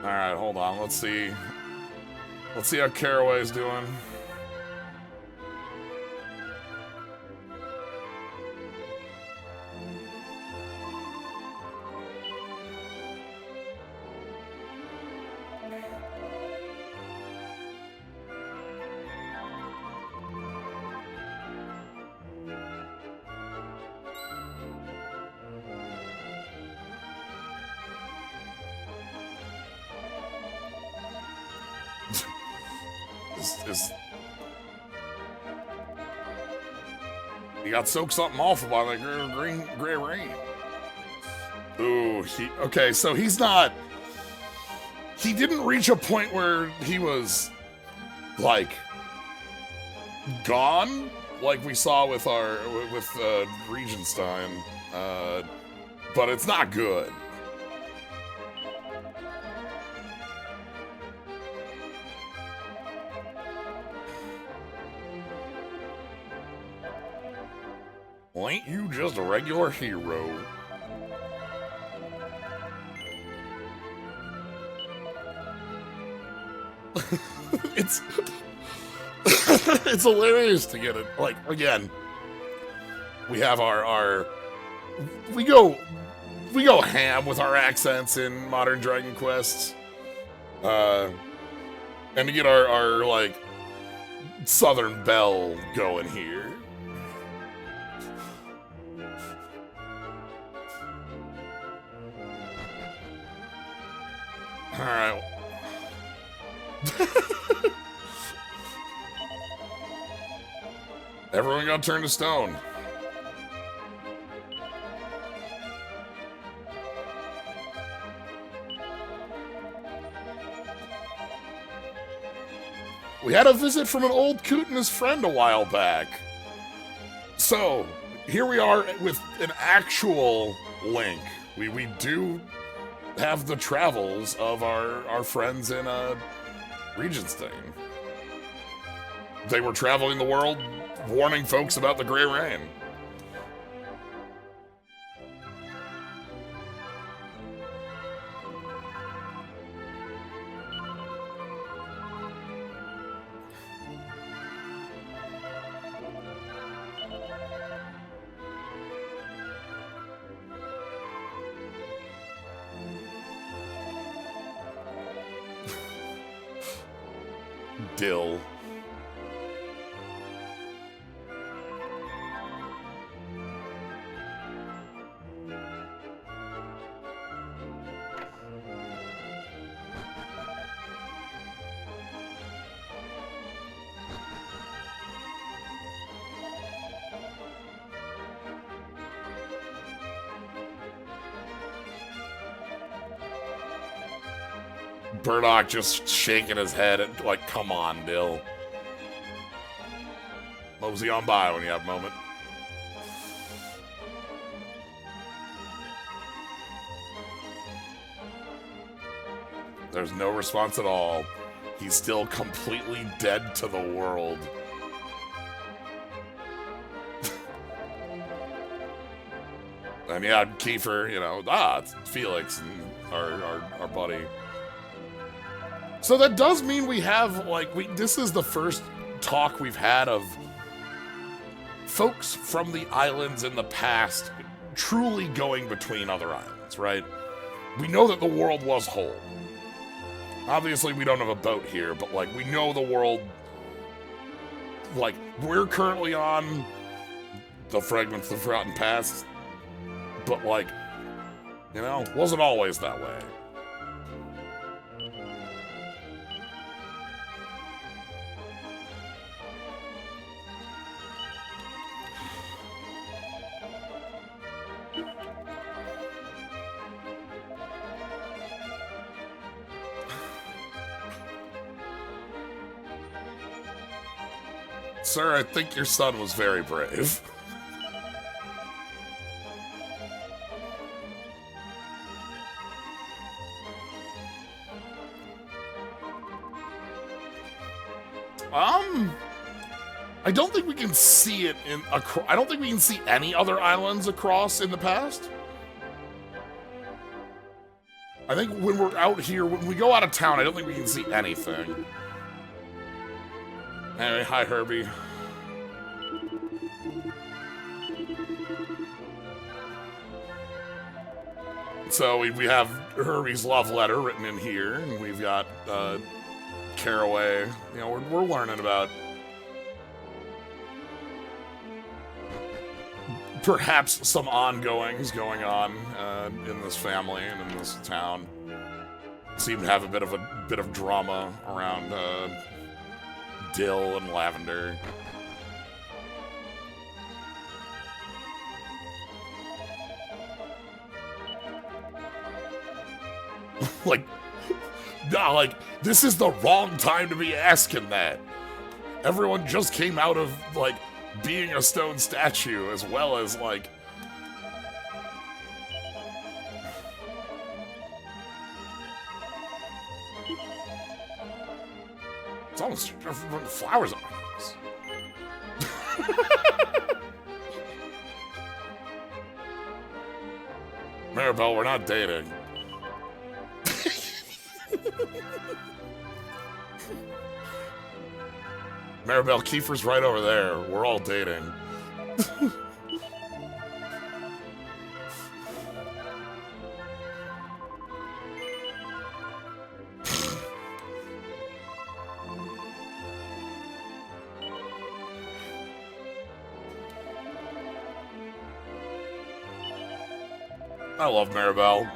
Alright, hold on. Let's see. Let's see how Caraway's doing. He got soaked something awful by that gray rain. Ooh, okay, so he's not... He didn't reach a point where he was, like, gone, like we saw with Regenstein, but it's not good. Well, ain't you just a regular hero? it's it's hilarious to get it. Like, again, we have our we go ham with our accents in Modern Dragon Quest, and to get our like Southern Belle going here. All right. Everyone got turned to stone. We had a visit from an old coot and his friend a while back. So, here we are with an actual Link. We do have the travels of our friends in Regenstein. They were traveling the world, warning folks about the Grey Rain. Dill. Burdock just shaking his head at, like, come on, Dill. Mosey on by when you have a moment. There's no response at all. He's still completely dead to the world. And yeah, Kiefer, you know, it's Felix and our buddy. So that does mean we have, like, this is the first talk we've had of folks from the islands in the past truly going between other islands, right? We know that the world was whole. Obviously, we don't have a boat here, but, like, we know the world, like, we're currently on the Fragments of the Forgotten Past, but, like, you know, wasn't always that way. Sir, I think your son was very brave. I don't think we can see it I don't think we can see any other islands across in the past. I think when we're out here, when we go out of town, I don't think we can see anything. Anyway, hi, Herbie. So we have Herbie's love letter written in here, and we've got Caraway. You know, we're learning about perhaps some ongoings going on in this family and in this town. Seem to have a bit of drama around Dill and Lavender. Like, this is the wrong time to be asking that. Everyone just came out of, like, being a stone statue, as well as, like... It's almost flowers on us. Maribel, we're not dating. Maribel, Kiefer's right over there. We're all dating. I love Maribel.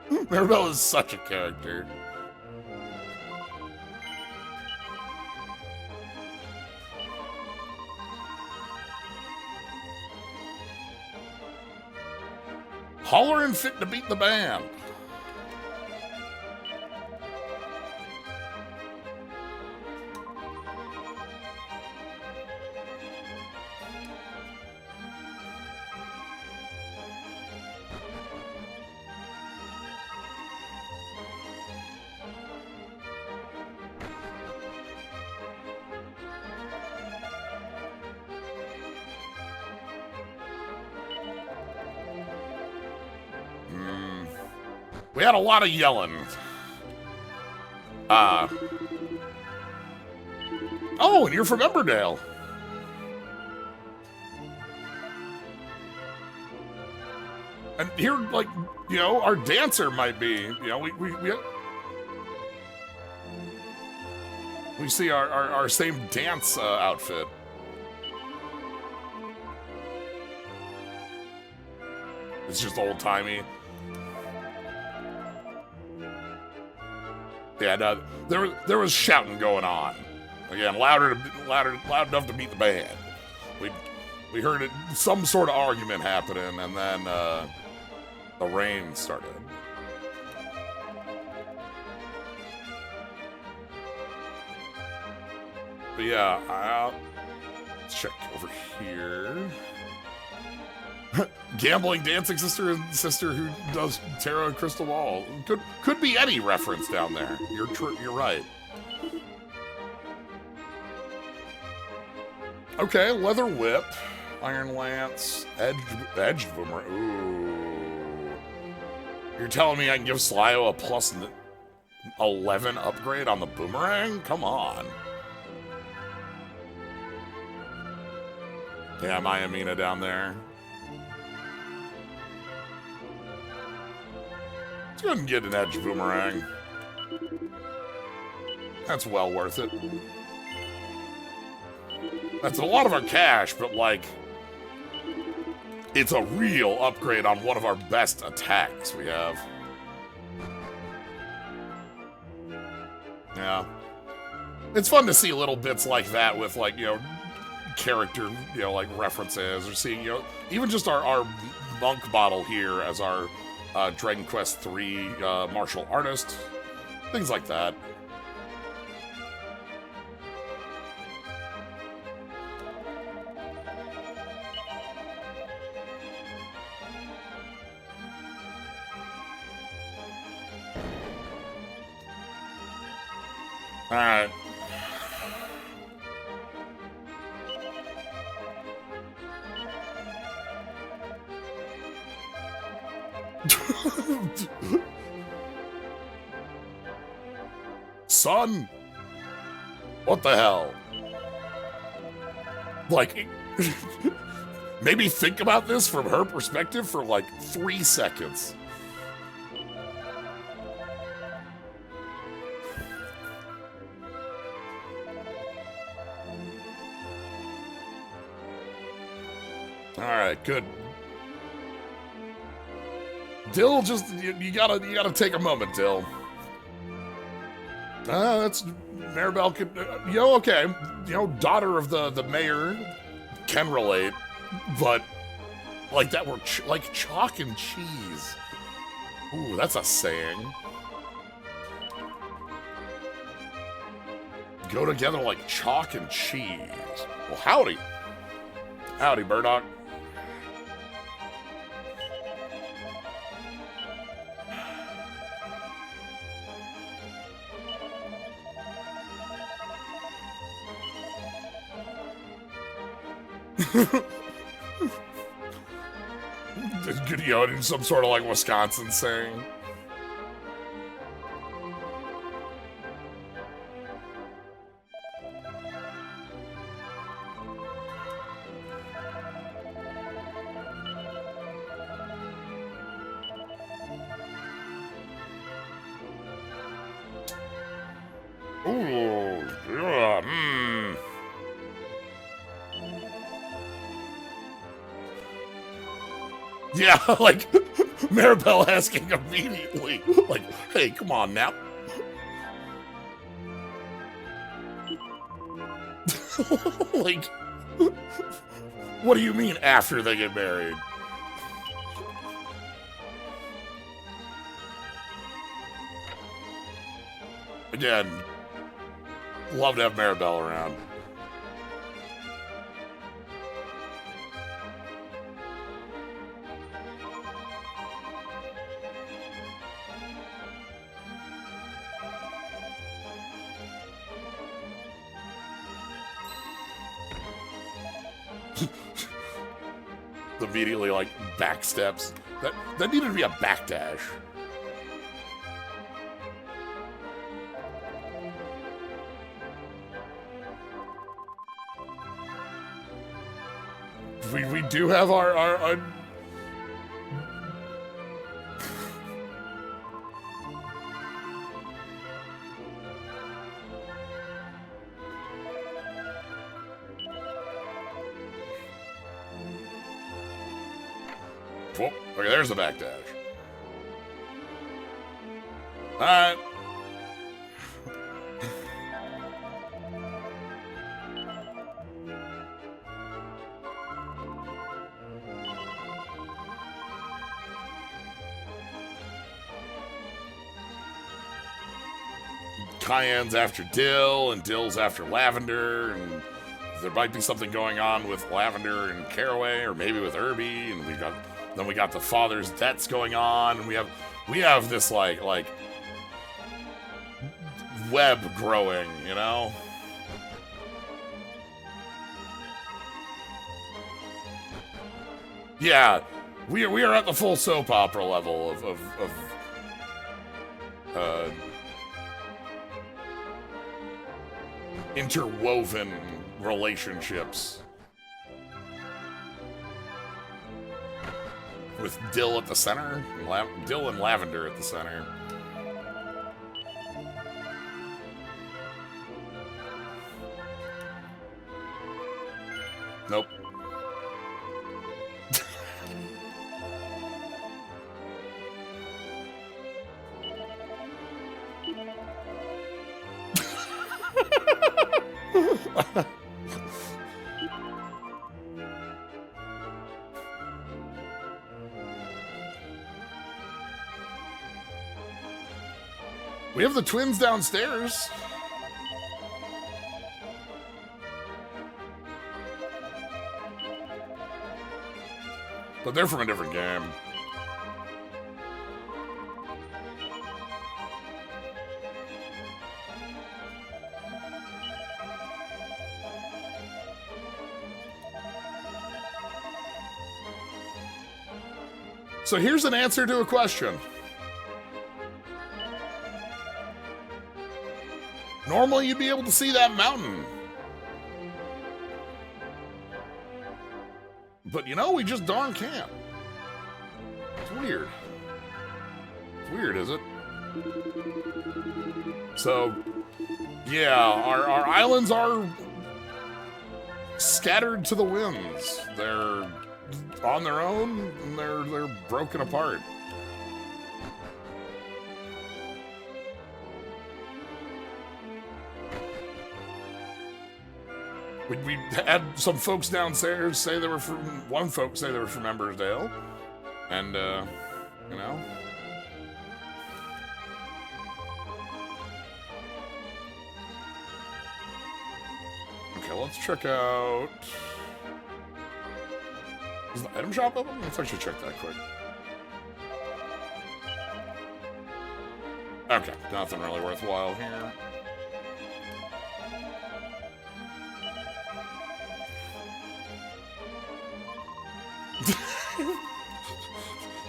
Maribel is such a character. Hollerin' fit to beat the band. We had a lot of yelling. Oh, and you're from Emberdale. And here, like, you know, our dancer might be, you know, we see our same dance outfit. It's just old-timey. Yeah, no, there was shouting going on. Again, loud enough to meet the band. We heard it, some sort of argument happening, and then the rain started. But yeah, I'll check over here. Gambling dancing sister and sister who does tarot and crystal ball. Could be any reference down there. You're right. Okay, leather whip, iron lance, edge boomer. Ooh. You're telling me I can give Slyo a plus 11 upgrade on the boomerang? Come on. Yeah, Mayamina down there. Let's go ahead and get an edge boomerang. That's well worth it. That's a lot of our cash, but like, it's a real upgrade on one of our best attacks we have. Yeah. It's fun to see little bits like that with, like, you know, character, you know, like references, or seeing, you know, even just our monk model here as our Dragon Quest III martial artist, things like that. All right. Son, what the hell? Like, maybe think about this from her perspective for like 3 seconds. All right, good. Dill, just you gotta take a moment, Dill. That's Maribel could, you know, okay, you know, daughter of the mayor can relate, but like that were like chalk and cheese. Ooh, that's a saying. Go together like chalk and cheese. Well, howdy. Howdy, Burdock. You know, in some sort of like Wisconsin saying. Ooh, yeah, Yeah, like, Maribel asking immediately, like, hey, come on now. Like, what do you mean after they get married? Again, love to have Maribel around. Immediately, like, back steps. That needed to be a backdash. we do have our Whoop. Okay, there's the backdash. Alright. Cayenne's after Dill, and Dill's after Lavender, and there might be something going on with Lavender and Caraway, or maybe with Irby, and we got the father's debts going on, and we have this like web growing, you know? Yeah, we are at the full soap opera level of interwoven relationships. With Dill at the center, Dill and Lavender at the center. Nope. We have the twins downstairs. But they're from a different game. So here's an answer to a question. Normally you'd be able to see that mountain. But you know, we just darn can't. It's weird. It's weird, is it? So, yeah, our islands are scattered to the winds. They're on their own, and they're broken apart. We had some folks downstairs say they were from, one folk say they were from Embersdale. And, you know. Okay, let's check out... Is the item shop open? Let's actually check that quick. Okay, nothing really worthwhile here.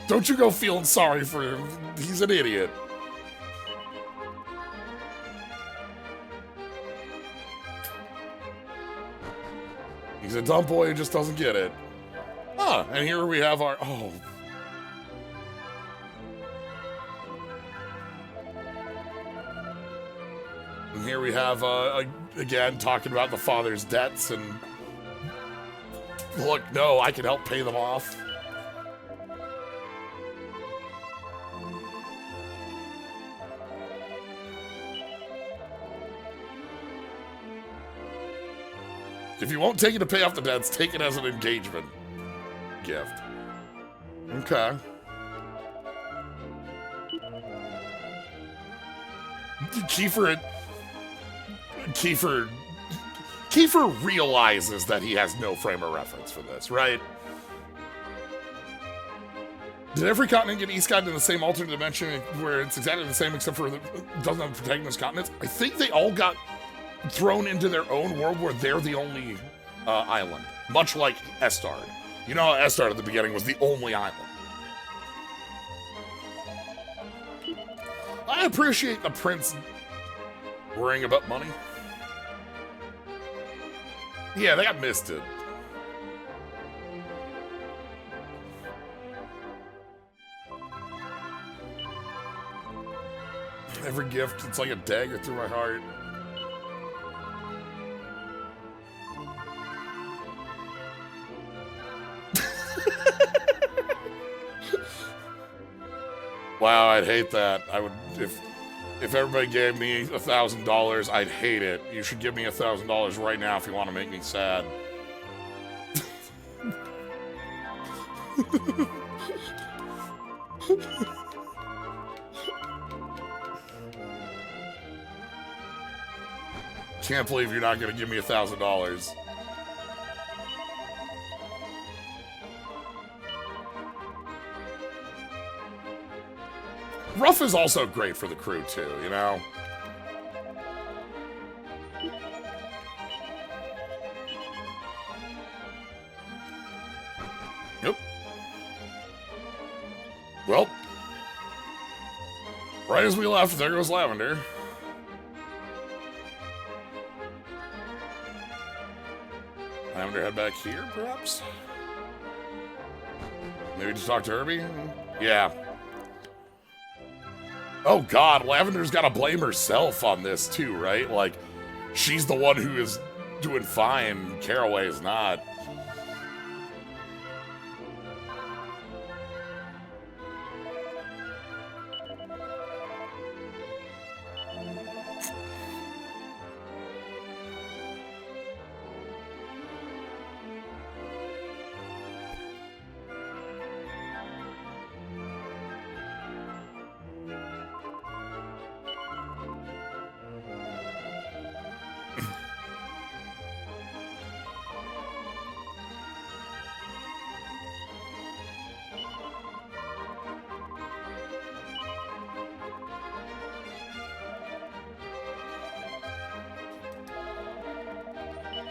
Don't you go feeling sorry for him. He's an idiot. He's a dumb boy who just doesn't get it. Ah, and here we have our... Oh. And here we have, again, talking about the father's debts and... Look, no, I can help pay them off. If you won't take it to pay off the debts, take it as an engagement gift. Okay. Kiefer realizes that he has no frame of reference for this, right? Did every continent get East Guide in the same alternate dimension where it's exactly the same except for it doesn't have protagonist continents? I think they all got thrown into their own world where they're the only island. Much like Estard. You know how Estard at the beginning was the only island. I appreciate the prince worrying about money. Yeah, they got misted. Every gift, it's like a dagger through my heart. Wow, I'd hate that. I would, if everybody gave me $1,000, I'd hate it. You should give me $1,000 right now if you want to make me sad. Can't believe you're not going to give me $1,000. Ruff is also great for the crew, too, you know? Yep. Well. Right as we left, there goes Lavender. Lavender head back here, perhaps? Maybe to talk to Herbie? Yeah. Oh god, Lavender's gotta blame herself on this too, right? Like, she's the one who is doing fine, Caraway is not.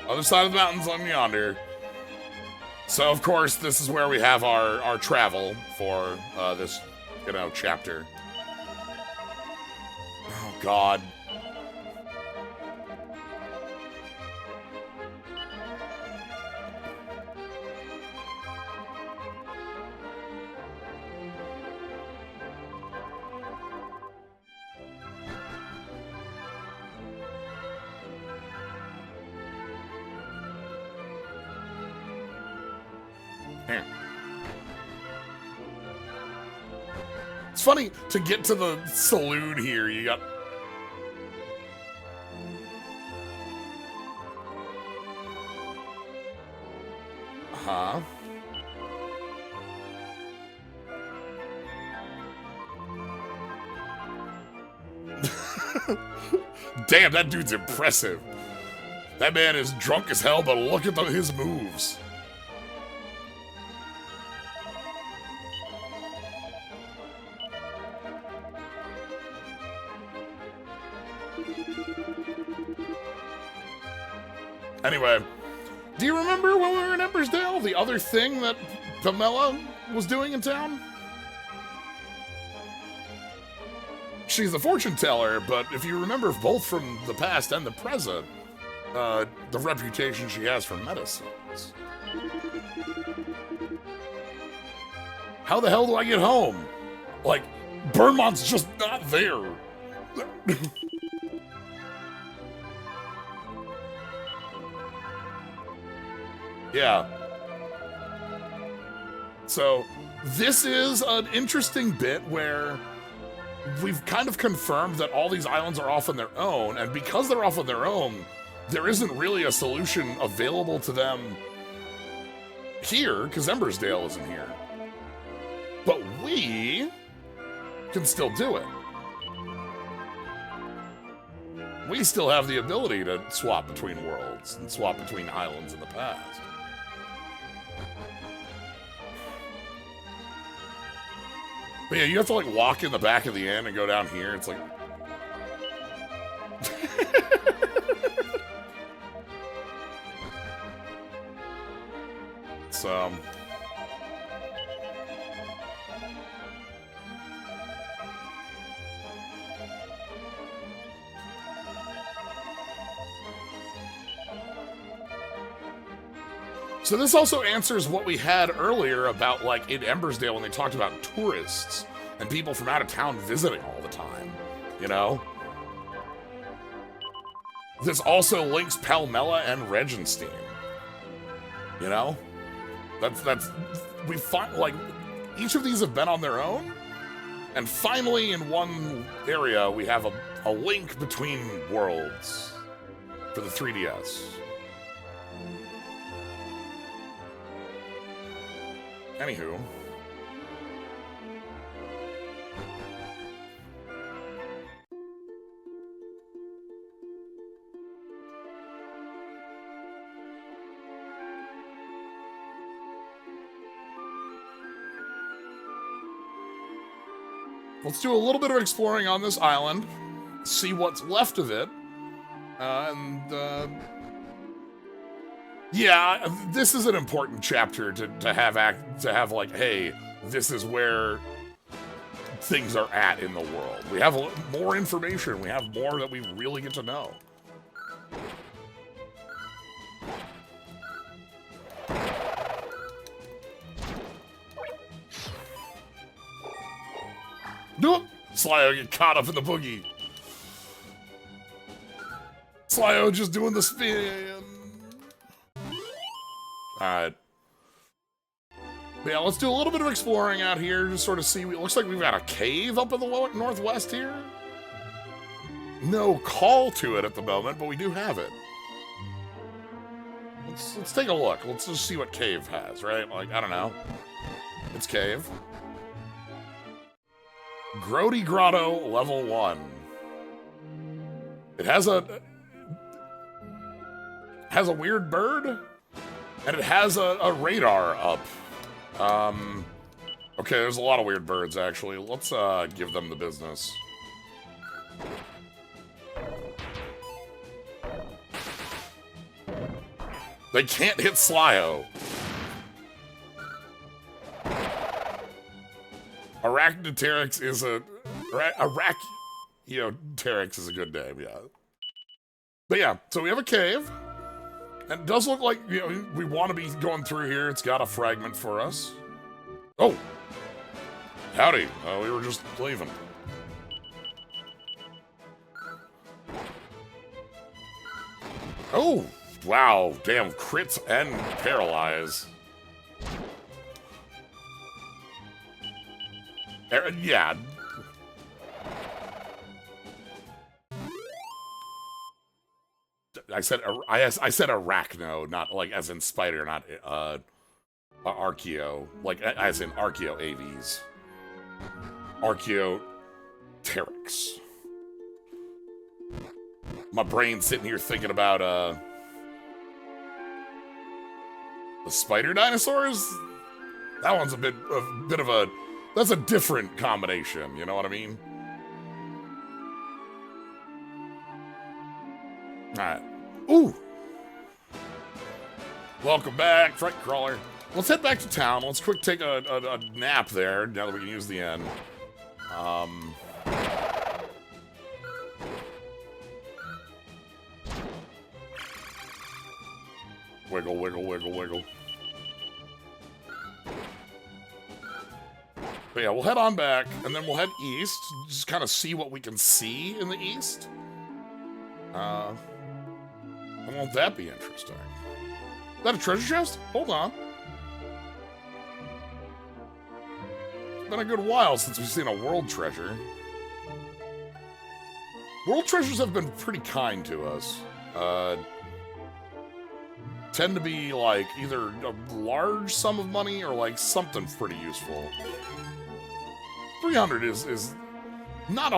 Other side of the mountains on yonder. So, of course, this is where we have our travel for this, you know, chapter. Oh, God. It's funny, to get to the saloon here, you got... Huh? Damn, that dude's impressive. That man is drunk as hell, but look at his moves. Anyway, do you remember when we were in Embersdale, the other thing that Pamela was doing in town? She's a fortune teller, but if you remember both from the past and the present, the reputation she has for medicines. How the hell do I get home? Like, Burnmont's just not there. Yeah. So, this is an interesting bit where we've kind of confirmed that all these islands are off on their own, and because they're off on their own, there isn't really a solution available to them here, because Embersdale isn't here. But we can still do it. We still have the ability to swap between worlds and swap between islands in the past. But yeah, you have to like walk in the back of the inn and go down here. It's like... So... So this also answers what we had earlier about, like, in Embersdale when they talked about tourists and people from out of town visiting all the time. you know? This also links Palmella and Regenstein. You know? We find, like, each of these have been on their own, and finally in one area we have a link between worlds for the 3DS. Anywho. Let's do a little bit of exploring on this island, see what's left of it, yeah, this is an important chapter to have like, hey, this is where things are at in the world. We have more information. We have more that we really get to know. Nope. Slyo get caught up in the boogie. Slyo just doing the spin. Alright. Yeah, let's do a little bit of exploring out here, just sort of see. It looks like we've got a cave up in the northwest here. No call to it at the moment, but we do have it. Let's take a look. Let's just see what cave has, right? Like, I don't know. It's cave. Grody Grotto, level 1. It has a weird bird, and it has a radar up. Okay, there's a lot of weird birds, actually. Let's give them the business. They can't hit Slyo. Arachnopteryx is Arachneopteryx is a good name, yeah. But yeah, so we have a cave. And it does look like, you know, we want to be going through here. It's got a fragment for us. Oh! Howdy. We were just leaving. Oh! Wow. Damn, crits and paralyze. Yeah. I said arachno, not like as in spider, not archeo, like as in archeo AVs. Archaeopteryx. My brain's sitting here thinking about the spider dinosaurs. That one's a bit of a. That's a different combination. You know what I mean? All right. Ooh! Welcome back, Fright Crawler. Let's head back to town. Let's quick take a nap there, now that we can use the end. Wiggle, wiggle, wiggle, wiggle. But yeah, we'll head on back, and then we'll head east, just kind of see what we can see in the east. Won't that be interesting? Is that a treasure chest? Hold on. It's been a good while since we've seen a world treasure. World treasures have been pretty kind to us. Tend to be like either a large sum of money or like something pretty useful. 300 is not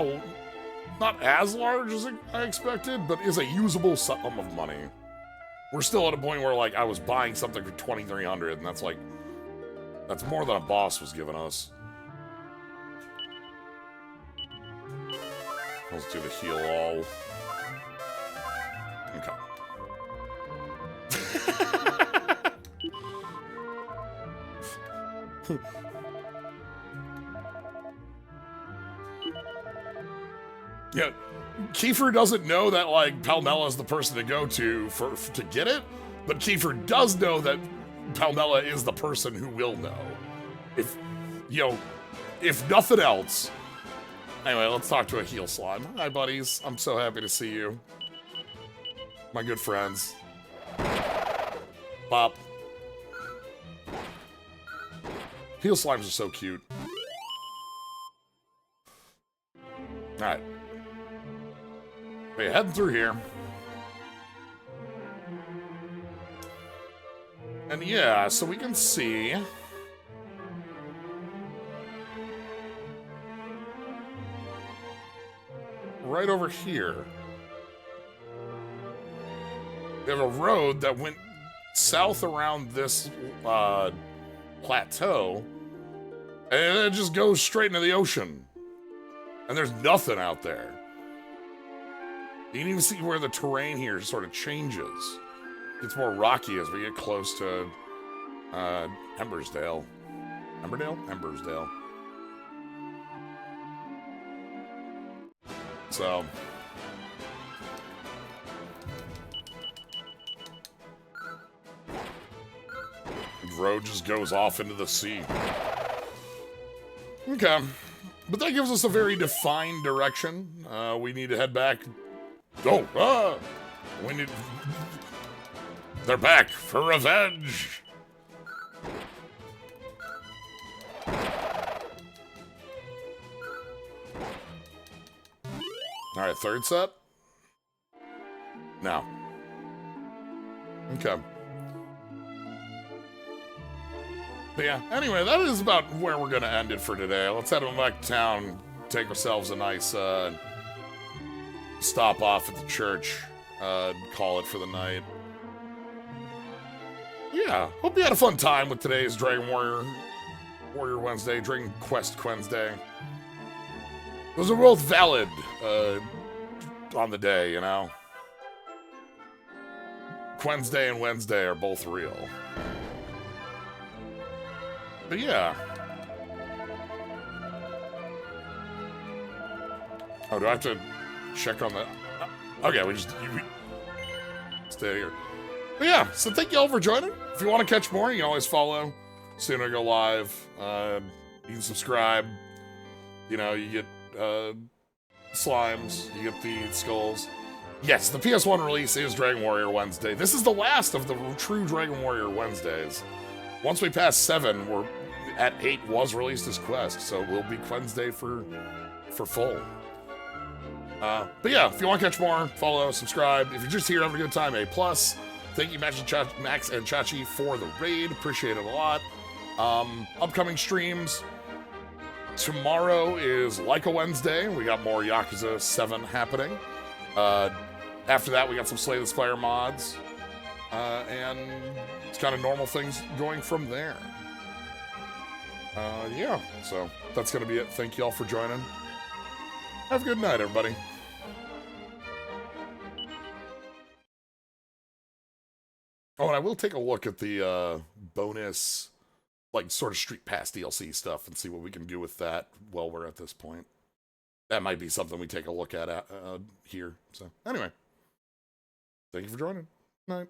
as large as I expected, but is a usable sum of money. We're still at a point where, like, I was buying something for 2,300, and that's more than a boss was giving us. Let's do the heal all. Okay. Yeah, Kiefer doesn't know that, like, Palmella is the person to go to to get it, but Kiefer does know that Palmella is the person who will know. If, you know, if nothing else, Anyway, let's talk to a heal slime. Hi, buddies. I'm so happy to see you. My good friends. Bop. Heal slimes are so cute. Alright. We're heading through here. And yeah, so we can see... right over here. We have a road that went south around this plateau, and it just goes straight into the ocean. And there's nothing out there. You can even see where the terrain here sort of changes. It's more rocky as we get close to Embersdale. Emberdale? Embersdale. So... the road just goes off into the sea. Okay. But that gives us a very defined direction. We need to head back. Oh, we need... they're back for revenge! Alright, third set? No. Okay. But yeah, anyway, that is about where we're gonna end it for today. Let's head on back to town, take ourselves a nice, stop off at the church, call it for the night. Yeah, hope you had a fun time with today's Dragon Warrior Wednesday, Dragon Quest Wednesday. Those are both valid, on the day, you know? Wednesday and Wednesday are both real. But yeah. Oh, do I have to check on the... okay, we stay here. But yeah, so thank you all for joining. If you want to catch more, you can always follow. Soon I go live. You can subscribe. You know, you get slimes. You get the skulls. Yes, the PS1 release is Dragon Warrior Wednesday. This is the last of the true Dragon Warrior Wednesdays. Once we pass 7, we're at 8 was released as Quest, so we'll be Wednesday for full. But yeah, if you want to catch more, follow, subscribe. If you're just here having a good time, A+. Thank you, Max and Chachi, for the raid. Appreciate it a lot. Upcoming streams. Tomorrow is Like a Wednesday. We got more Yakuza 7 happening. After that, we got some Slay the Spire mods. And it's kind of normal things going from there. Yeah, so that's going to be it. Thank you all for joining. Have a good night, everybody. Oh, and I will take a look at the bonus, like, sort of Street Pass DLC stuff and see what we can do with that while we're at this point. That might be something we take a look at here. So, anyway. Thank you for joining. Night.